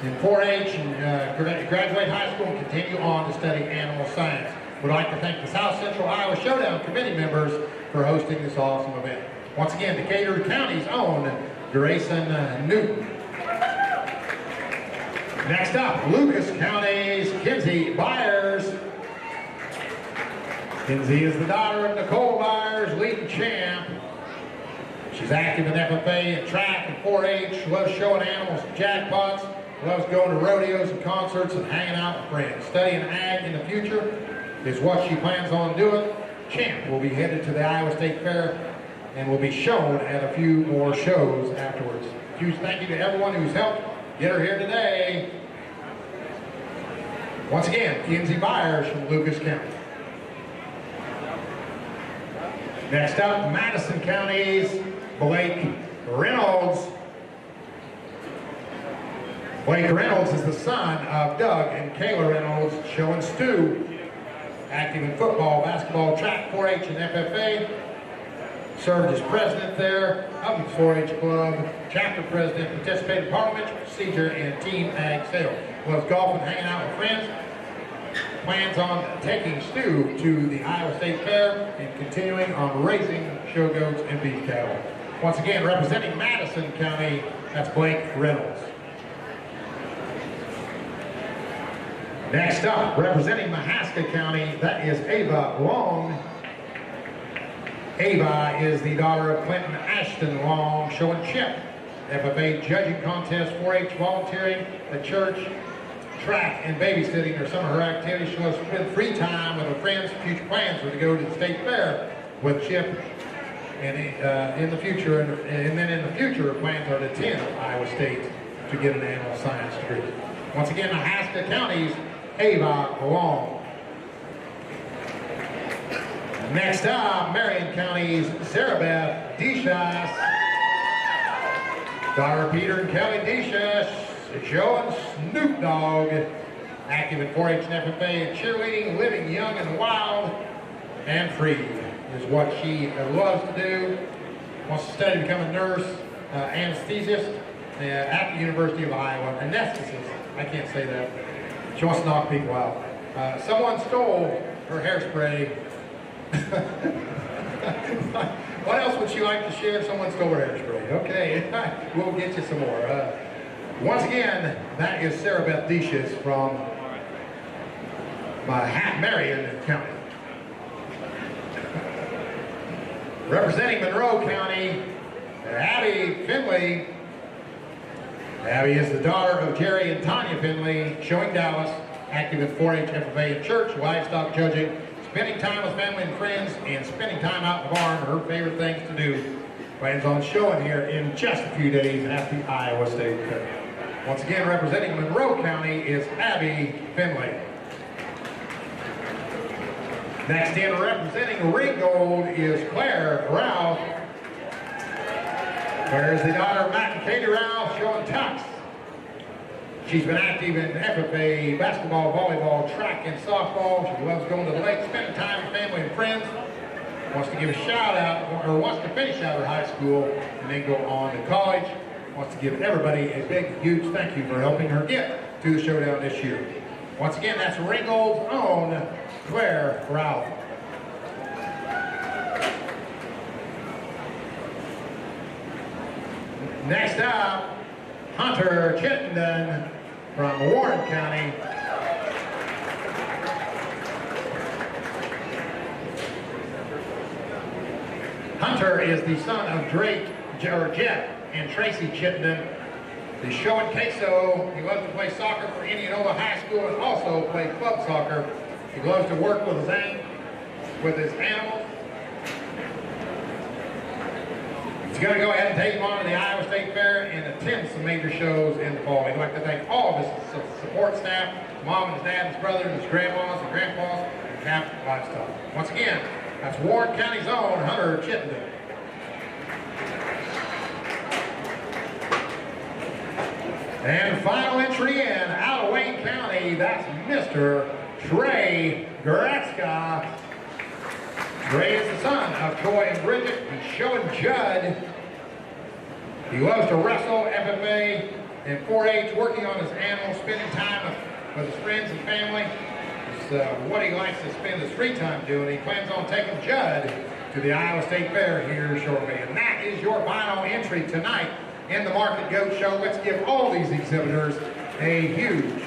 in 4-H and graduate high school and continue on to study animal science. Would like to thank the South Central Iowa Showdown committee members for hosting this awesome event. Once again, Decatur County's own Grayson Newton. Next up, Lucas County's Kinsey Byers. Kinsey is the daughter of Nicole Byers, leading champ. She's active in FFA and track and 4-H, loves showing animals and jackpots, loves going to rodeos and concerts and hanging out with friends. Studying ag in the future is what she plans on doing. Champ will be headed to the Iowa State Fair and will be shown at a few more shows afterwards. Huge thank you to everyone who's helped get her here today. Once again, Kinsey Byers from Lucas County. Next up, Madison County's Blake Reynolds. Blake Reynolds is the son of Doug and Kayla Reynolds, showing Stu. Active in football, basketball, track, 4-H, and FFA. Served as president there of the 4-H club, chapter president, participated in parliamentary procedure and team ag sales. Loves golf and hanging out with friends. Plans on taking Stu to the Iowa State Fair and continuing on raising show goats and beef cattle. Once again, representing Madison County, that's Blake Reynolds. Next up, representing Mahaska County, that is Ava Long. Ava is the daughter of Clinton Ashton Long, showing Chip. FFA judging contest, 4-H volunteering at church, track, and babysitting are some of her activities. She wants to spend free time with her friends. Future plans are to go to the state fair with Chip. And in the future, and then in the future, her plans are to attend Iowa State to get an animal science degree. Once again, Mahaska County's Ava Long. Next up, Maran County's Sarah Beth Deschas. Daughter of Peter and Kelly Deschas, showing Snoop Dogg. Active in 4-H and FFA and cheerleading, living young and wild and free is what she loves to do. Wants to study to become a nurse, anesthesiast. at the University of Iowa, anesthetist. I can't say that. She wants to knock people out. Someone stole her hairspray. What else would she like to share? Someone stole her hairspray. Okay, we'll get you some more. Once again, that is Sarah Beth Deschis from Maran County. Representing Monroe County, Abby Finley. Abby is the daughter of Jerry and Tanya Finley, showing Dallas, active in 4-H, FFA, and church, livestock judging, spending time with family and friends, and spending time out in the barn are her favorite things to do. Plans on showing here in just a few days at the Iowa State Fair. Once again, representing Monroe County is Abby Finley. Next in, representing Ringold is Claire Ralph. Claire is the daughter of Matt and Katie Ralph, showing tux. She's been active in FFA, basketball, volleyball, track, and softball. She loves going to the lake, spending time with family and friends. Wants to give a shout out, or wants to finish out her high school and then go on to college. Wants to give everybody a big, huge thank you for helping her get to the Showdown this year. Once again, that's Ringold's own Claire Ralph. Next up, Hunter Chittenden from Maran County. Hunter is the son of Jeff and Tracy Chittenden. The show in queso. He loves to play soccer for Indianola High School and also play club soccer. He loves to work with his animals. He's going to go ahead and take him on to the Iowa State Fair and attend some major shows in the fall. He'd like to thank all of his support staff, mom and his dad, his brothers, his grandmas and grandpas, and Camp Livestock. Once again, that's Warren County's own Hunter Chittenden. And final entry in, out of Wayne County, that's Mr. Trey Goretzka. Trey is the son of Troy and Bridget. He's showing Judd. He loves to wrestle, FFA, and 4-H, working on his animals, spending time with his friends and family. It's what he likes to spend his free time doing. He plans on taking Judd to the Iowa State Fair here shortly. And that is your final entry tonight in the Market Goat Show. Let's give all these exhibitors a huge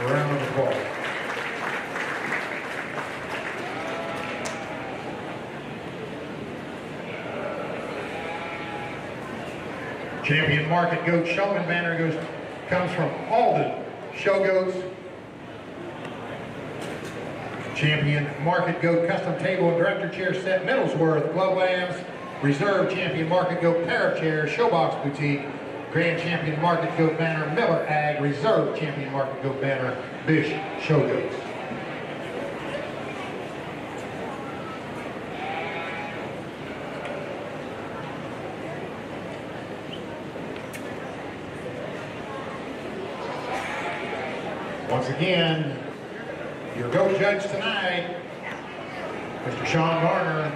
round of applause. Champion Market Goat Showman banner comes from Alden Show Goats. Champion Market Goat Custom Table and Director Chair Set, Middlesworth Glove Lambs. Reserve Champion Market Goat Pair of Chairs, Showbox Boutique. Grand Champion Market Goat banner, Miller Ag. Reserve Champion Market Goat banner, Bish Show Goats. Once again, your goat judge tonight, Mr. Sean Garner.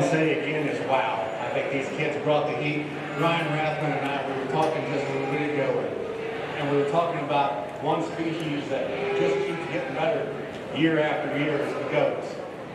to say again is wow. I think these kids brought the heat. Ryan Rathman and I, we were talking just a little bit ago, and we were talking about one species that just keeps getting better year after year is the goats.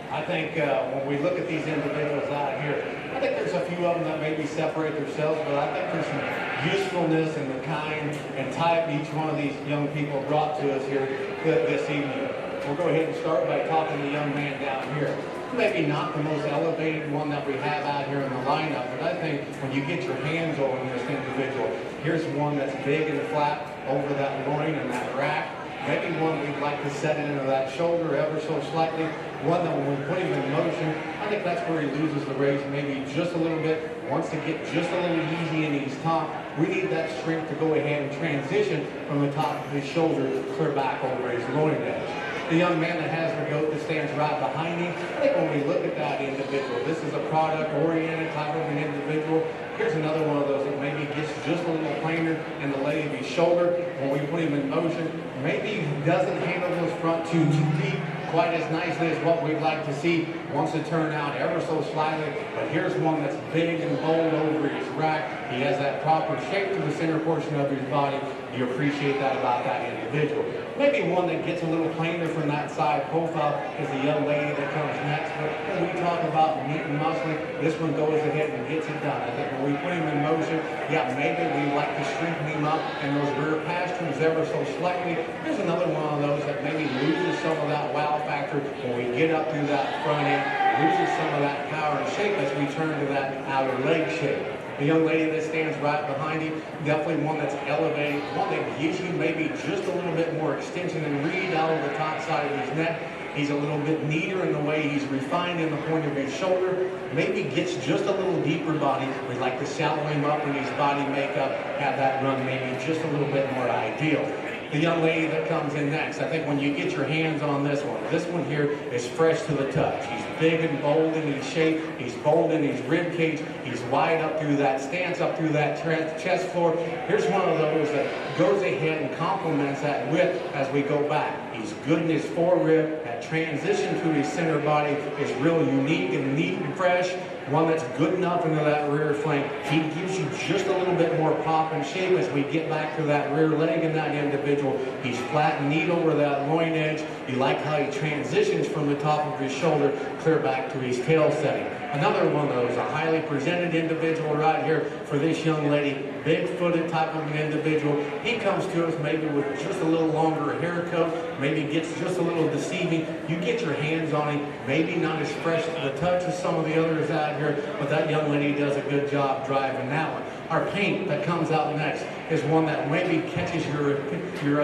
I think when we look at these individuals out here, I think there's a few of them that maybe separate themselves, but I think there's some usefulness in the kind and type each one of these young people brought to us here this evening. We'll go ahead and start by talking to the young man down here. Maybe not the most elevated one that we have out here in the lineup, but I think when you get your hands on this individual, here's one that's big and flat over that loin and that rack. Maybe one we'd like to set it into that shoulder ever so slightly. One that when we put him in motion, I think that's where he loses the race maybe just a little bit. Wants to get just a little easy in his top. We need that strength to go ahead and transition from the top of his shoulder clear back over his loin edge. The young man that has the goat that stands right behind him, I think when we look at that individual, this is a product-oriented type of an individual. Here's another one of those that maybe gets just a little plainer in the lay of his shoulder. When we put him in motion, maybe he doesn't handle those front two deep quite as nicely as what we'd like to see. Wants to turn out ever so slightly, but here's one that's big and bold over his rack. He has that proper shape to the center portion of his body. You appreciate that about that individual. Maybe one that gets a little plainer from that side profile is the young lady that comes next. But when we talk about meat and muscling, this one goes ahead and gets it done. I think when we put him in motion, yeah, maybe we like to strengthen him up in those rear pastules ever so slightly. Here's another one of those that maybe loses some of that wow factor when we get up through that front end, loses some of that power and shape as we turn to that outer leg shape. The young lady that stands right behind him, definitely one that's elevated, one that gives you maybe just a little bit more extension and read out of the top side of his neck. He's a little bit neater in the way he's refined in the point of his shoulder. Maybe gets just a little deeper body. We'd like to shallow him up in his body makeup, have that run maybe just a little bit more ideal. The young lady that comes in next, I think when you get your hands on this one here is fresh to the touch. He's big and bold in his shape. He's bold in his rib cage. He's wide up through that stance, up through that chest floor. Here's one of those that goes ahead and complements that width as we go back. He's good in his forerib. That transition to his center body is real unique and neat and fresh. One that's good enough into that rear flank. He gives you just a little bit more pop and shape as we get back to that rear leg in that individual. He's flat and neat over that loin edge. You like how he transitions from the top of his shoulder clear back to his tail setting. Another one of those, a highly presented individual right here for this young lady, big-footed type of an individual. He comes to us maybe with just a little longer hair coat, maybe gets just a little deceiving. You get your hands on him, maybe not as fresh to the touch as some of the others out here, but that young lady does a good job driving that one. Our paint that comes out next is one that maybe catches your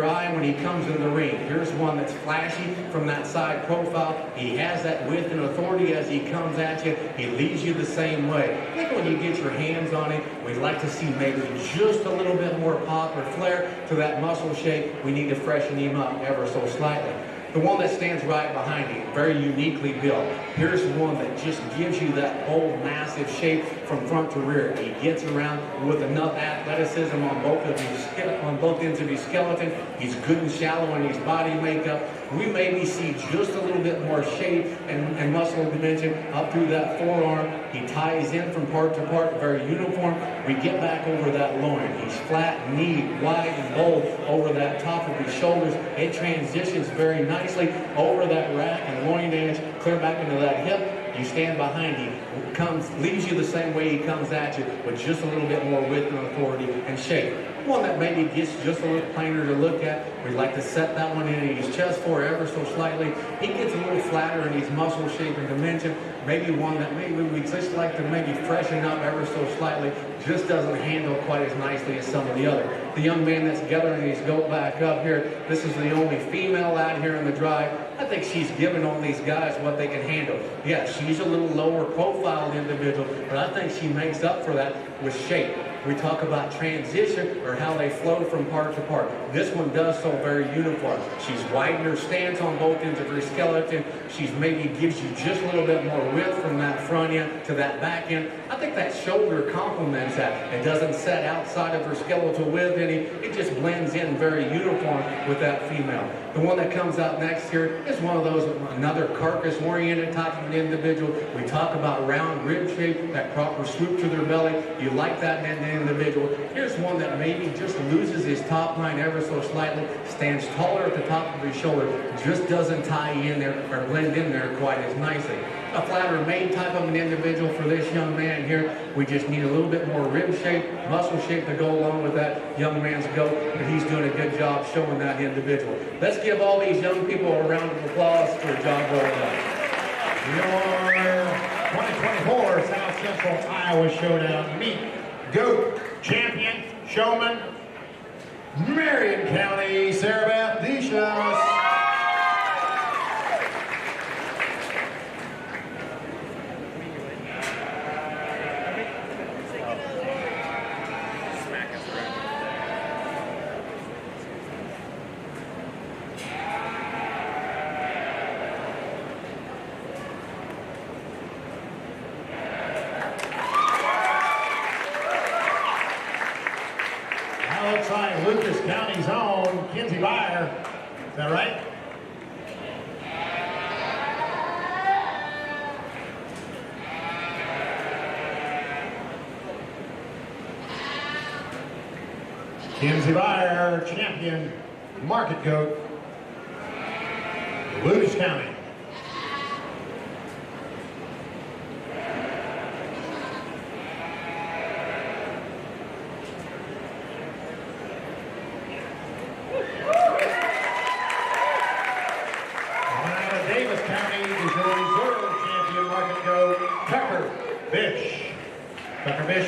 eye when he comes in the ring. Here's one that's flashy from that side profile. He has that width and authority as he comes at you. He leads you the same way. I think when you get your hands on him, we'd like to see maybe just a little bit more pop or flare to that muscle shape. We need to freshen him up ever so slightly. The one that stands right behind him, very uniquely built. Here's one that just gives you that whole massive shape from front to rear. He gets around with enough athleticism on both ends of his skeleton. He's good and shallow in his body makeup. We maybe see just a little bit more shape and muscle dimension up through that forearm. He ties in from part to part, very uniform. We get back over that loin. He's flat, neat, wide, and bold over that top of his shoulders. It transitions very nicely over that rack and loin edge, clear back into that hip. You stand behind him, leaves you the same way he comes at you, with just a little bit more width and authority and shape. One that maybe gets just a little plainer to look at. We'd like to set that one in his chest for ever so slightly. He gets a little flatter in his muscle shape and dimension. Maybe one that maybe we'd just like to maybe freshen up ever so slightly. Just doesn't handle quite as nicely as some of the other. The young man that's gathering his goat back up here, this is the only female out here in the drive. I think she's giving all these guys what they can handle. Yeah, she's a little lower profiled individual, but I think she makes up for that with shape. we talk about transition or how they flow from part to part. This one does so very uniform. She's widened her stance on both ends of her skeleton. She's maybe gives you just a little bit more width from that front end to that back end. I think that shoulder complements that. It doesn't set outside of her skeletal width any. It just blends in very uniform with that female. The one that comes out next here is one of those, another carcass-oriented type of an individual. We talk about round rib shape, that proper swoop to their belly. You like that in an individual. Here's one that maybe just loses his top line ever so slightly, stands taller at the top of his shoulder, just doesn't tie in there or blend in there quite as nicely. A flatter made type of an individual for this young man here. We just need a little bit more rib shape, muscle shape to go along with that young man's goat, but he's doing a good job showing that individual. Let's give all these young people a round of applause for a job well done. Your 2024 South Central Iowa Showdown Meat Goat Champion Showman, Maran County, Sarah Beth Deschamps. Looks like Lucas County's own Kinsey Byer. Is that right? Kinsey Byer, champion market goat, Lucas County.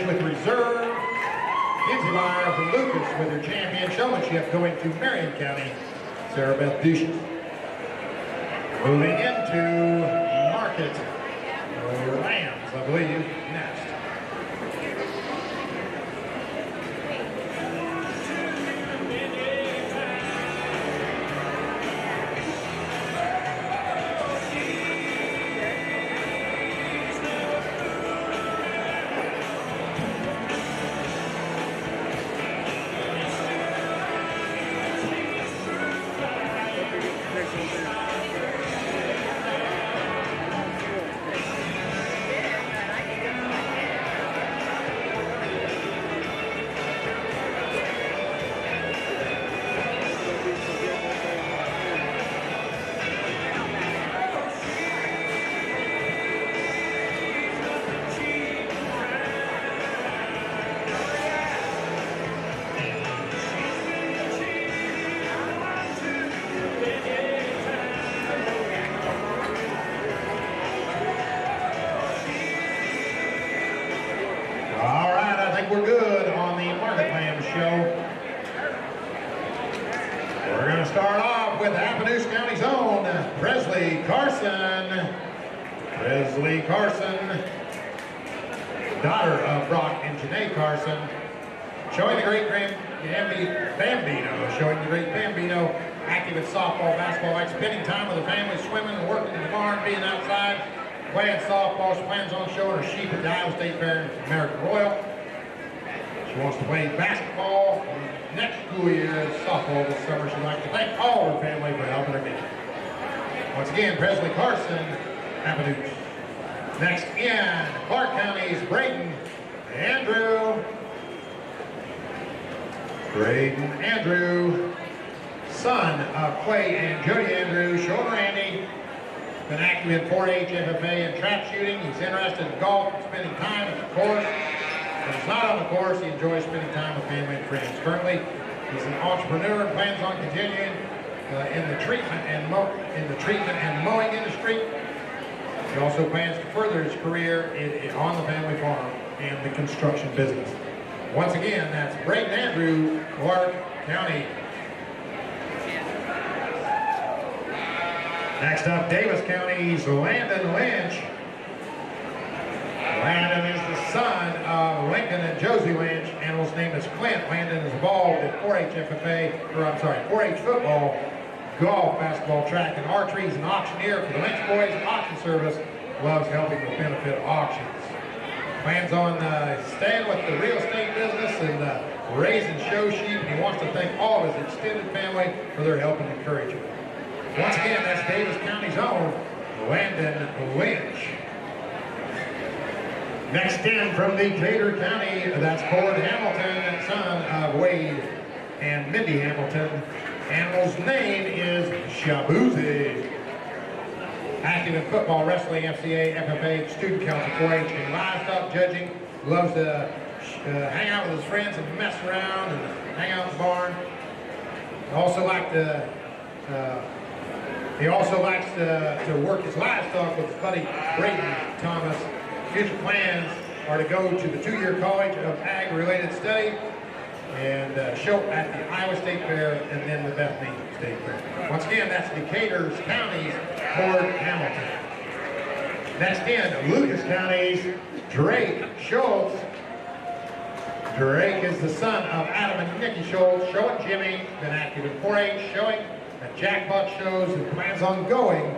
With reserve, Kinsey Byer from Lucas with her champion showmanship going to Maran County, Sarah Beth Deschamps. Moving into market, Lambs, I believe, next. We're good on the Market Lamb show. We're going to start off with Appalachia County's own Presley Carson. Presley Carson, daughter of Brock and Janae Carson, showing the great Bambino, active at softball, basketball, like spending time with the family, swimming and working in the barn, being outside, playing softball. She plans on showing her sheep at the Iowa State Fair and American Royal. She wants to play basketball next school year, softball this summer. She'd like to thank all her family for helping her get it. Once again, Presley Carson, Appalachia. Next in Clark County's Braden Andrew. Braden Andrew, son of Clay and Jody Andrew, short Randy. Been active in 4-H, FFA, and trap shooting. He's interested in golf and spending time at the course. When he's not on the course, he enjoys spending time with family and friends. Currently, he's an entrepreneur and plans on continuing in the treatment and mowing industry. He also plans to further his career on the family farm and the construction business. Once again, that's Braden Andrew, Clark County. Next up, Davis County's Landon Lynch. Landon is the son of Ringold Landon and Josie Lynch. Animal's name is Clint. Landon is involved in 4-H FFA, or I'm sorry, 4-H football, golf, basketball, track, and archery. He's an auctioneer for the Lynch Boys Auction Service. Loves helping with benefit auctions. Plans on staying with the real estate business and raising show sheep, and he wants to thank all of his extended family for their help and encouragement. Once again, that's Davis County's own Landon Lynch. Next in from Decater County, that's Cord Hamilton, son of Wade and Mindy Hamilton. Animal's name is Shabuzi. Active in football, wrestling, FCA, FFA, student council, 4-H, and livestock judging. Loves to hang out with his friends and mess around and hang out in the barn. He also likes to work his livestock with his buddy Braden Thomas. Future plans are to go to the 2-year College of Ag-related study and show at the Iowa State Fair and then the Bethany State Fair. Once again, that's Decatur County's Cord Hamilton. Next in, Lucas County's Drake Schultz. Drake is the son of Adam and Nikki Schultz, showing Jimmy, been active in 4-H, showing at jackpot shows and plans on going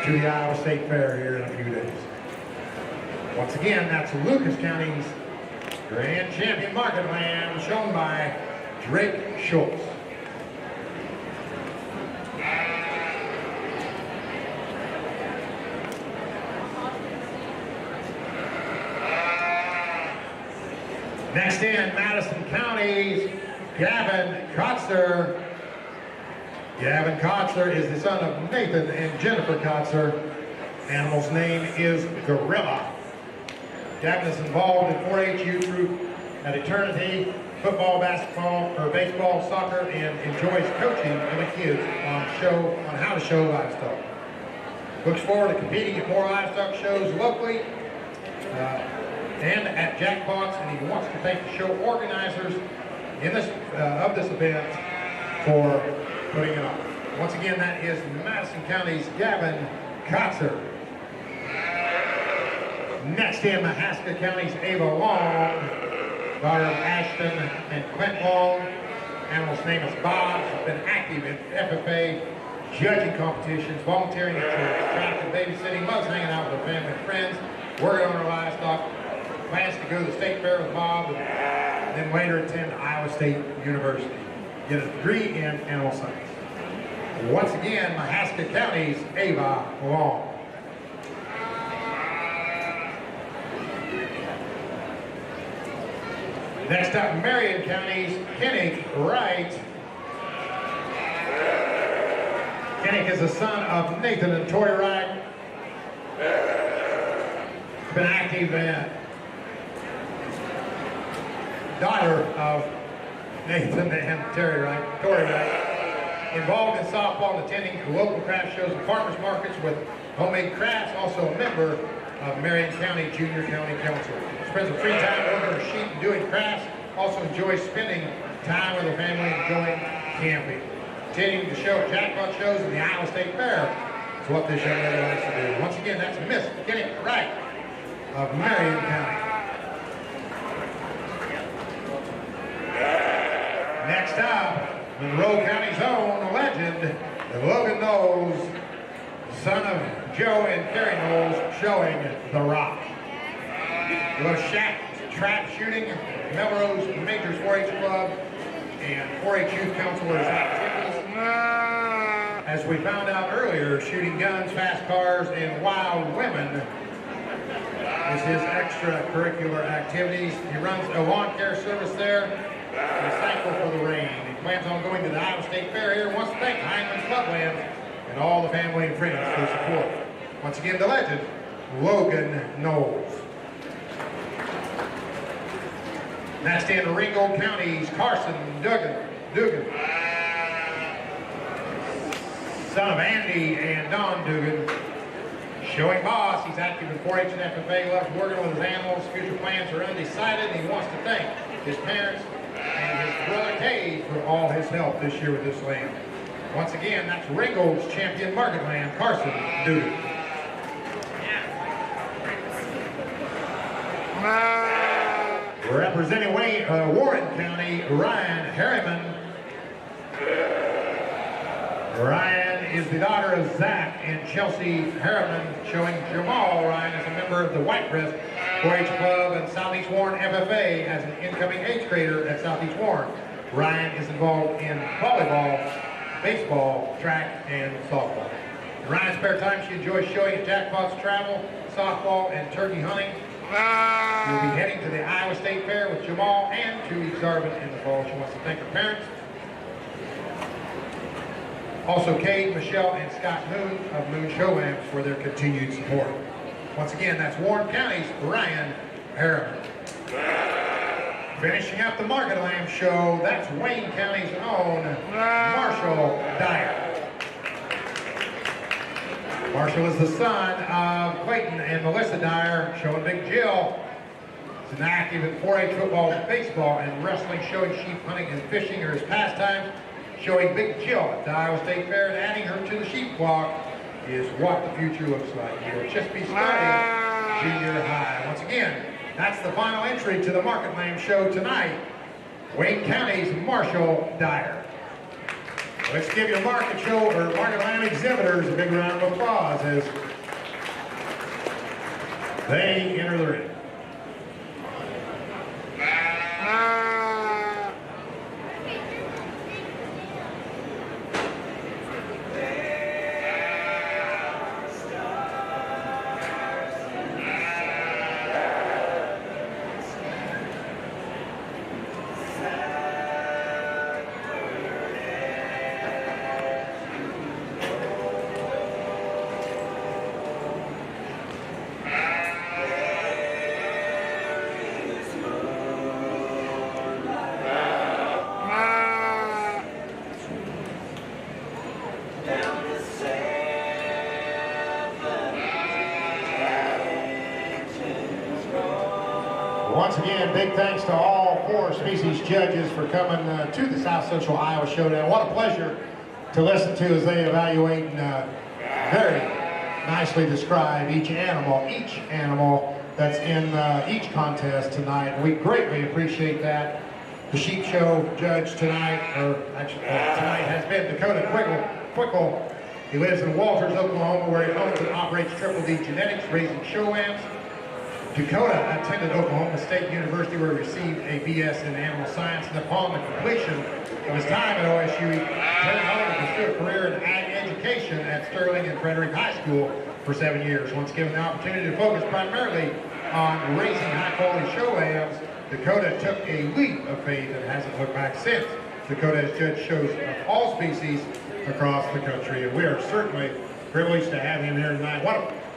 to the Iowa State Fair here in a few days. Once again, that's Lucas County's Grand Champion Market Lamb, shown by Drake Schultz. Next in, Madison County's Gavin Kotzer. Gavin Kotzer is the son of Nathan and Jennifer Kotzer. Animal's name is Gorilla. Gavin is involved in 4-H youth group at Eternity, football, basketball, or baseball, soccer, and enjoys coaching the kids on how to show livestock. Looks forward to competing at more livestock shows locally and at jackpots, and he wants to thank the show organizers of this event for putting it on. Once again, that is Madison County's Gavin Kotzer. Next in, Mahaska County's Ava Long, daughter of Ashton and Clint Long. Animal's name is Bob. She's been active in FFA judging competitions, volunteering at church, track and babysitting, loves hanging out with her family and friends, working on her livestock, plans to go to the state fair with Bob, and then later attend Iowa State University. Get a degree in animal science. Once again, Mahaska County's Ava Long. Next up, Marion County's Kennick Wright. Kennick is the son of Nathan and Tori Wright. Been active daughter of Nathan and Tori Wright. Involved in softball and attending local craft shows and farmers markets with homemade crafts. Also a member of Maran County Junior County Council. Spends her free time working her sheep and doing crafts. Also enjoys spending time with her family and going camping. Attending the show at jackpot shows and the Iowa State Fair is what this young lady likes to do. Once again, that's Miss Kennick Wright of Marion County. Next up, Monroe County's own legend, Logan Knowles, son of Joe and Carrie Knowles, showing The Rock. He loves trap shooting, Melrose Majors 4-H Club, and 4-H Youth Council are his activities. As we found out earlier, shooting guns, fast cars, and wild women is his extracurricular activities. He runs a lawn care service there. He's thankful for the rain. He plans on going to the Iowa State Fair here and wants to thank Heinlein Clubland and all the family and friends for support. Once again, the legend, Logan Knowles. Next in, Ringold County's Carson Dugan, son of Andy and Don Dugan. Showing boss, he's active in 4-H and FFA, loves working with his animals. Future plans are undecided, and he wants to thank his parents and his brother Cade for all his help this year with this land. Once again, that's Ringold's champion market land, Carson Dugan. Representing Warren County, Ryan Harriman. Ryan is the daughter of Zach and Chelsea Harriman, showing Jamal Ryan as a member of the White Breast 4-H Club and Southeast Warren FFA as an incoming 8th grader at Southeast Warren. Ryan is involved in volleyball, baseball, track, and softball. In Ryan's spare time, she enjoys showing at jackpots, travel, softball, and turkey hunting. She'll be heading to the Iowa State Fair with Jamal and to Exhibitor in the fall. She wants to thank her parents. Also, Kate, Michelle, and Scott Moon of Moon Showdown for their continued support. Once again, that's Warren County's Ryan Harriman. Finishing up the Market Lamb show, that's Wayne County's own Marshall Dyer. Marshall is the son of Clayton and Melissa Dyer, showing Big Jill. He's an active in 4-H football, baseball, and wrestling, showing sheep hunting and fishing are his pastimes. Showing Big Jill at the Iowa State Fair and adding her to the sheep flock is what the future looks like. He'll just be starting junior high. Once again, that's the final entry to the Market Lamb show tonight. Wayne County's Marshall Dyer. Let's give your Market Lamb exhibitors a big round of applause as they enter the ring. Once again, big thanks to all 4 species judges for coming to the South Central Iowa Showdown. What a pleasure to listen to as they evaluate and very nicely describe each animal that's in each contest tonight. We greatly appreciate that. The sheep show judge tonight, tonight has been Dakota Quickle. He lives in Walters, Oklahoma, where he owns and operates Triple D Genetics, raising show lambs. Dakota attended Oklahoma State University, where he received a BS in animal science, and upon the completion of his time at OSU, he turned home to pursue a career in ag education at Sterling and Frederick High School for 7 years. Once given the opportunity to focus primarily on raising high-quality show lambs, Dakota took a leap of faith and hasn't looked back since. Dakota has judged shows of all species across the country, and we are certainly privileged to have him here tonight.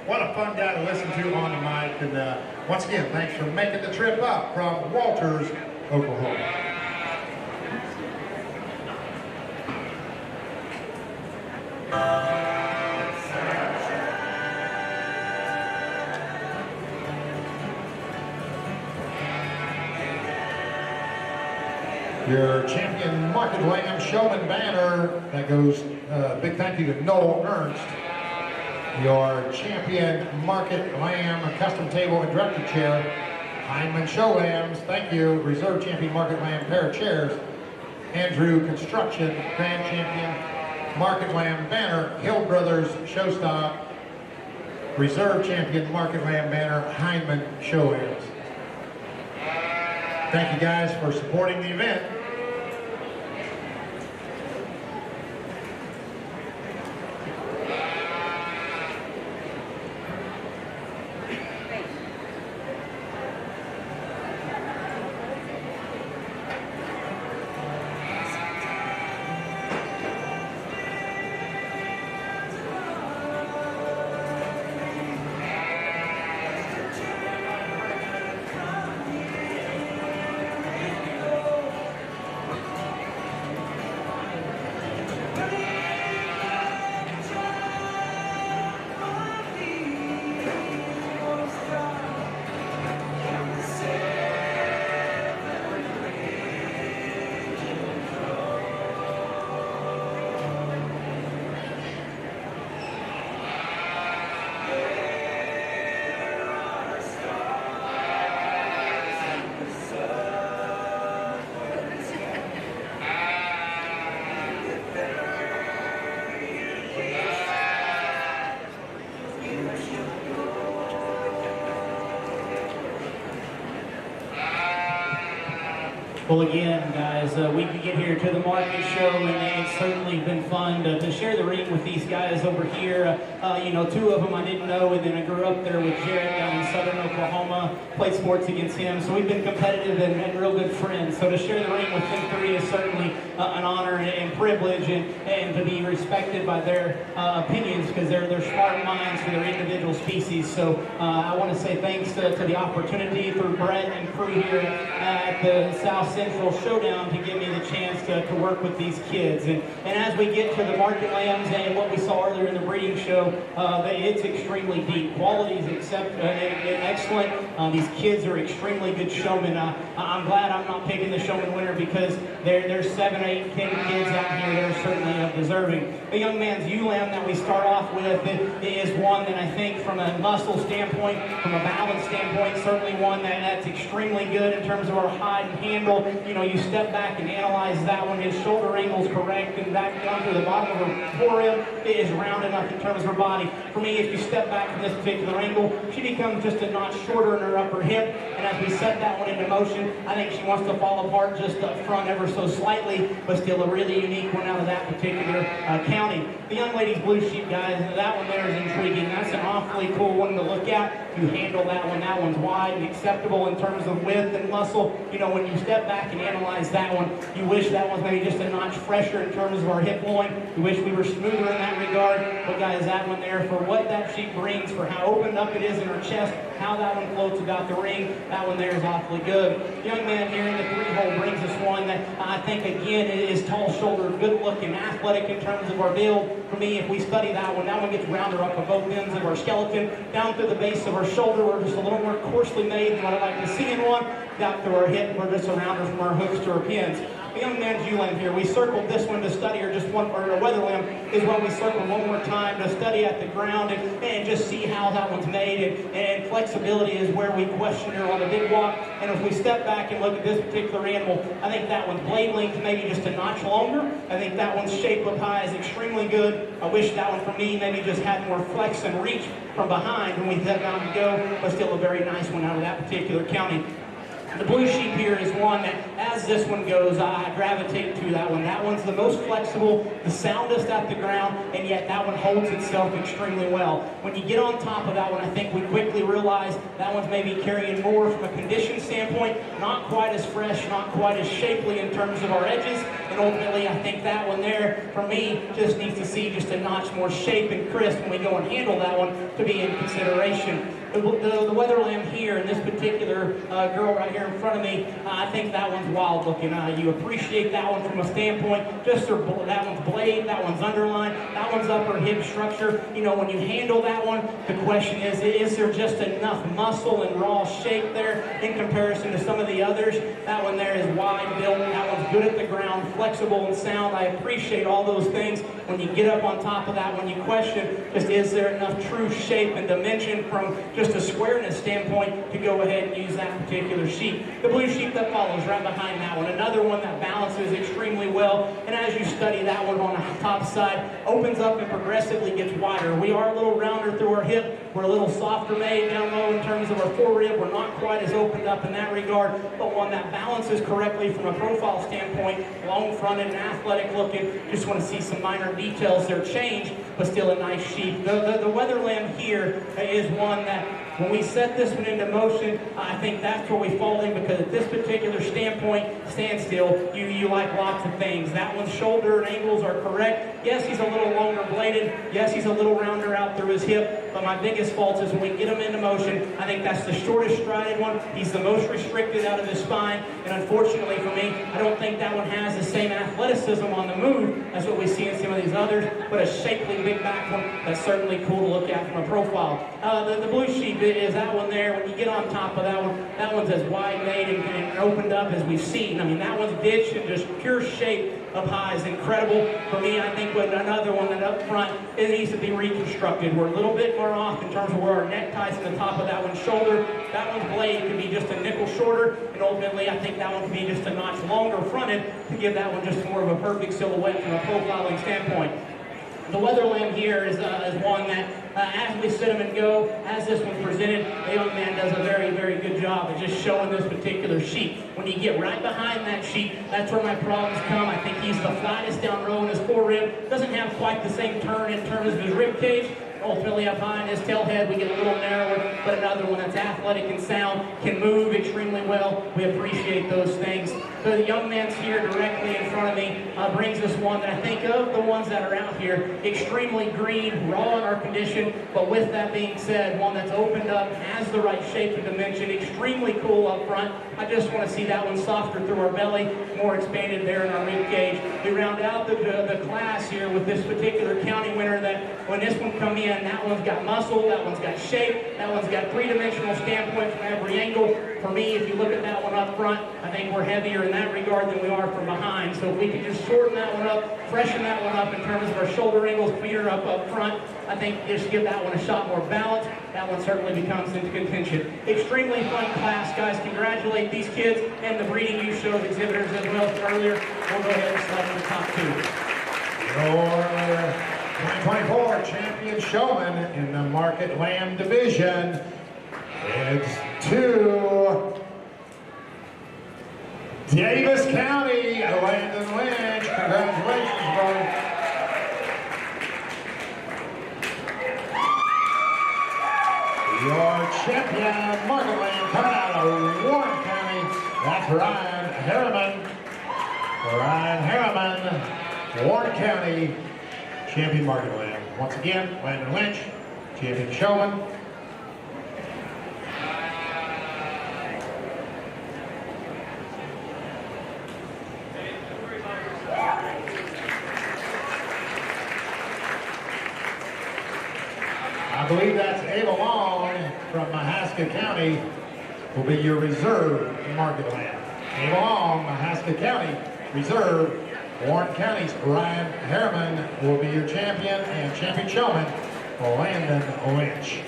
What a fun guy to listen to on the mic, and once again, thanks for making the trip up from Walters, Oklahoma. Your champion Market Lamb Showman banner, that goes, big thank you to Noel Ernst. Your champion Market Lamb custom table and director chair, Heineman Show Lambs, thank you. Reserve champion Market Lamb pair of chairs, Andrew Construction, grand champion Market Lamb banner, Hill Brothers Showstop, reserve champion Market Lamb banner, Heineman Show Lambs. Thank you guys for supporting the event. Well, again, guys, we can get here to the market show, and it's certainly been fun to share the ring with these guys over here. You know, two of them I didn't know, and then I grew up there with Jared down in southern Oklahoma, played sports against him, so we've been competitive and real good friends. So to share the ring with them three is certainly an honor and privilege, and to be respected by their opinions, because they're smart minds for their individual species. So I want to say thanks to the opportunity through Brett and crew here at the South Central Showdown to give me the chance to work with these kids. And as we get to the market lambs and what we saw earlier in the breeding show, it's extremely deep. Quality is excellent. These kids are extremely good showmen. I'm glad I'm not picking the showman winner, because there's 7, 8, 10 kids out here that are certainly deserving. The young man's ewe lamb that we start off with is one that I think from a muscle standpoint, from a balance standpoint, certainly one that's extremely good in terms of our hide and handle. You know, you step back and analyze that one. His shoulder angle's correct, and back down to the bottom of her forearm is round enough in terms of her body. For me, if you step back from this particular angle, she becomes just a notch shorter in her upper hip, and as we set that one into motion, I think she wants to fall apart just up front ever so slightly, but still a really unique one out of that particular county. The young lady's blue sheep, guys, that one there is intriguing. That's an awfully cool one to look at. You handle that one. That one's wide and acceptable in terms of width and muscle. You know, when you step back and analyze that one, you wish that one's maybe just a notch fresher in terms of our hip loin. You wish we were smoother in that regard. But guys, that one there, for what that sheep brings, for how opened up it is in her chest, how that one floats about the ring, that one there is awfully good. The young man here in the 3-hole brings us one that I think, again, is tall-shouldered, good-looking, athletic in terms of our build. For me, if we study that one gets rounder up at both ends of our skeleton, down to the base of our shoulder. We're just a little more coarsely made than what I like to see in one. Down through our hip, we're just around her from our hooks to our pins. The young man's ewe lamb here, we circled this one to study, or just one, or a weather lamb is what we circled one more time to study at the ground and just see how that one's made. And flexibility is where we question her on the big walk. And if we step back and look at this particular animal, I think that one's blade length maybe just a notch longer. I think that one's shape up high is extremely good. I wish that one for me maybe just had more flex and reach from behind when we set down to go, but still a very nice one out of that particular county. The blue sheep here is one that, as this one goes, I gravitate to that one. That one's the most flexible, the soundest at the ground, and yet that one holds itself extremely well. When you get on top of that one, I think we quickly realize that one's maybe carrying more from a condition standpoint, not quite as fresh, not quite as shapely in terms of our edges, and ultimately I think that one there, for me, just needs to see just a notch more shape and crisp when we go and handle that one to be in consideration. The weather lamb here, and this particular girl right here in front of me, I think that one's wild looking. You appreciate that one from a standpoint, just that one's blade, that one's underline, that one's upper hip structure. You know, when you handle that one, the question is there just enough muscle and raw shape there in comparison to some of the others? That one there is wide built, that one's good at the ground, flexible and sound. I appreciate all those things. When you get up on top of that, when you question, just is there enough true shape and dimension from just a squareness standpoint to go ahead and use that particular sheep. The blue sheep that follows right behind that one, another one that balances extremely well, and as you study that one on the top side, opens up and progressively gets wider. We are a little rounder through our hip, we're a little softer made down low in terms of our forerib, we're not quite as opened up in that regard, but one that balances correctly from a profile standpoint, long-fronted and athletic looking. Just want to see some minor details there change, but still a nice sheep. The weather lamb here is one that when we set this one into motion, I think that's where we fall in, because at this particular standstill, you like lots of things. That one's shoulder and angles are correct. Yes, he's a little longer bladed. Yes, he's a little rounder out through his hip. But my biggest fault is when we get him into motion, I think that's the shortest strided one. He's the most restricted out of his spine. And unfortunately for me, I don't think that one has the same athleticism on the move as what we see in some of these others, but a shapely big back one that's certainly cool to look at from a profile. The blue sheep is that one there. When you get on top of that one's as wide made and opened up as we've seen. I mean, that one's ditched and just pure shape up high is incredible. For me, I think with another one that up front, it needs to be reconstructed. We're a little bit more off in terms of where our neck ties to the top of that one's shoulder. That one's blade could be just a nickel shorter, and ultimately I think that one could be just a notch longer fronted to give that one just more of a perfect silhouette from a profiling standpoint. The weather lamb here is one that as we sit them and go, as this one's presented, the young man does a very, very good job of just showing this particular sheep. When you get right behind that sheep, that's where my problems come. I think he's the flattest down row in his forerib. Doesn't have quite the same turn in terms of his rib cage. Ultimately up high in his tail head, we get a little narrower, but another one that's athletic and sound, can move extremely well. We appreciate those things. The young man's here directly in front of me brings us one that I think of the ones that are out here, extremely green, raw in our condition, but with that being said, one that's opened up, has the right shape and dimension, extremely cool up front. I just want to see that one softer through our belly, more expanded there in our rib cage. We round out the class here with this particular county winner that when this one come in, that one's got muscle, that one's got shape, that one's got three-dimensional standpoint from every angle. For me, if you look at that one up front, I think we're heavier in that regard than we are from behind. So if we could just shorten that one up, freshen that one up in terms of our shoulder angles, feeder up front, I think just give that one a shot more balance. That one certainly becomes into contention. Extremely fun class, guys. Congratulate these kids and the breeding youth show exhibitors as well as earlier. We'll go ahead and select the top two. Your 2024 champion showman in the Market Lamb division heads to Davis County, Landon Lynch. Congratulations, brother. Your champion, Market Lamb, coming out of Warren County. That's Ryan Harriman. Ryan Harriman, Warren County, champion Market Lamb. Once again, Landon Lynch, champion showman. I believe that's Ava Long from Mahaska County will be your reserve Market Lamb. Ava Long, Mahaska County, reserve. Warren County's Ryan Harriman will be your champion, and champion showman, Landon Lynch.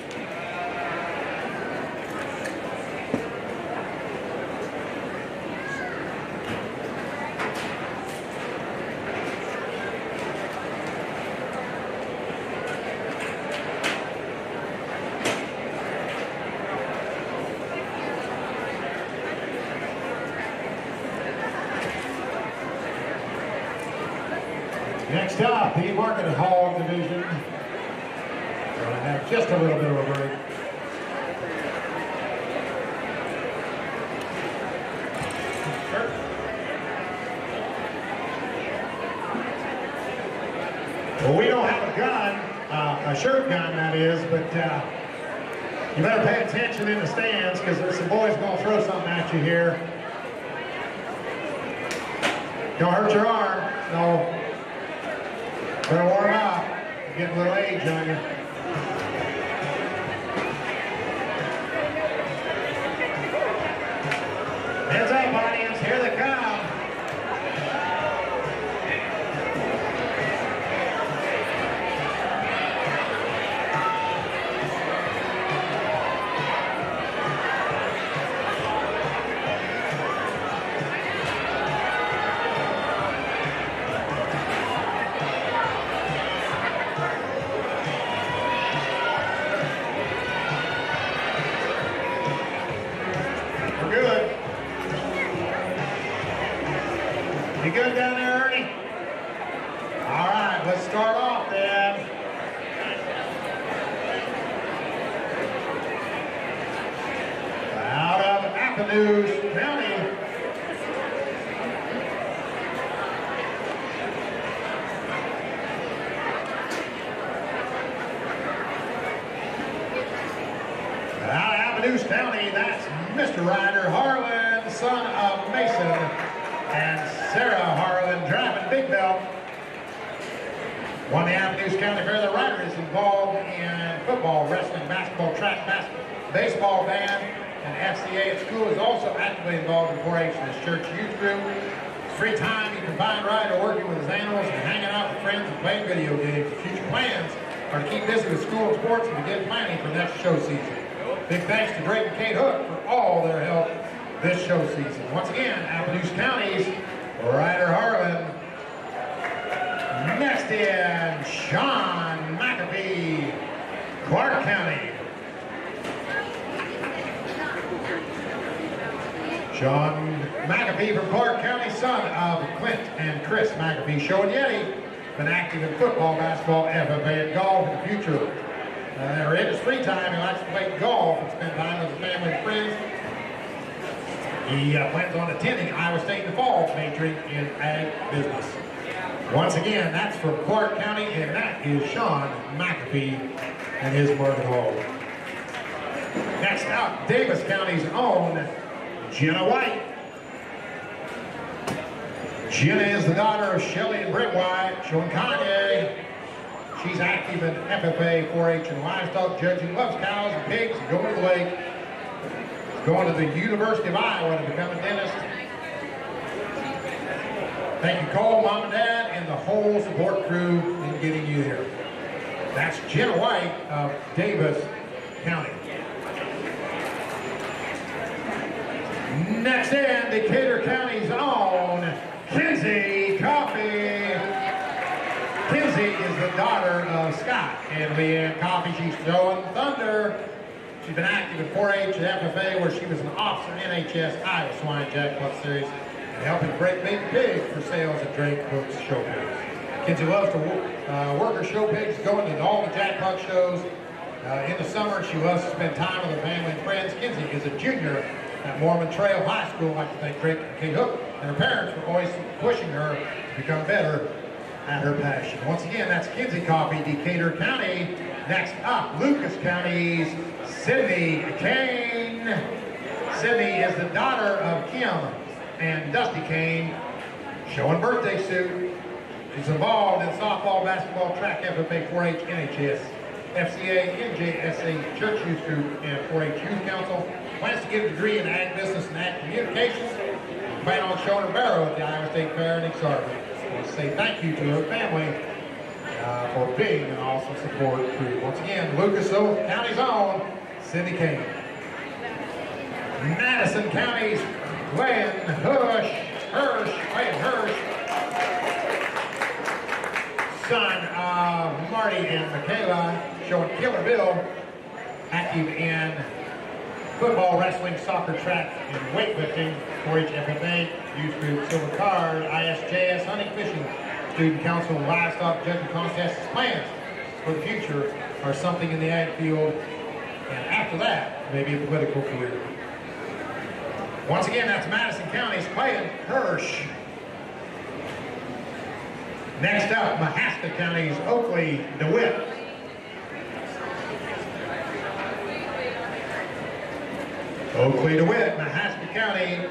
Next up, the Market Hog division. We're going to have just a little bit of a break. Well, we don't have a gun, a shirt gun that is, but you better pay attention in the stands because there's some boys going to throw something at you here. Don't hurt your arm. No. Better warm up. Get a little age on you. Heads up, audience. Here they come. You good down there, Ernie? All right, let's start off then. Out of Appanoose County. Out of Appanoose County, that's Mr. Ryder Harlan, son of Mason and Sarah Harlan, driving big belt. Won the Appanoose County Fair. The rider is involved in football, wrestling, basketball, track, baseball, band, and FCA at school. Is also actively involved in 4-H in his church youth group. Free time, he can find Ryder working with his animals and hanging out with friends and playing video games. Future plans are to keep busy with school and sports and begin planning for next show season. Big thanks to Greg and Kate Hook for all their help this show season. Once again, Appanoose County's Ryder Harlan. Next in, Sean McAfee, Clark County. Sean McAfee from Clark County, son of Clint and Chris McAfee. Sean Yeti, been active in football, basketball, FFA, and golf in the future. In his free time, he likes to play golf and spend time with his family and friends. He plans on attending Iowa State in the fall, majoring in ag business. Once again, that's from Clark County, and that is Sean McAfee and his Morgan Hall. Next up, Davis County's own Jenna White. Jenna is the daughter of Shelley and Brett White, showing Kanye. She's active in FFA, 4-H, and livestock judging, loves cows and pigs, and going to the lake. Going to the University of Iowa to become a dentist. Thank you, Cole, Mom and Dad, and the whole support crew in getting you here. That's Jenna White of Davis County. Next in, Decatur County's own Kinsey Coffee. Kinsey is the daughter of Scott and Leanne Coffee. She's throwing thunder. She's been active in 4-H and FFA, where she was an officer in NHS Iowa Swine Jackpot Series and helping break baby pigs for sales at Drake Brooks Show Pigs. Kinsey loves to work her show pigs, going to all the jackpot shows. In the summer, she loves to spend time with her family and friends. Kinsey is a junior at Mormon Trail High School. I'd like to thank Drake and Kate Hook and her parents for always pushing her to become better at her passion. Once again, that's Kinsey Coffee, Decatur County. Next up, Lucas County's Sydney Kane. Sydney is the daughter of Kim and Dusty Kane, showing birthday suit. She's involved in softball, basketball, track, FFA, 4-H, NHS, FCA, NJSA, Church Youth Group, and 4-H Youth Council. Plans to get a degree in ag business and ag communications. Plan on showing her barrow at the Iowa State Fair in Exhibitor. I want to say thank you to her family for being an awesome support crew. Once again, Lucas County's own Cindy Kane. Madison County's Glenn Hirsch, son of Marty and Michaela, showing Killer Bill, active in football, wrestling, soccer, track, and weightlifting, 4-H FFA, Youth Group, Silver Card, ISJS, hunting, fishing, Student Council, livestock judging contests. Plans for the future are something in the ag field, and after that, maybe a political career. Once again, that's Madison County's Clayton Hirsch. Next up, Mahaska County's Oakley DeWitt. Oakley DeWitt, Mahaska County,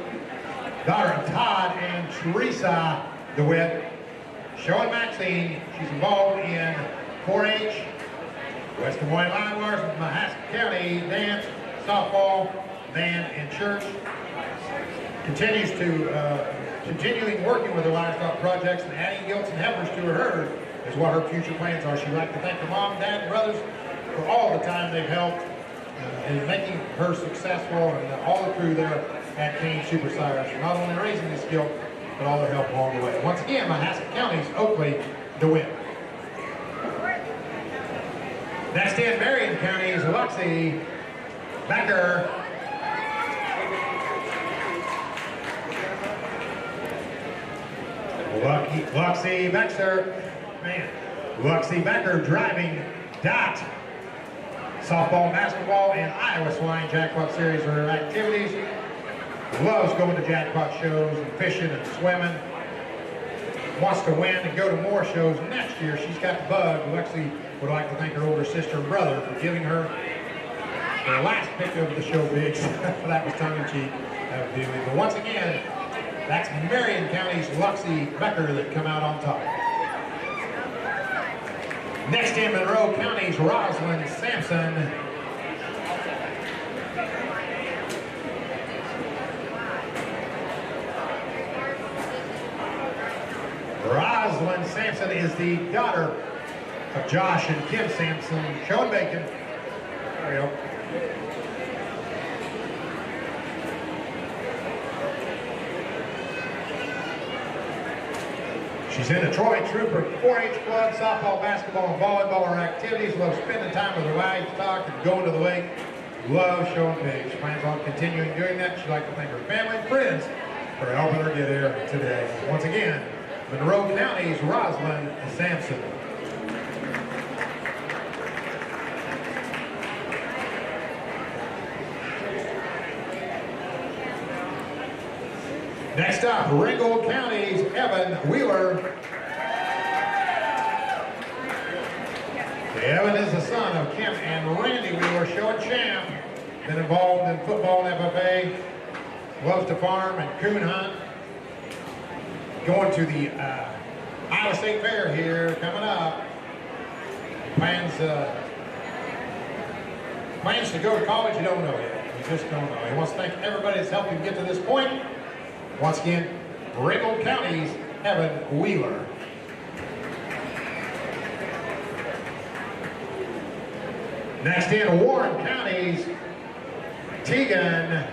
daughter of Todd and Teresa DeWitt. Showing Maxine, she's involved in 4-H, West Des Moines Line Wars, Mahaska County, dance, softball, band, and church. Continuing working with her livestock projects and adding gilts and heifers to her herd is what her future plans are. She'd like to thank her mom, dad, and brothers for all the time they've helped in making her successful, and all the crew there at Kane Super Sires, not only raising this gilt, but all their help along the way. Once again, Mahaska County's Oakley DeWitt. Next in, Marion County's Luxie Becker. Luxie Becker driving Dot. Softball, basketball, and Iowa Swine Jackpot Series are her activities. Loves going to jackpot shows and fishing and swimming. Wants to win and go to more shows next year. She's got the bug. Lexi would like to thank her older sister and brother for giving her the last pick of the show bigs. That was tongue-in-cheek. That was dealing. But once again, that's Marion County's Luxie Becker that come out on top. Next in, Monroe County's Rosalind Sampson. Rosalind Sampson is the daughter of Josh and Kim Sampson. Showing bacon. There we go. She's in the Troy Trooper 4-H club, softball, basketball, and volleyball are activities. Loves spending time with her livestock and going to the lake. Loves showing pigs. She plans on continuing doing that. She'd like to thank her family and friends for helping her get here today. Once again, Monroe County's Rosalind Sampson. Next up, Ringold County's Evan Wheeler. Evan is the son of Kim and Randy Wheeler, showing champ. Been involved in football and FFA. Loves to farm and coon hunt. Going to the Iowa State Fair here coming up. Plans to go to college, you don't know yet. You just don't know. He wants to thank everybody that's helped him get to this point. Once again, Ringold County's Evan Wheeler. Next in, Warren County's Tegan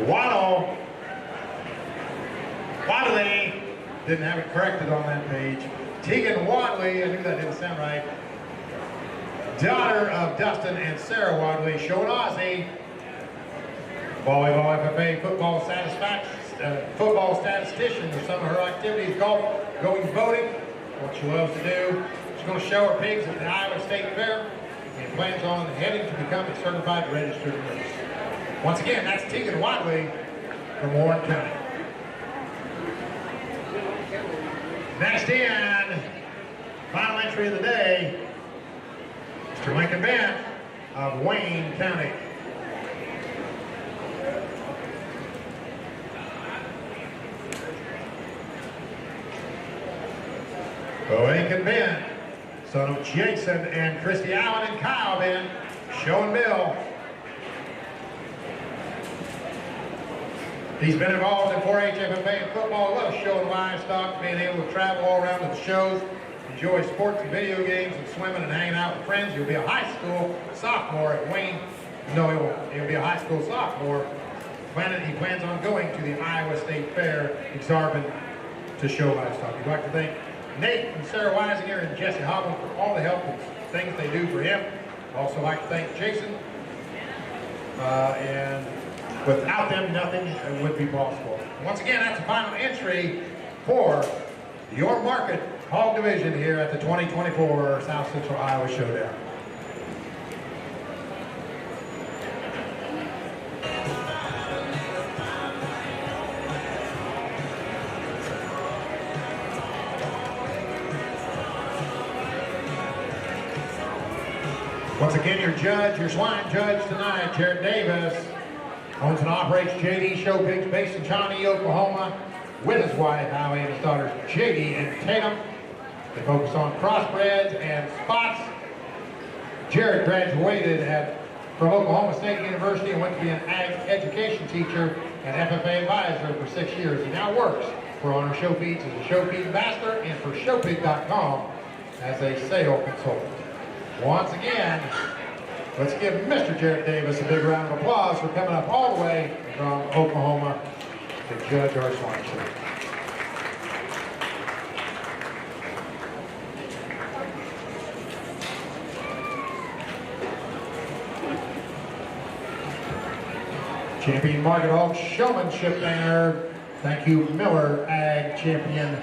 Waddle. Wadley, didn't have it corrected on that page. Tegan Wadley, I knew that didn't sound right. Daughter of Dustin and Sarah Wadley, showing Aussie. Volleyball, FFA, football statistician of some of her activities, golf, going boating, what she loves to do. She's going to show her pigs at the Iowa State Fair and plans on heading to become a certified registered nurse. Once again, that's Tegan Wadley from Warren County. Next in, final entry of the day, Mr. Lincoln Bent of Wayne County. Lincoln Bent, son of Jason and Christy Allen and Kyle Bent, showing Bill. He's been involved in 4-H, FFA, and football. Loves showing livestock, being able to travel all around to the shows, enjoy sports and video games, and swimming and hanging out with friends. He'll be a high school sophomore at Wayne. No, he won't. He'll be a high school sophomore. He plans on going to the Iowa State Fair, Exhibitor, to show livestock. We'd like to thank Nate and Sarah Weisinger and Jesse Hobble for all the help and things they do for him. Also like to thank Jason. And without them, nothing would be possible. Once again, that's the final entry for your Market Hog Division here at the 2024 South Central Iowa Showdown. Once again, your judge, your swine judge tonight, Jared Davis, owns and operates JD Show Pigs based in Shawnee, Oklahoma, with his wife, Howie, and his daughters, JD and Tatum. They focus on crossbreds and spots. Jared graduated from Oklahoma State University and went to be an ag education teacher and FFA advisor for 6 years. He now works for Honor Show Feeds as a show feed ambassador and for showpig.com as a sales consultant. Once again, let's give Mr. Jared Davis a big round of applause for coming up all the way from Oklahoma to judge our swine show. Champion Market Hog Showmanship banner. Thank you, Miller Ag Champion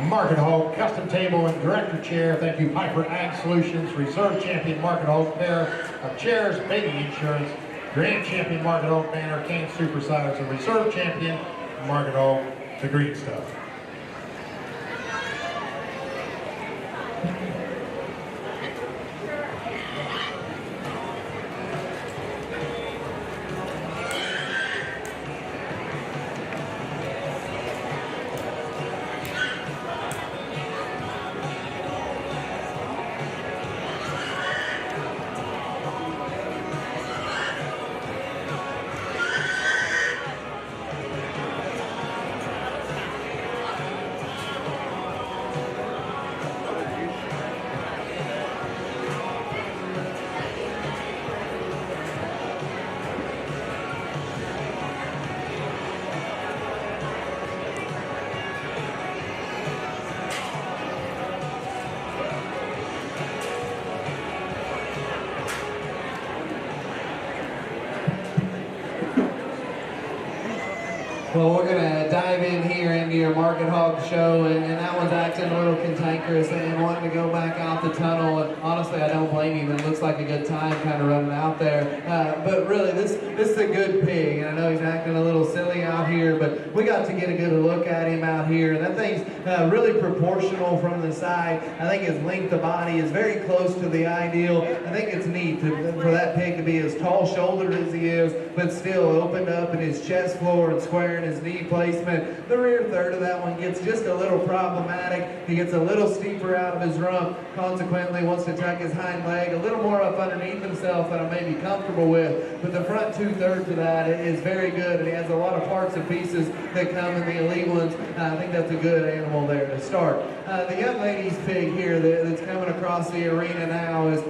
Market Hog Custom Table and Director Chair. Thank you, Piper Ag Solutions. Reserve Champion Market Hog pair of chairs, baby insurance. Grand Champion Market Hog banner, canned supersize, and Reserve Champion Market Hog, the green stuff. Well, we're gonna dive in here into your Market Hog show, and that one's acting a little cantankerous and wanting to go back out the tunnel. And honestly, I don't blame him. It looks like a good time kind of running out there. But really, this is a good pig, and I know he's acting a little silly out here, but we got to get a good look at him out here. That thing's really proportional from the side. I think his length of body is very close to the ideal. I think it's neat for that pig to be as tall-shouldered as he is, but still opened up in his chest floor and square in his knee placement. The rear third of that one gets just a little problematic. He gets a little steeper out of his rump, consequently wants to tuck his hind leg a little more up underneath himself than I may be comfortable with. But the front 2/3 of that is very good, and he has a lot of parts and pieces that come in the elite ones. I think that's a good animal there to start. The young lady's pig here that's coming across the arena now is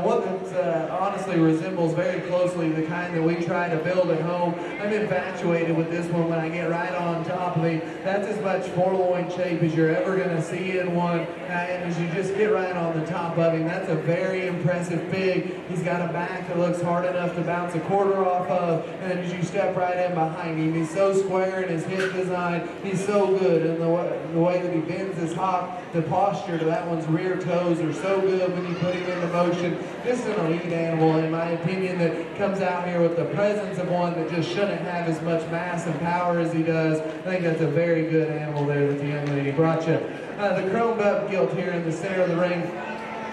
one that honestly resembles very closely the kind that we try to build at home. I'm infatuated with this one when I get right on top of him. That's as much four-loin shape as you're ever going to see in one, and as you just get right on the top of him, that's a very impressive pig. He's got a back that looks hard enough to bounce a quarter off of, and as you step right in behind him, he's so square in his hip design. He's so good in the way that he bends his hop. The posture to that one's rear toes are so good when you put him into motion. Just an elite animal, in my opinion, that comes out here with the presence of one that just shouldn't have as much mass and power as he does. I think that's a very good animal there that the young lady brought you. The chromed up Gilt here in the center of the ring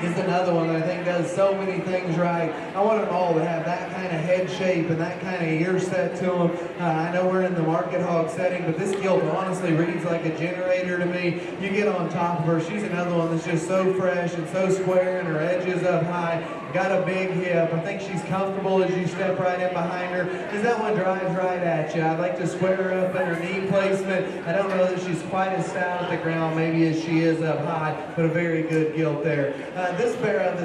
is another one that I think does so many things right. I want them all to have that kind of head shape and that kind of ear set to them. I know we're in the Market Hog setting, but this Gilt honestly reads like a generator to me. You get on top of her, she's another one that's just so fresh and so square, and her edges up high. Got a big hip. I think she's comfortable as you step right in behind her, because that one drives right at you. I'd like to square her up in her knee placement. I don't know that she's quite as stout at the ground maybe as she is up high, but a very good Gilt there. This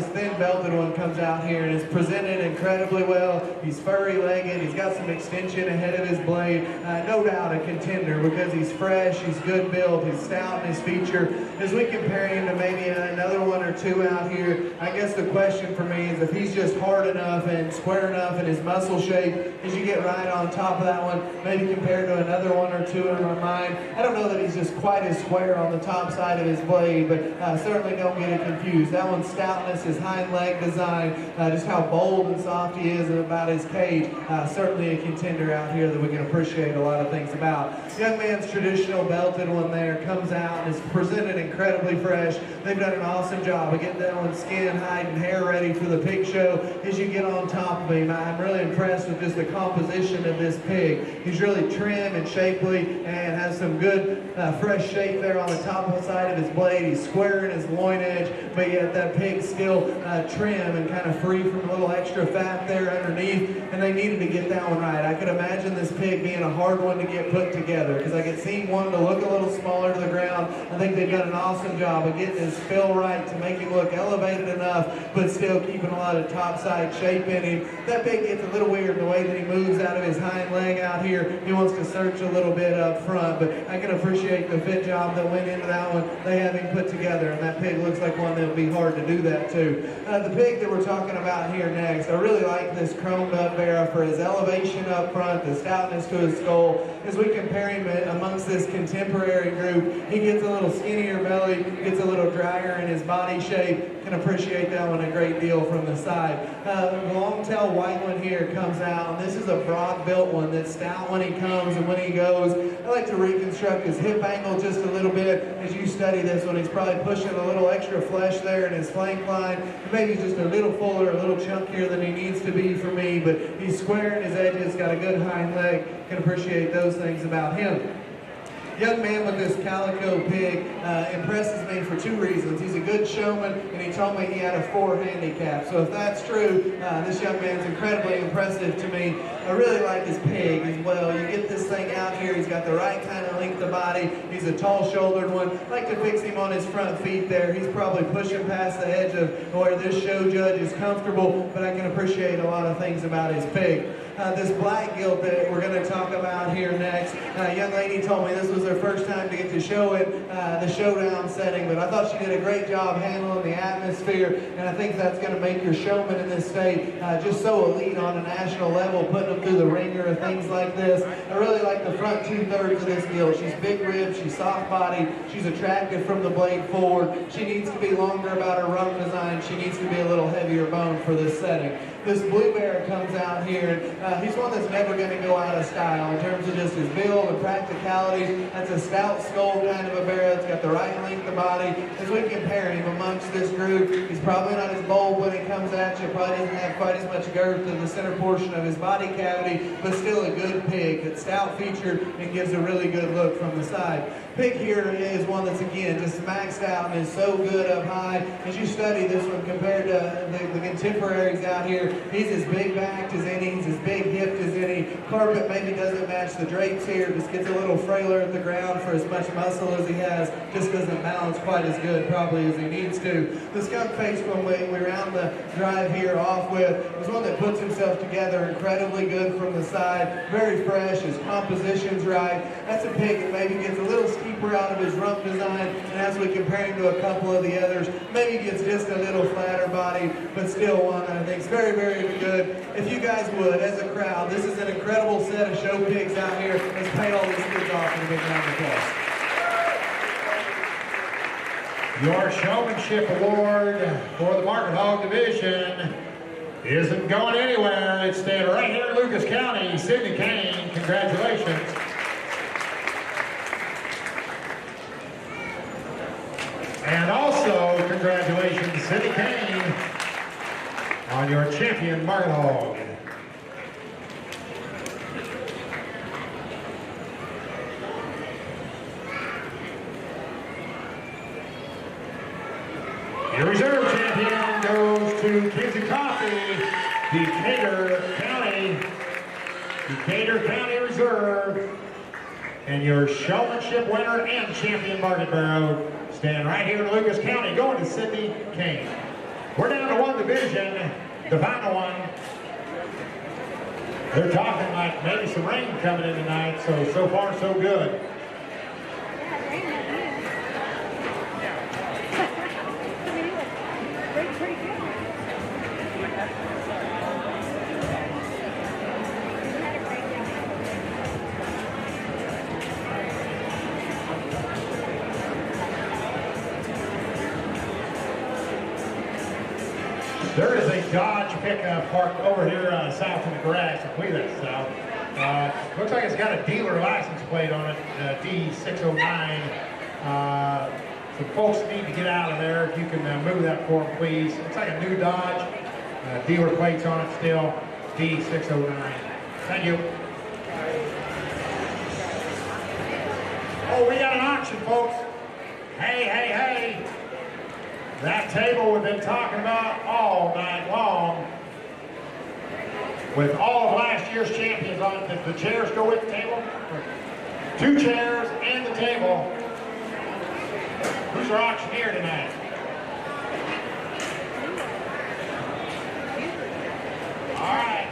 thin belted one comes out here and is presented incredibly well. He's furry-legged. He's got some extension ahead of his blade. No doubt a contender because he's fresh, he's good built, he's stout in his feature. As we compare him to maybe another one or two out here, I guess the question for me is if he's just hard enough and square enough in his muscle shape as you get right on top of that one, maybe compared to another one or two in my mind. I don't know that he's just quite as square on the top side of his blade, but certainly don't get it confused. That one's stoutness, his hind leg design, just how bold and soft he is about his cage. Certainly a contender out here that we can appreciate a lot of things about. Young man's traditional belted one there comes out and is presented incredibly fresh. They've done an awesome job of getting that one's skin, hide, and hair ready for the pig show. As you get on top of him, I'm really impressed with just the composition of this pig. He's really trim and shapely and has some good fresh shape there on the top side of his blade. He's square in his loin edge, but yet that pig's still trim and kind of free from a little extra fat there underneath, and they needed to get that one right. I could imagine this pig being a hard one to get put together because I could see one to look a little smaller to the ground. I think they've done an awesome job of getting his fill right to make him look elevated enough, but still keeping a lot of top side shape in him. That pig gets a little weird in the way that he moves out of his hind leg out here. He wants to search a little bit up front, but I can appreciate the fit job that went into that one. They have him put together, and that pig looks like one that would be hard to do that too. The pig that we're talking about here next, I really like this chromed up Vera for his elevation up front, the stoutness to his skull. As we compare him amongst this contemporary group, he gets a little skinnier belly, gets a little drier in his body shape. Can appreciate that one a great deal from the side. The long-tailed white one here comes out, and this is a broad-built one that's stout when he comes and when he goes. I like to reconstruct his hip angle just a little bit. As you study this one, he's probably pushing a little extra flesh there in his flank line. Maybe just a little fuller, a little chunkier than he needs to be for me, but he's square in his edges, got a good hind leg. Can appreciate those things about him. Young man with this calico pig impresses me for two reasons. He's a good showman, and he told me he had a 4 handicap. So if that's true, this young man's incredibly impressive to me. I really like his pig as well. You get this thing out here, he's got the right kind of length of body. He's a tall-shouldered one. I like to fix him on his front feet there. He's probably pushing past the edge of where this show judge is comfortable, but I can appreciate a lot of things about his pig. this black gilt that we're going to talk about here next. A young lady told me this was her first time to get to show it, the Showdown setting, but I thought she did a great job handling the atmosphere, and I think that's going to make your showman in this state just so elite on a national level, putting them through the ringer and things like this. I really like the front 2/3 of this gilt. She's big ribbed, she's soft bodied, she's attractive from the blade forward. She needs to be longer about her rung design. She needs to be a little heavier bone for this setting. This blue bear comes out here, and he's one that's never going to go out of style in terms of just his build and practicality. That's a stout skull kind of a bear that's got the right length of body. As we compare him amongst this group, he's probably not as bold when he comes at you, probably doesn't have quite as much girth in the center portion of his body cavity, but still a good pig that's stout featured and gives a really good look from the side. Pig here is one that's, again, just maxed out and is so good up high. As you study this one compared to the contemporaries out here, he's as big backed as any, he's as big hipped as any. Carpet maybe doesn't match the drapes here, just gets a little frailer at the ground for as much muscle as he has, just doesn't balance quite as good probably as he needs to. The skunk face one we round the drive here off with is one that puts himself together incredibly good from the side, very fresh, his composition's right. That's a pig that maybe gets a little steeper out of his rump design, and as we compare him to a couple of the others, maybe gets just a little flatter body, but still one that I think is very, very good. If you guys would, as a crowd, this is an incredible set of show pigs out here. Let's pay all these kids off in a big round of applause. Your Showmanship Award for the Market Hog Division isn't going anywhere. It's staying right here in Lucas County. Sidney Kane, congratulations. And also, congratulations, Sidney Kane, on your champion Market Hog. Your reserve champion goes to Kinsey Coffee, Decater County. Decater County Reserve. And your showmanship winner and champion Market Barrow stand right here in Lucas County, going to Sidney Kane. We're down to one division, the final one. They're talking like maybe some rain coming in tonight, so far so good. There is a Dodge pickup parked over here south in the garage, completely south. Looks like it's got a dealer license plate on it, D609. Some folks need to get out of there. If you can move that for them, please. Looks like a new Dodge. Dealer plates on it still, D609. Thank you. Oh, we got an auction, folks. Hey, hey, hey. That table we've been talking about all night long, with all of last year's champions on it. Did the chairs go with the table? 2 chairs and the table. Who's our auctioneer tonight? All right.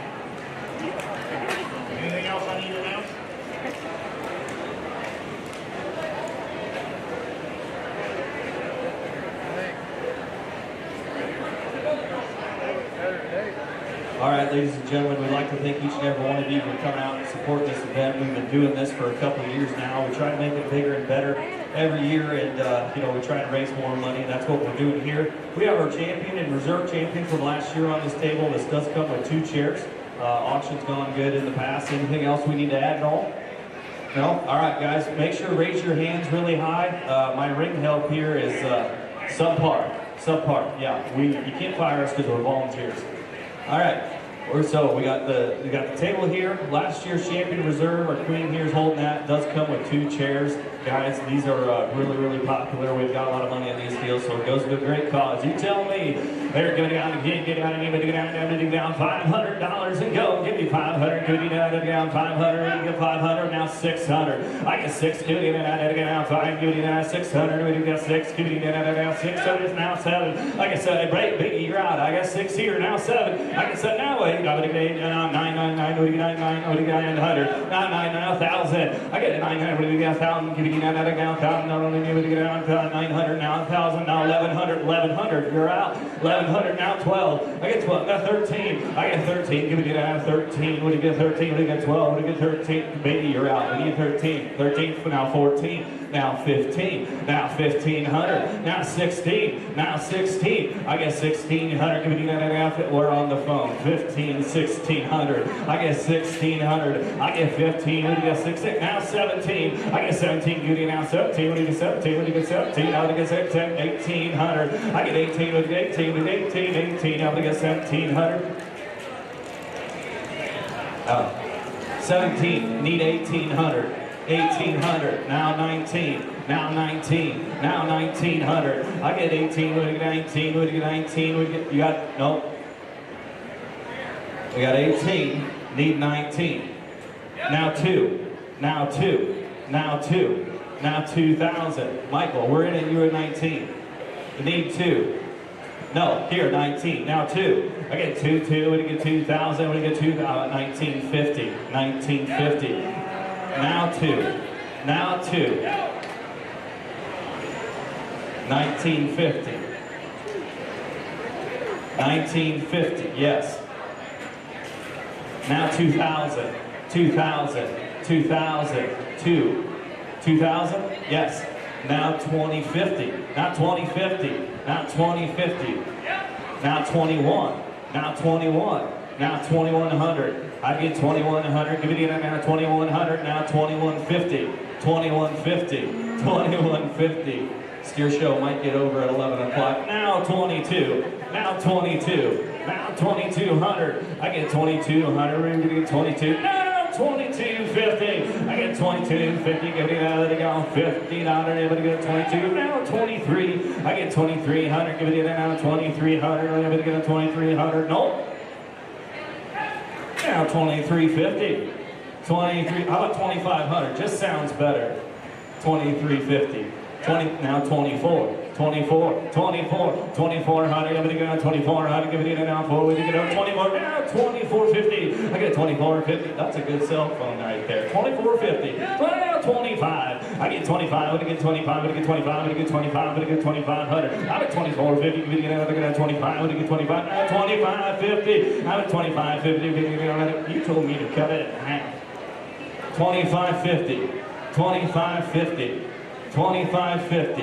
Anything else I need to announce? All right, ladies and gentlemen, we'd like to thank each and every one of you for coming out and support this event. We've been doing this for a couple of years now. We try to make it bigger and better every year, and we try to raise more money, and that's what we're doing here. We have our champion and reserve champion from last year on this table. This does come with 2 chairs. Auction's gone good in the past. Anything else we need to add at all? No? All right, guys, make sure to raise your hands really high. My ring help here is subpar. Subpar, yeah. You can't fire us because we're volunteers. All right, so we got the table here. Last year's champion reserve, our queen here is holding that. It does come with 2 chairs. Guys, these are really, really popular. We've got a lot of money in these deals, so it goes to a great cause. You tell me. They're going down again, get down $500 and go. Give me 500, go down 500, get 500, now 600. I get 6, give me down 5, give me down 600, we got 6, give me down 600, now 7. Like I said, break, biggie, you're out. I got 6 here, now 7. I can say now 8, 8, 999, 999, 9,000. I get 900, give you 9,000, not only give it 900, now 1,000, now 1,100, you're out. 1,100, now 12. I get 12, now 13. I get 13, give it 13. What do you get 13? What do you get 12? What do you get 13? Baby, you're out. We need 13. 13, now 14. Now 15, now 1,500, now 16, now 16. I get 1,600. Give me that outfit. We're on the phone. 15, 1,600. I get 1,600. I get 15. What do you get 16? Now 17. I get 17. Give me now 17. What do you get 17? What do you get 17? Now I get 17. 1,800. I get 18. What do you get 18? What do you get 18? 18. Now I get 1,700. 17. Need 1,800. 1,800, now 19, now 19, now 1,900. I get 18, what do you get 19, what do you get 19, what do you get, you got, nope. We got 18, need 19. Now 2, now 2, now 2, now 2,000. Michael, we're in and you're at 19. You need 2. No, here, 19, now 2. I get 2, 2, what do you get 2,000, what do you get 2,000, 1950, 1950. Now 2, now 2, 1950, 1950, yes. Now 2,000, 2,000, 2,000, 2,000, yes. Now 2050, now 2050, now 2050, now 21, now 21, now 2,100. I get 2,100, give it now 2,100, now 2,150, 2,150, 2,150. Steer show might get over at 11 o'clock. Now 22, now 22, now 2,200. I get 2,200, we're gonna get 22, now 2,250. I get 2,250, give it out, let it go, 1,500, everybody get 22, now 23. I get 2,300, give it now 2,300, everybody get 2,300, nope. Now 2,350, 23. How about 2,500? Just sounds better. 2,350. 20. Now 24. 24. 24. 2,400. Everybody get on 2,400. Give it in now 4. We get on 24. Now 2,450. I get 2,450. That's a good cell phone right there. 2,450. Now 25. I get 25. What do you get 25? What do you get 25? What do you get 25? What do you get 2,500? I'm at 2,450. Give it in 25. What do you get 25? Now 2,550. I'm at 2,550. You told me to cut it in half. 2,550. 2,550. 2,550,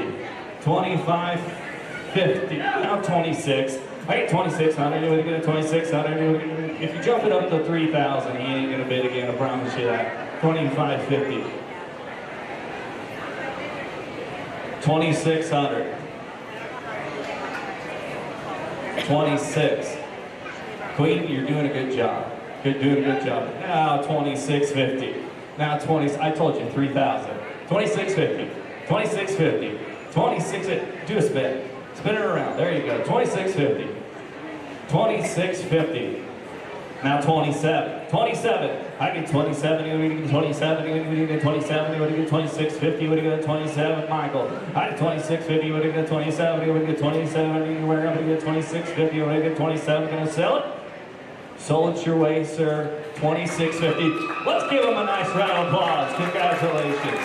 2,550, now 26. I get 2,600, you would get a 2,600. If you jump it up to 3,000, he ain't gonna bid again, I promise you that. 2,550. 2,600. 26. Queen, you're doing a good job. You're doing a good job. Now 2,650. Now 20, I told you 3,000. 2,650. 2,650. 2,650. Do a spin. Spin it around. There you go. 2,650. 2,650. Now 27. 27. I get 27. We get 27. We get 27. We get 2,650. We get 27. Michael. I get 2,650. We get 27. We get 27. We're going to get 2,650. We get 27. Going to sell it? Sold it your way, sir. 2,650. Let's give him a nice round of applause. Congratulations.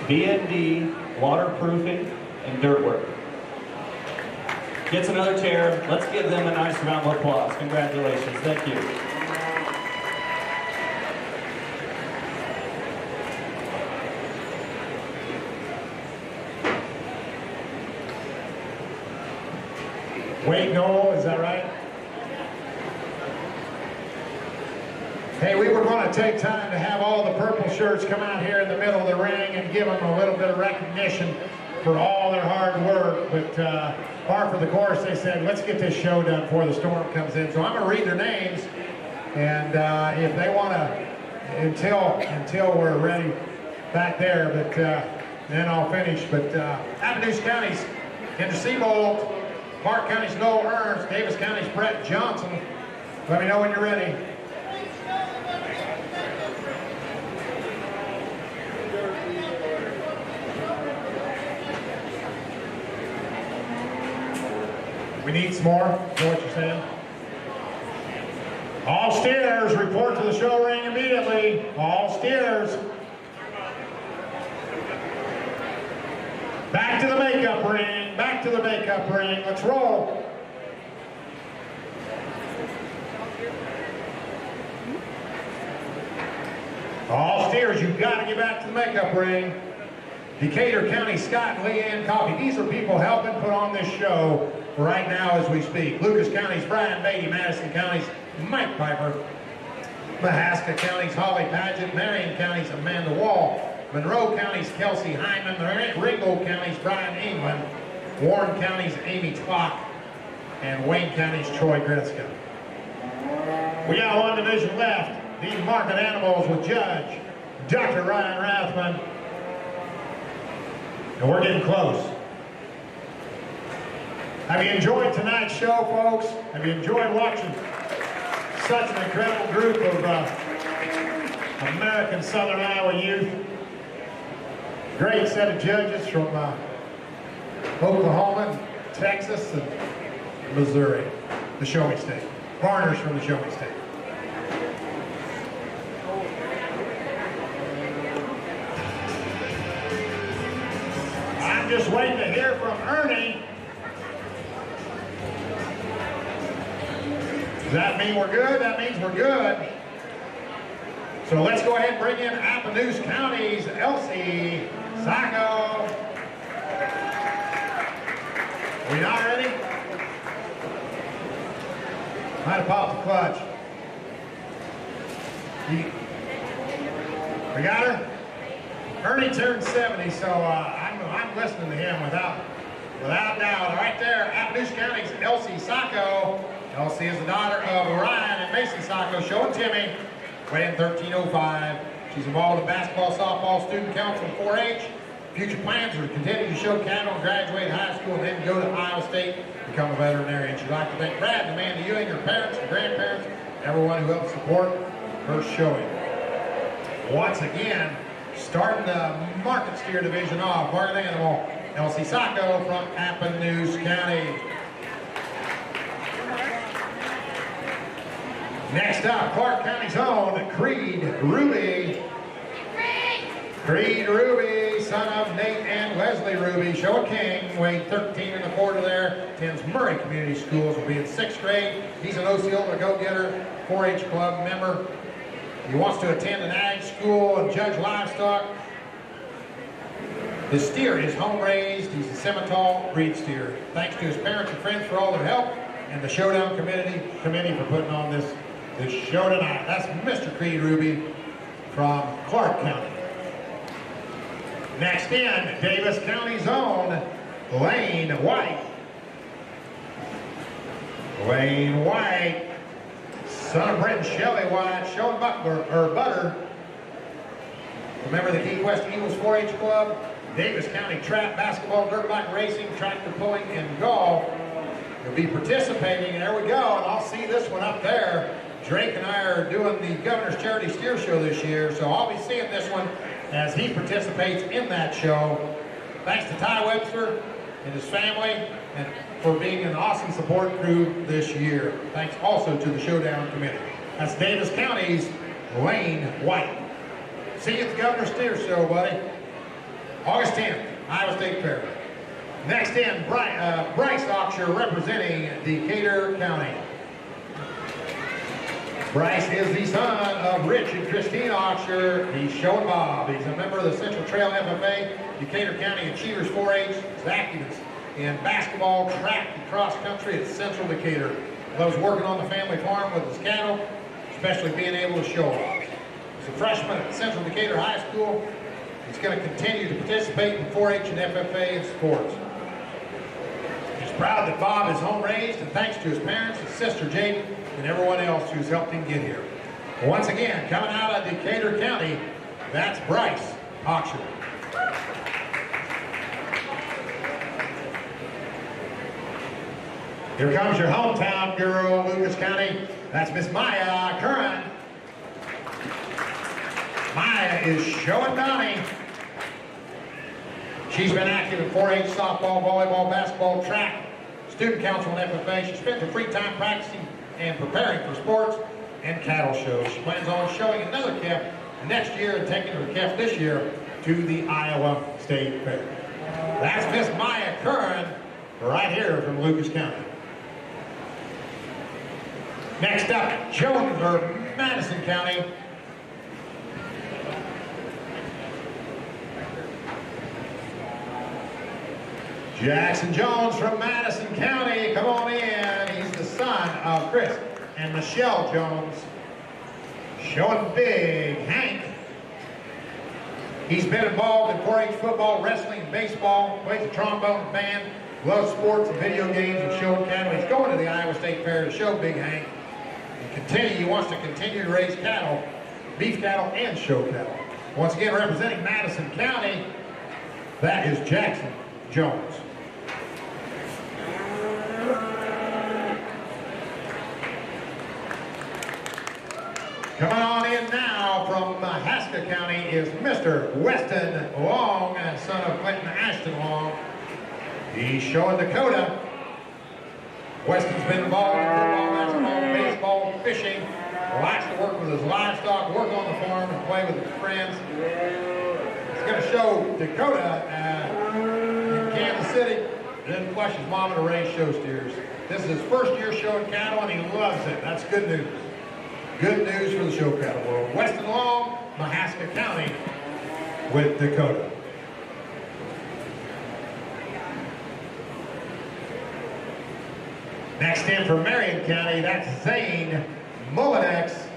B&D, waterproofing, and dirt work. Gets another chair. Let's give them a nice round of applause. Congratulations. Thank you. Wade Noel, is that right? Hey, we were going to take time to have all the purple shirts come out here in the middle of the ring and give them a little bit of recognition for all their hard work, but par for the course, they said, let's get this show done before the storm comes in. So I'm going to read their names, and if they want to, until we're ready back there, but then I'll finish. But Madison County's Kendra Seabold, Clark County's Noel Ernst, Davis County's Brett Johnson. Let me know when you're ready. We need some more, is what you're saying? All steers report to the show ring immediately. All steers. Back to the makeup ring, back to the makeup ring. Let's roll. All steers, you've got to get back to the makeup ring. Decatur County, Scott and Leanne Coffey. These are people helping put on this show right now as we speak. Lucas County's Brian Beatty, Madison County's Mike Piper, Mahaska County's Holly Padgett, Maran County's Amanda Wall, Monroe County's Kelsey Hyman, Ringold County's Brian England, Warren County's Amy Tlock, and Wayne County's Troy Gretzka. We got one division left. These market animals with Judge Dr. Ryan Rathman. And we're getting close. Have you enjoyed tonight's show, folks? Have you enjoyed watching such an incredible group of American Southern Iowa youth? Great set of judges from Oklahoma, Texas, and Missouri, the Show Me State. Foreigners from the Show Me State. I'm just waiting to hear from Ernie. Does that mean we're good? That means we're good. So let's go ahead and bring in Appanoose County's Elsie Sacco. Are we not ready? Might have popped the clutch. We got her? Ernie turned 70, so I'm listening to him without doubt. Right there, Appanoose County's Elsie Sacco. Elsie is the daughter of Ryan and Mason Sacco, showing Timmy, weighing 1305. She's involved in basketball, softball, student council, and 4-H. Future plans are to continue to show cattle, graduate high school, and then go to Iowa State, become a veterinarian. She'd like to thank Brad and Amanda Ewing, her parents and grandparents, everyone who helped support her showing. Once again, starting the market steer division off, market animal, Elsie Sacco from Appanoose County. Next up, Clark County's own Creed Ruby. Creed Ruby, son of Nate and Leslie Ruby, Showa King, weighed 13 1/4 there, attends Murray Community Schools, will be in 6th grade. He's an Osceola go-getter, 4-H club member. He wants to attend an ag school and judge livestock. His steer is home-raised. He's a Simmental breed steer. Thanks to his parents and friends for all their help, and the Showdown committee for putting on this show tonight. That's Mr. Creed Ruby from Clark County. Next in, Davis County's own Lane White. Lane White, son of Brent and Shelley White, showing Butter. Remember the Key West Eagles 4-H club? Davis County trap, basketball, dirt bike racing, tractor pulling, and golf. You'll be participating, and there we go, and I'll see this one up there. Drake and I are doing the Governor's Charity Steer Show this year, so I'll be seeing this one as he participates in that show. Thanks to Ty Webster and his family and for being an awesome support crew this year. Thanks also to the Showdown Committee. That's Davis County's Lane White. See you at the Governor's Steer Show, buddy. August 10th, Iowa State Fair. Next in, Bryce Auction representing Decatur County. Bryce is the son of Rich and Christine Auction. He's showing Bob. He's a member of the Central Trail FFA, Decatur County Achievers 4-H. He's active in basketball, track, and cross country at Central Decatur. Loves working on the family farm with his cattle, especially being able to show off. He's a freshman at Central Decatur High School. He's going to continue to participate in 4-H and FFA and sports. He's proud that Bob is home raised, and thanks to his parents, his sister Jade, and everyone else who's helped him get here. Once again, coming out of Decatur County, that's Bryce Auction. Here comes your hometown girl, Lucas County. That's Miss Maya Curran. Maya is showing Donnie. She's been active in 4-H, softball, volleyball, basketball, track, student council and FFA. She spends her free time practicing and preparing for sports and cattle shows. She plans on showing another calf next year and taking her calf this year to the Iowa State Fair. That's Miss Maya Curran right here from Lucas County. Next up, Madison County. Jackson Jones from Madison County, come on in. He's the son of Chris and Michelle Jones. Showing big Hank. He's been involved in 4-H football, wrestling, baseball, plays the trombone band, loves sports and video games and showing cattle. He's going to the Iowa State Fair to show big Hank. He wants to continue to raise cattle, beef cattle and show cattle. Once again, representing Madison County, that is Jackson Jones. Coming on in now from Mahaska County is Mr. Weston Long, son of Clinton Ashton Long. He's showing Dakota. Weston's been involved in football, basketball, baseball, fishing. Likes to work with his livestock, work on the farm, and play with his friends. He's going to show Dakota in Kansas City. Then flush his mom to raise show steers. This is his first year showing cattle, and he loves it. That's good news. Good news for the show cattle world. Weston Long, Mahaska County with Dakota. Next in from Maran County, that's Zane Mullinex.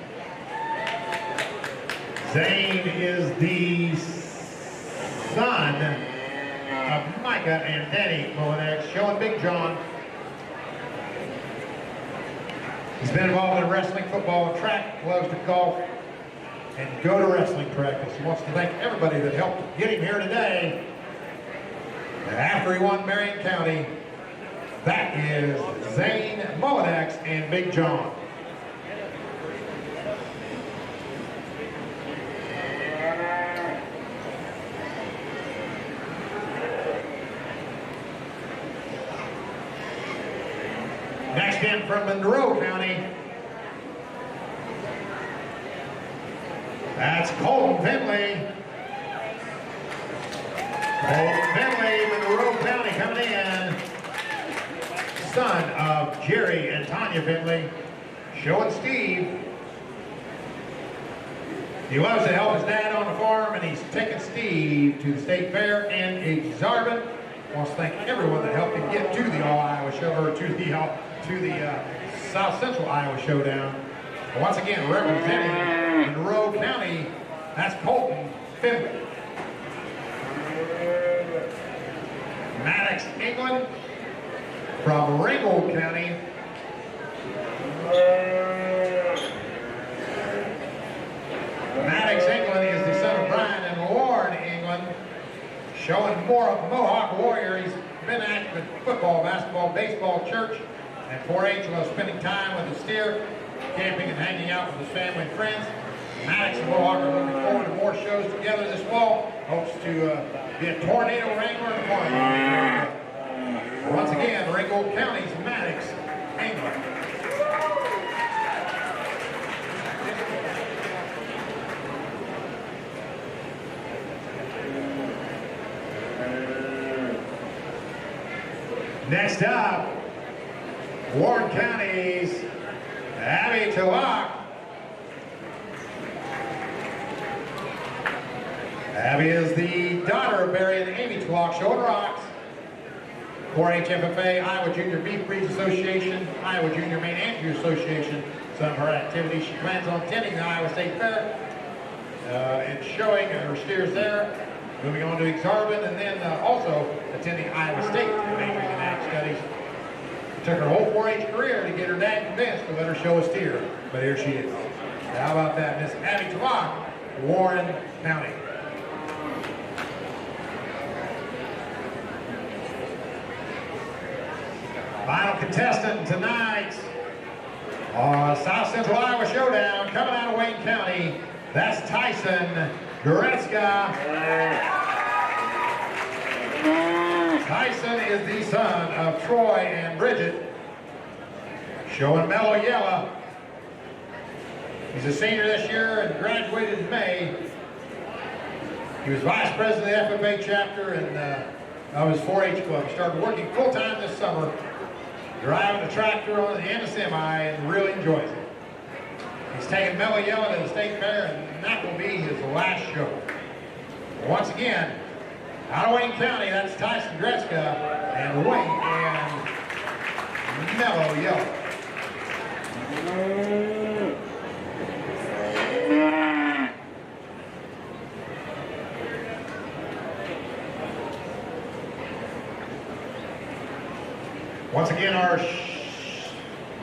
Zane is the son of Micah and Danny Mullinex, showing Big John. He's been involved in wrestling, football, and track, loves to golf, and go to wrestling practice. He wants to thank everybody that helped get him here today. And after he won Maran County, that is Zane Mullinex and Big John. Next in from Monroe County, that's Colton Finley. Colton Finley, Monroe County coming in. Son of Jerry and Tanya Finley, showing Steve. He loves to help his dad on the farm, and he's taking Steve to the State Fair and Exhibitor. Wants to thank everyone that helped him get to the All-Iowa Show, or to the South Central Iowa Showdown. And once again, representing Monroe County, that's Colton Finley. Maddox, England, from Ringold County. Maddox, England is the son of Brian and Lauren England, showing more of Mohawk Warrior. He's been active in football, basketball, baseball, church, and 4-H, loves spending time with the steer, camping and hanging out with his family and friends. Maddox and Mohawk are looking forward to more shows together this fall. Hopes to be a tornado wrangler and farmer. Once again, Ringold County's Maddox, England. Next up, Warren County's Abby Tulloch. Abby is the daughter of Barry and Amy Tulloch, showing rocks. 4-H FFA, Iowa Junior Beef Breeds Association, Iowa Junior Maine Andrew Association, some of her activities. She plans on attending the Iowa State Fair and showing her steers there. Moving on to Exhibitor, and then also attending Iowa State and majoring in ag studies. It took her whole 4-H career to get her dad convinced to let her show a steer, but here she is. How about that, Miss Abby Tulloch, Warren County. Final contestant tonight on South Central Iowa Showdown, coming out of Wayne County, that's Tyson Goretzka. Tyson is the son of Troy and Bridget, showing mellow yellow. He's a senior this year and graduated in May. He was vice president of the FFA chapter and of his 4-H club. Started working full-time this summer, driving a tractor and a semi, and really enjoys it. He's taking mellow yellow to the state fair, and that will be his last show. Once again, out of Wayne County, that's Tyson Gretzka and Wayne and mellow yellow. Once again, our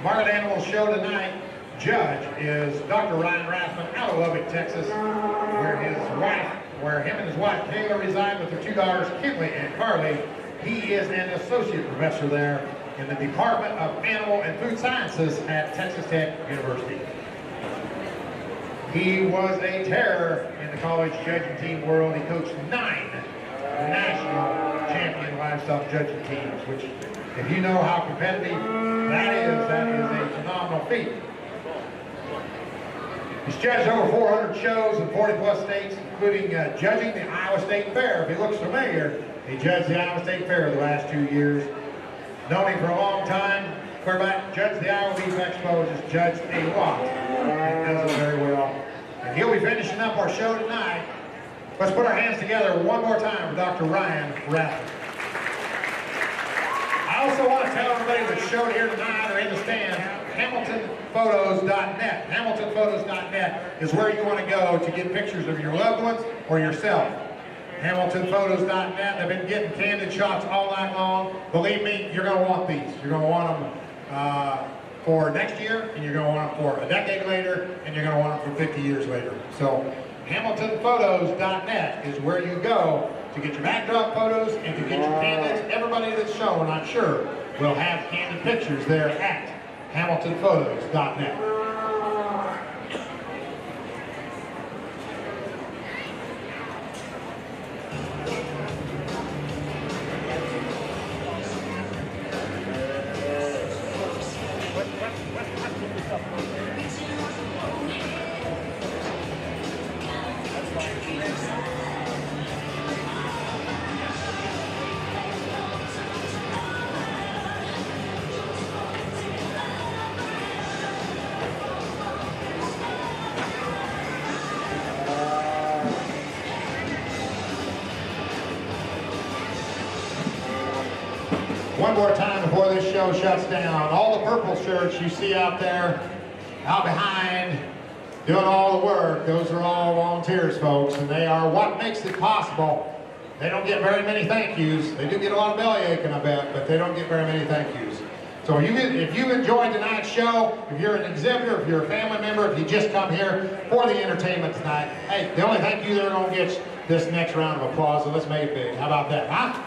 market animal show tonight, judge is Dr. Ryan Rathman out of Lubbock, Texas, where him and his wife Kayla reside with their two daughters, Kinley and Carly. He is an associate professor there in the Department of Animal and Food Sciences at Texas Tech University. He was a terror in the college judging team world. He coached 9 national champion livestock judging teams, which, if you know how competitive that is a phenomenal feat. He's judged over 400 shows in 40-plus states, including judging the Iowa State Fair. If he looks familiar, he judged the Iowa State Fair the last 2 years. Known him for a long time, quarterback, judged the Iowa Beef Expo, just judged a lot, and does it very well. And he'll be finishing up our show tonight. Let's put our hands together one more time for Dr. Ryan Rathman. I also want to tell everybody that showed here tonight or in the stand, HamiltonPhotos.net. HamiltonPhotos.net is where you want to go to get pictures of your loved ones or yourself. HamiltonPhotos.net. They've been getting candid shots all night long. Believe me, you're going to want these. You're going to want them for next year, and you're going to want them for a decade later, and you're going to want them for 50 years later. So HamiltonPhotos.net is where you go to get your backdrop photos and to get your candids. Everybody that's shown, I'm sure, will have candid pictures there at HamiltonPhotos.net. One more time before this show shuts down. All the purple shirts you see out there, out behind, doing all the work, those are all volunteers, folks, and they are what makes it possible. They don't get very many thank yous. They do get a lot of belly aching, I bet, but they don't get very many thank yous. So if you enjoyed tonight's show, if you're an exhibitor, if you're a family member, if you just come here for the entertainment tonight, hey, the only thank you they're going to get this next round of applause, so let's make it big. How about that, huh?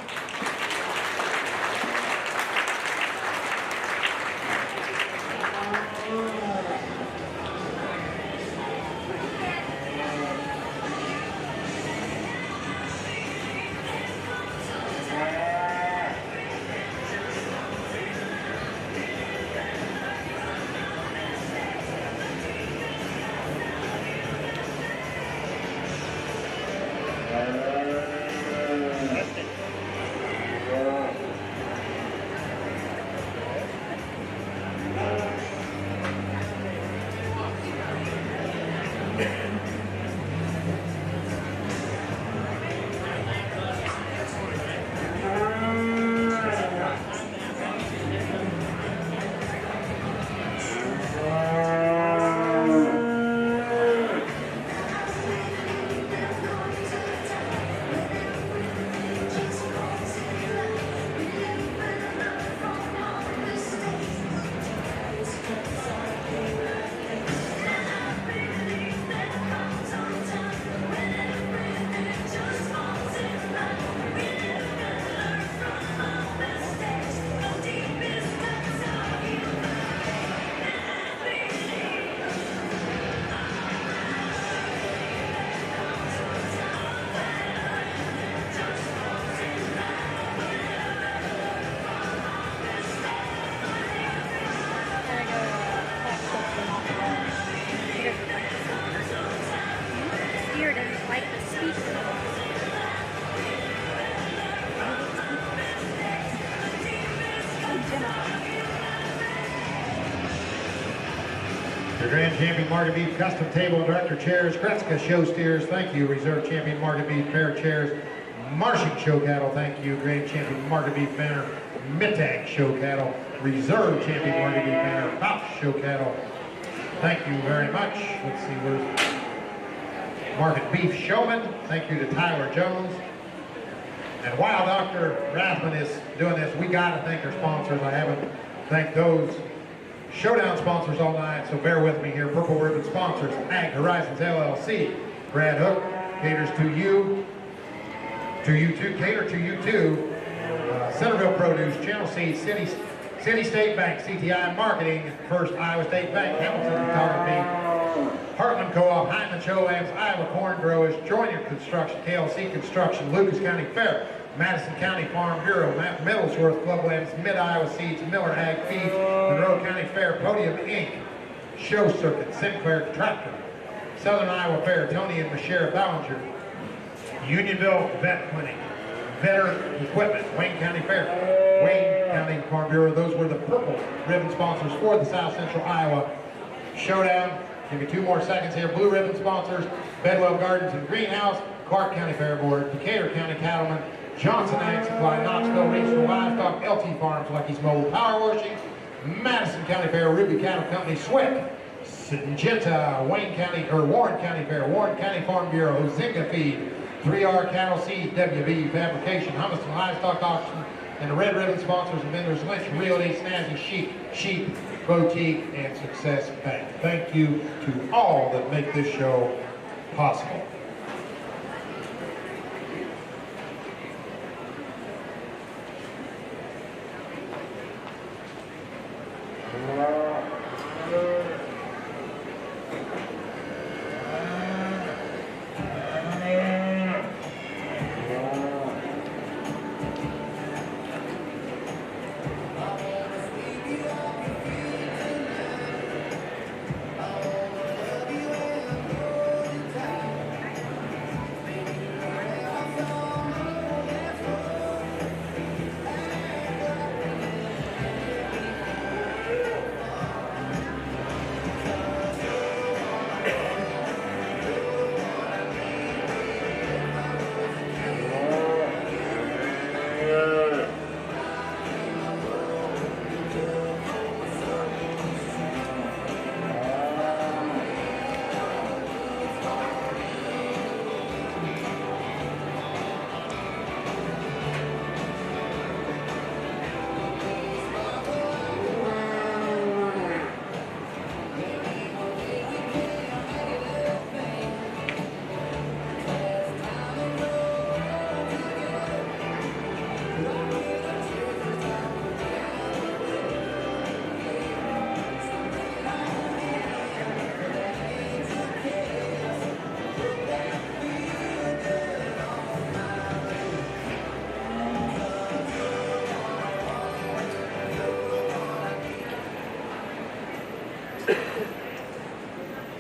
to light the speaker. The Grand Champion Market Beef Custom Table and Director Chairs, Kretzka Show Steers, thank you. Reserve Champion Market Beef Pair Chairs, Marshing Show Cattle, thank you. Grand Champion Market Beef Banner, Mittag Show Cattle, Reserve Champion Market Beef Banner, Pop Show Cattle, thank you very much. Let's see, where's Market Beef Showman, thank you to Tyler Jones. And while Dr. Rathman is doing this, we got to thank our sponsors. I haven't thanked those Showdown sponsors all night, so bear with me here. Purple Ribbon sponsors, Ag Horizons LLC, Brad Hook, caters to you too, cater to you too. Centerville Produce, Channel C, City State Bank, CTI Marketing, First Iowa State Bank, Hamilton Photography, Heartland Co-op, Hyman Choabs, Iowa Corn Growers, Joyner Construction, KLC Construction, Lucas County Fair, Madison County Farm Bureau, Middlesworth Clublands, Mid-Iowa Seeds, Miller Ag Feed, Monroe County Fair, Podium Inc., Show Circuit, Sinclair Tractor, Southern Iowa Fair, Tony and Michelle Ballinger, Unionville Vet Clinic, Vetter Equipment, Wayne County Fair, Wayne County Farm Bureau. Those were the purple ribbon sponsors for the South Central Iowa Showdown. Give me 2 more seconds here. Blue ribbon sponsors, Bedwell Gardens and Greenhouse, Clark County Fair Board, Decatur County Cattlemen, Johnson Ag Supply, Knoxville Regional Livestock, LT Farms, Lucky's Mobile Power Washing, Madison County Fair, Ruby Cattle Company, Swick, Syngenta, Warren County Fair, Warren County Farm Bureau, Zinga Feed, 3R Cattle Seed, WB Fabrication, Humiston Livestock Auction, and the red ribbon sponsors and vendors, Lynch Realty, Snazzy Sheep Boutique, and Success Bank. Thank you to all that make this show possible.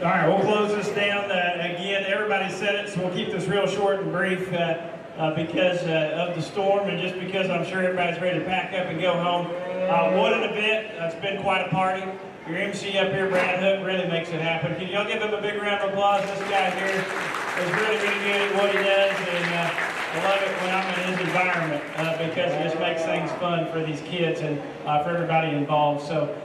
All right, we'll close this down. Again, everybody said it, so we'll keep this real short and brief because of the storm and just because I'm sure everybody's ready to pack up and go home. What an event. It's been quite a party. Your MC up here, Brad Hook, really makes it happen. Can y'all give him a big round of applause? This guy here is really, really good at what he does, and I love it when I'm in his environment because it just makes things fun for these kids and for everybody involved. So,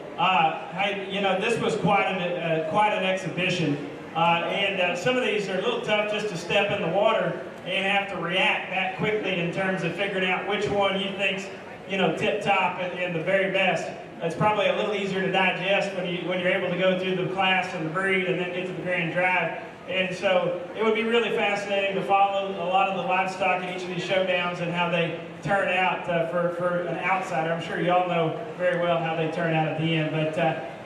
hey, you know, this was quite an exhibition, and some of these are a little tough just to step in the water and have to react that quickly in terms of figuring out which one you think's, you know, tip top and the very best. It's probably a little easier to digest when you're able to go through the class and the breed and then get to the grand drive. And so it would be really fascinating to follow a lot of the livestock in each of these showdowns and how they turn out for an outsider. I'm sure y'all know very well how they turn out at the end. But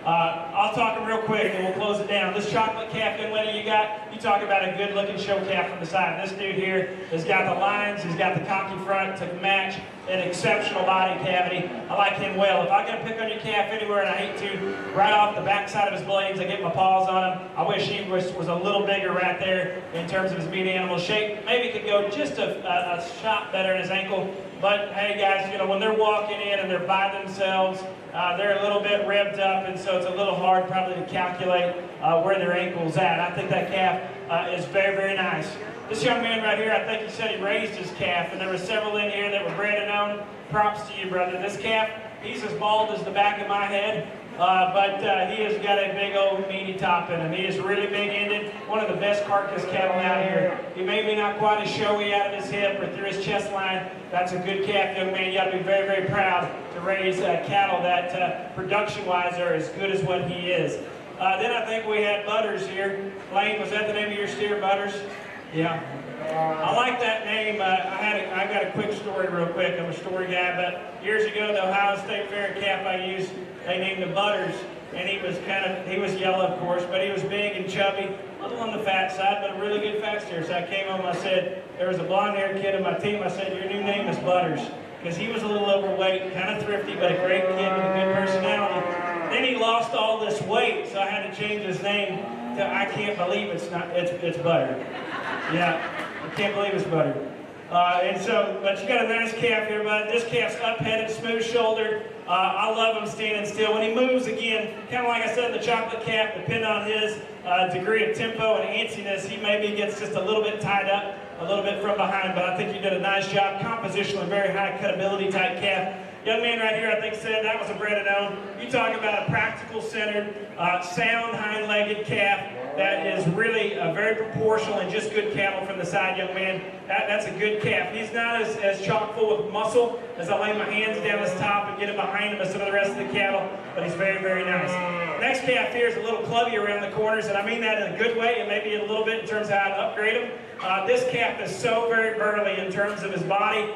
I'll talk real quick and we'll close it down. This chocolate calf, young lady, you talk about a good looking show calf from the side. This dude here has got the lines, he's got the cocky front to match an exceptional body cavity. I like him well. If I'm going to pick on your calf anywhere, and I hate to, right off the backside of his blades, I get my paws on him. I wish he was a little bigger right there in terms of his meat animal shape. Maybe could go just a shot better in his ankle. But hey guys, you know, when they're walking in and they're by themselves, they're a little bit revved up, and so it's a little hard probably to calculate where their ankle's at. I think that calf is very, very nice. This young man right here, I think he said he raised his calf, and there were several in here that were bred and owned. Props to you, brother. This calf, he's as bald as the back of my head, but he has got a big old meaty top in him. He is really big-ended, one of the best carcass cattle out here. He may be not quite as showy out of his hip or through his chest line. That's a good calf, young man. You got to be very, very proud to raise cattle that production-wise are as good as what he is. Then I think we had Butters here. Lane, was that the name of your steer, Butters? Yeah. I like that name. I got a quick story real quick. I'm a story guy, but years ago, the Ohio State Fair calf I used, they named him Butters, and he was yellow, of course, but he was big and chubby, a little on the fat side, but a really good fat steer. So I came home, I said, there was a blonde-haired kid on my team, I said, your new name is Butters, because he was a little overweight, kind of thrifty, but a great kid with a good personality. Then he lost all this weight, so I had to change his name to, I can't believe it's Butter. Yeah, I can't believe it's Butter. But you got a nice calf here, bud. This calf's up-headed, smooth-shouldered. I love him standing still. When he moves again, kind of like I said, the chocolate calf, depending on his degree of tempo and antsiness, he maybe gets just a little bit tied up, a little bit from behind, but I think you did a nice job. Compositionally, very high cutability type calf. Young man right here, I think, said that was a bred and owned. You talk about a practical-centered, sound, hind-legged calf that is really very proportional and just good cattle from the side, young man. That's a good calf. He's not as chock full of muscle as I lay my hands down his top and get him behind him as some of the rest of the cattle, but he's very, very nice. Next calf here is a little clubby around the corners, and I mean that in a good way, and maybe a little bit in terms of how to upgrade him. This calf is so very burly in terms of his body.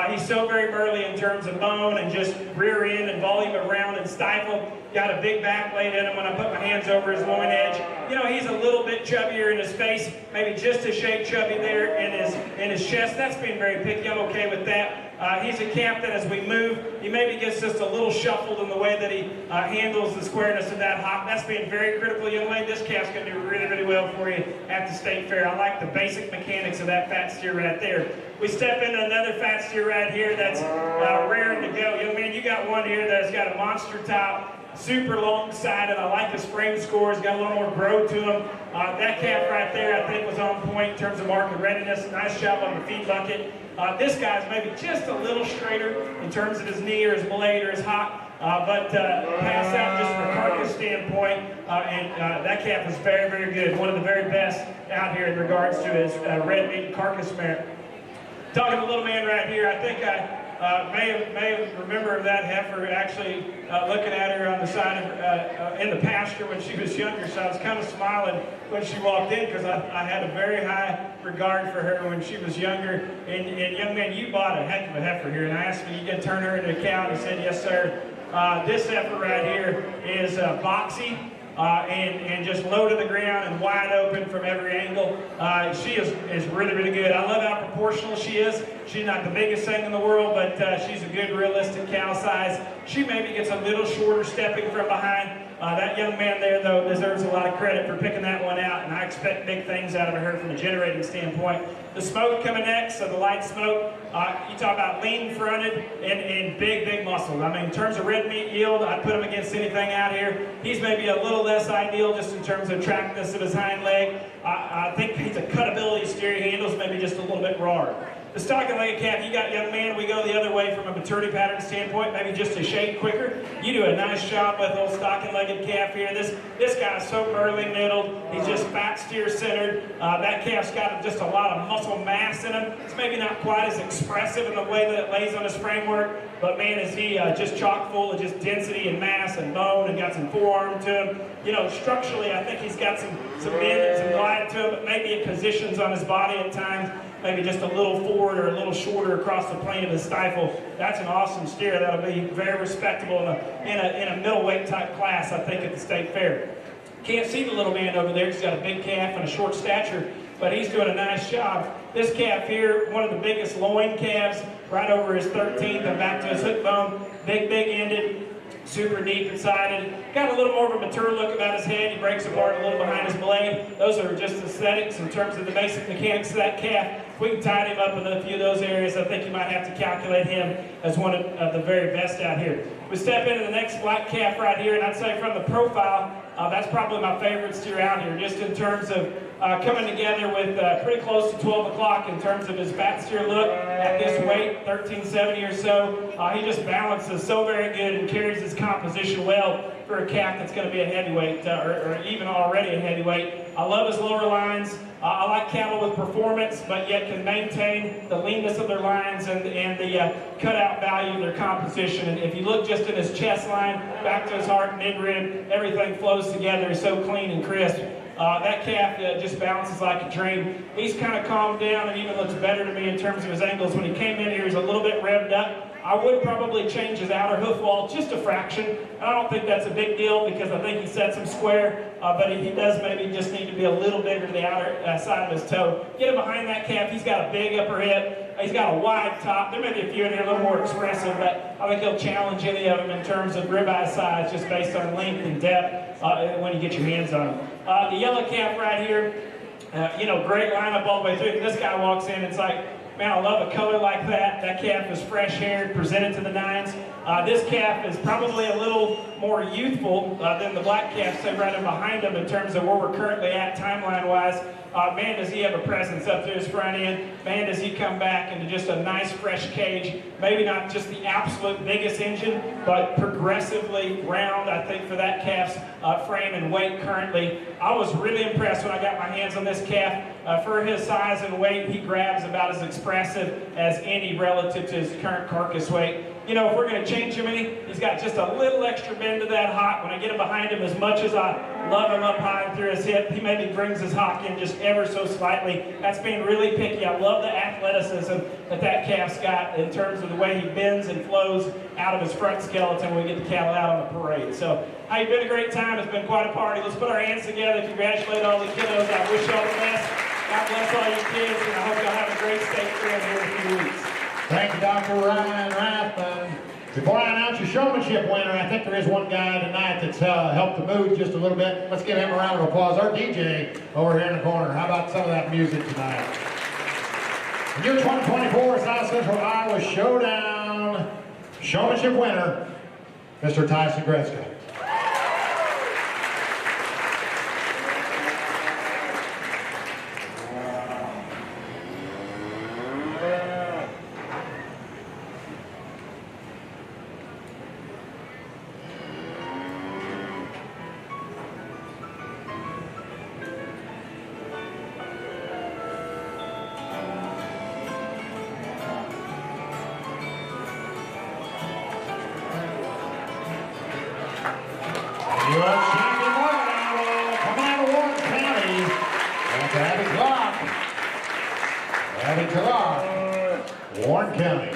He's so very burly in terms of bone and just rear end and volume around and stifle. Got a big back laid in him when I put my hands over his loin edge. You know, he's a little bit chubbier in his face, maybe just a shade chubby there in his chest. That's being very picky. I'm okay with that. He's a calf that as we move, he maybe gets just a little shuffled in the way that he handles the squareness of that hop. That's being very critical, young lady. This calf's going to do really, really well for you at the state fair. I like the basic mechanics of that fat steer right there. We step into another fat steer right here that's raring to go. Young man, you got one here that's got a monster top, super long-sided. I like his frame scores, got a little more growth to him. That calf right there, I think, was on point in terms of market readiness. Nice job on the feed bucket. This guy's maybe just a little straighter in terms of his knee or his blade or his hop, but pass out just from a carcass standpoint, and that calf is very, very good. One of the very best out here in regards to his red meat carcass merit. Talking to the little man right here, I think I may remember that heifer actually looking at her on the side of in the pasture when she was younger, so I was kind of smiling when she walked in because I had a very high regard for her when she was younger. And young man, you bought a heck of a heifer here, and I asked me, you can turn her into a cow? And he said, yes, sir. This heifer right here is boxy. And just low to the ground and wide open from every angle. She is really, really good. I love how proportional she is. She's not the biggest thing in the world, but she's a good, realistic cow size. She maybe gets a little shorter stepping from behind. That young man there, though, deserves a lot of credit for picking that one out, and I expect big things out of her from a generating standpoint. The smoke coming next, so the light smoke, you talk about lean-fronted and big, big muscles. I mean, in terms of red meat yield, I'd put him against anything out here. He's maybe a little less ideal just in terms of attractiveness of his hind leg. I think he's a cutability steer. He handles maybe just a little bit rawer. The stocking-legged calf, you got young man, we go the other way from a maturity pattern standpoint, maybe just a shade quicker. You do a nice job with old stocking-legged calf here. This guy's so burly middled. He's just fat back steer centered. That calf's got just a lot of muscle mass in him. It's maybe not quite as expressive in the way that it lays on his framework, but man, is he just chock full of just density and mass and bone, and got some forearm to him. You know, structurally, I think he's got some bend and some glide to him, but maybe it positions on his body at times, maybe just a little forward or a little shorter across the plane of his stifle. That's an awesome steer. That'll be very respectable in a middleweight type class, I think, at the state fair. Can't see the little man over there. He's got a big calf and a short stature, but he's doing a nice job. This calf here, one of the biggest loin calves, right over his 13th and back to his hook bone. Big ended, super deep and sided. Got a little more of a mature look about his head. He breaks apart a little behind his blade. Those are just aesthetics in terms of the basic mechanics of that calf. If we can tie him up in a few of those areas, I think you might have to calculate him as one of the very best out here. We step into the next black calf right here, and I'd say from the profile, that's probably my favorite steer out here, just in terms of coming together with pretty close to 12 o'clock in terms of his bat steer look at this weight, 1370 or so. He just balances so very good and carries his composition well for a calf that's going to be a heavyweight or even already a heavyweight. I love his lower lines. I like cattle with performance, but yet can maintain the leanness of their lines and the cutout value of their composition. And if you look just in his chest line, back to his heart, mid-rib, everything flows together. It's so clean and crisp. That calf just bounces like a dream. He's kind of calmed down and even looks better to me in terms of his angles. When he came in here, he's a little bit revved up. I would probably change his outer hoof wall just a fraction. And I don't think that's a big deal because I think he sets him square, but he does maybe just need to be a little bigger to the outer side of his toe. Get him behind that calf. He's got a big upper hip. He's got a wide top. There may be a few in here a little more expressive, but I think he'll challenge any of them in terms of ribeye size just based on length and depth when you get your hands on him. The yellow calf right here, you know, great lineup all the way through. This guy walks in, it's like, man, I love a color like that. That calf is fresh-haired, presented to the nines. This calf is probably a little more youthful than the black calf, say right in behind him in terms of where we're currently at timeline-wise. Man, does he have a presence up to his front end. Man, does he come back into just a nice, fresh cage. Maybe not just the absolute biggest engine, but progressively round, I think, for that calf's frame and weight currently. I was really impressed when I got my hands on this calf. For his size and weight, he grabs about as expressive as any relative to his current carcass weight. You know, if we're going to change him any, he's got just a little extra bend to that hock. When I get him behind him, as much as I love him up high and through his hip, he maybe brings his hock in just ever so slightly. That's being really picky. I love the athleticism that calf's got in terms of the way he bends and flows out of his front skeleton when we get the cattle out on the parade. So, hey, been a great time. It's been quite a party. Let's put our hands together. Congratulate all the kiddos. I wish y'all the best. God bless all you kids, and I hope y'all have a great state fair here in a few weeks. Thank you, Dr. Ryan Rath. Before I announce your showmanship winner, I think there is one guy tonight that's helped the mood just a little bit. Let's give him a round of applause. Our DJ over here in the corner. How about some of that music tonight? Your 2024 South Central Iowa Showdown showmanship winner, Mr. Tyson Gretzky. Your champion Maran, coming out of Maran County, that's Abby Clark, Maran County.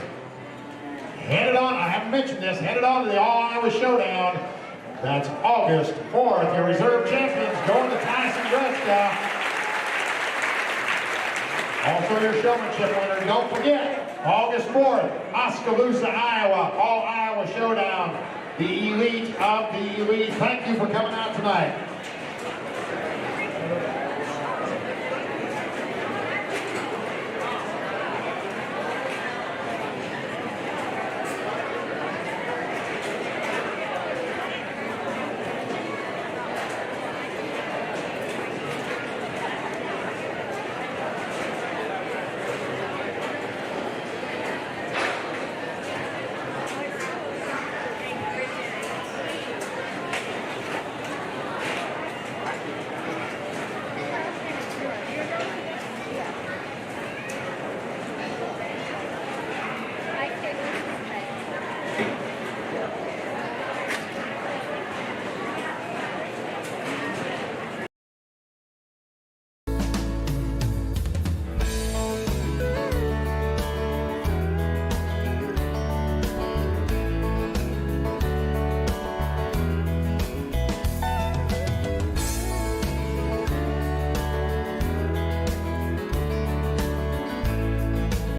Headed on, I haven't mentioned this, headed on to the All-Iowa Showdown. That's August 4th. Your reserve champions going to Tyson Gretzky. Also your showmanship winner, don't forget, August 4th, Oskaloosa, Iowa, All-Iowa Showdown. The elite of the elite. Thank you for coming out tonight.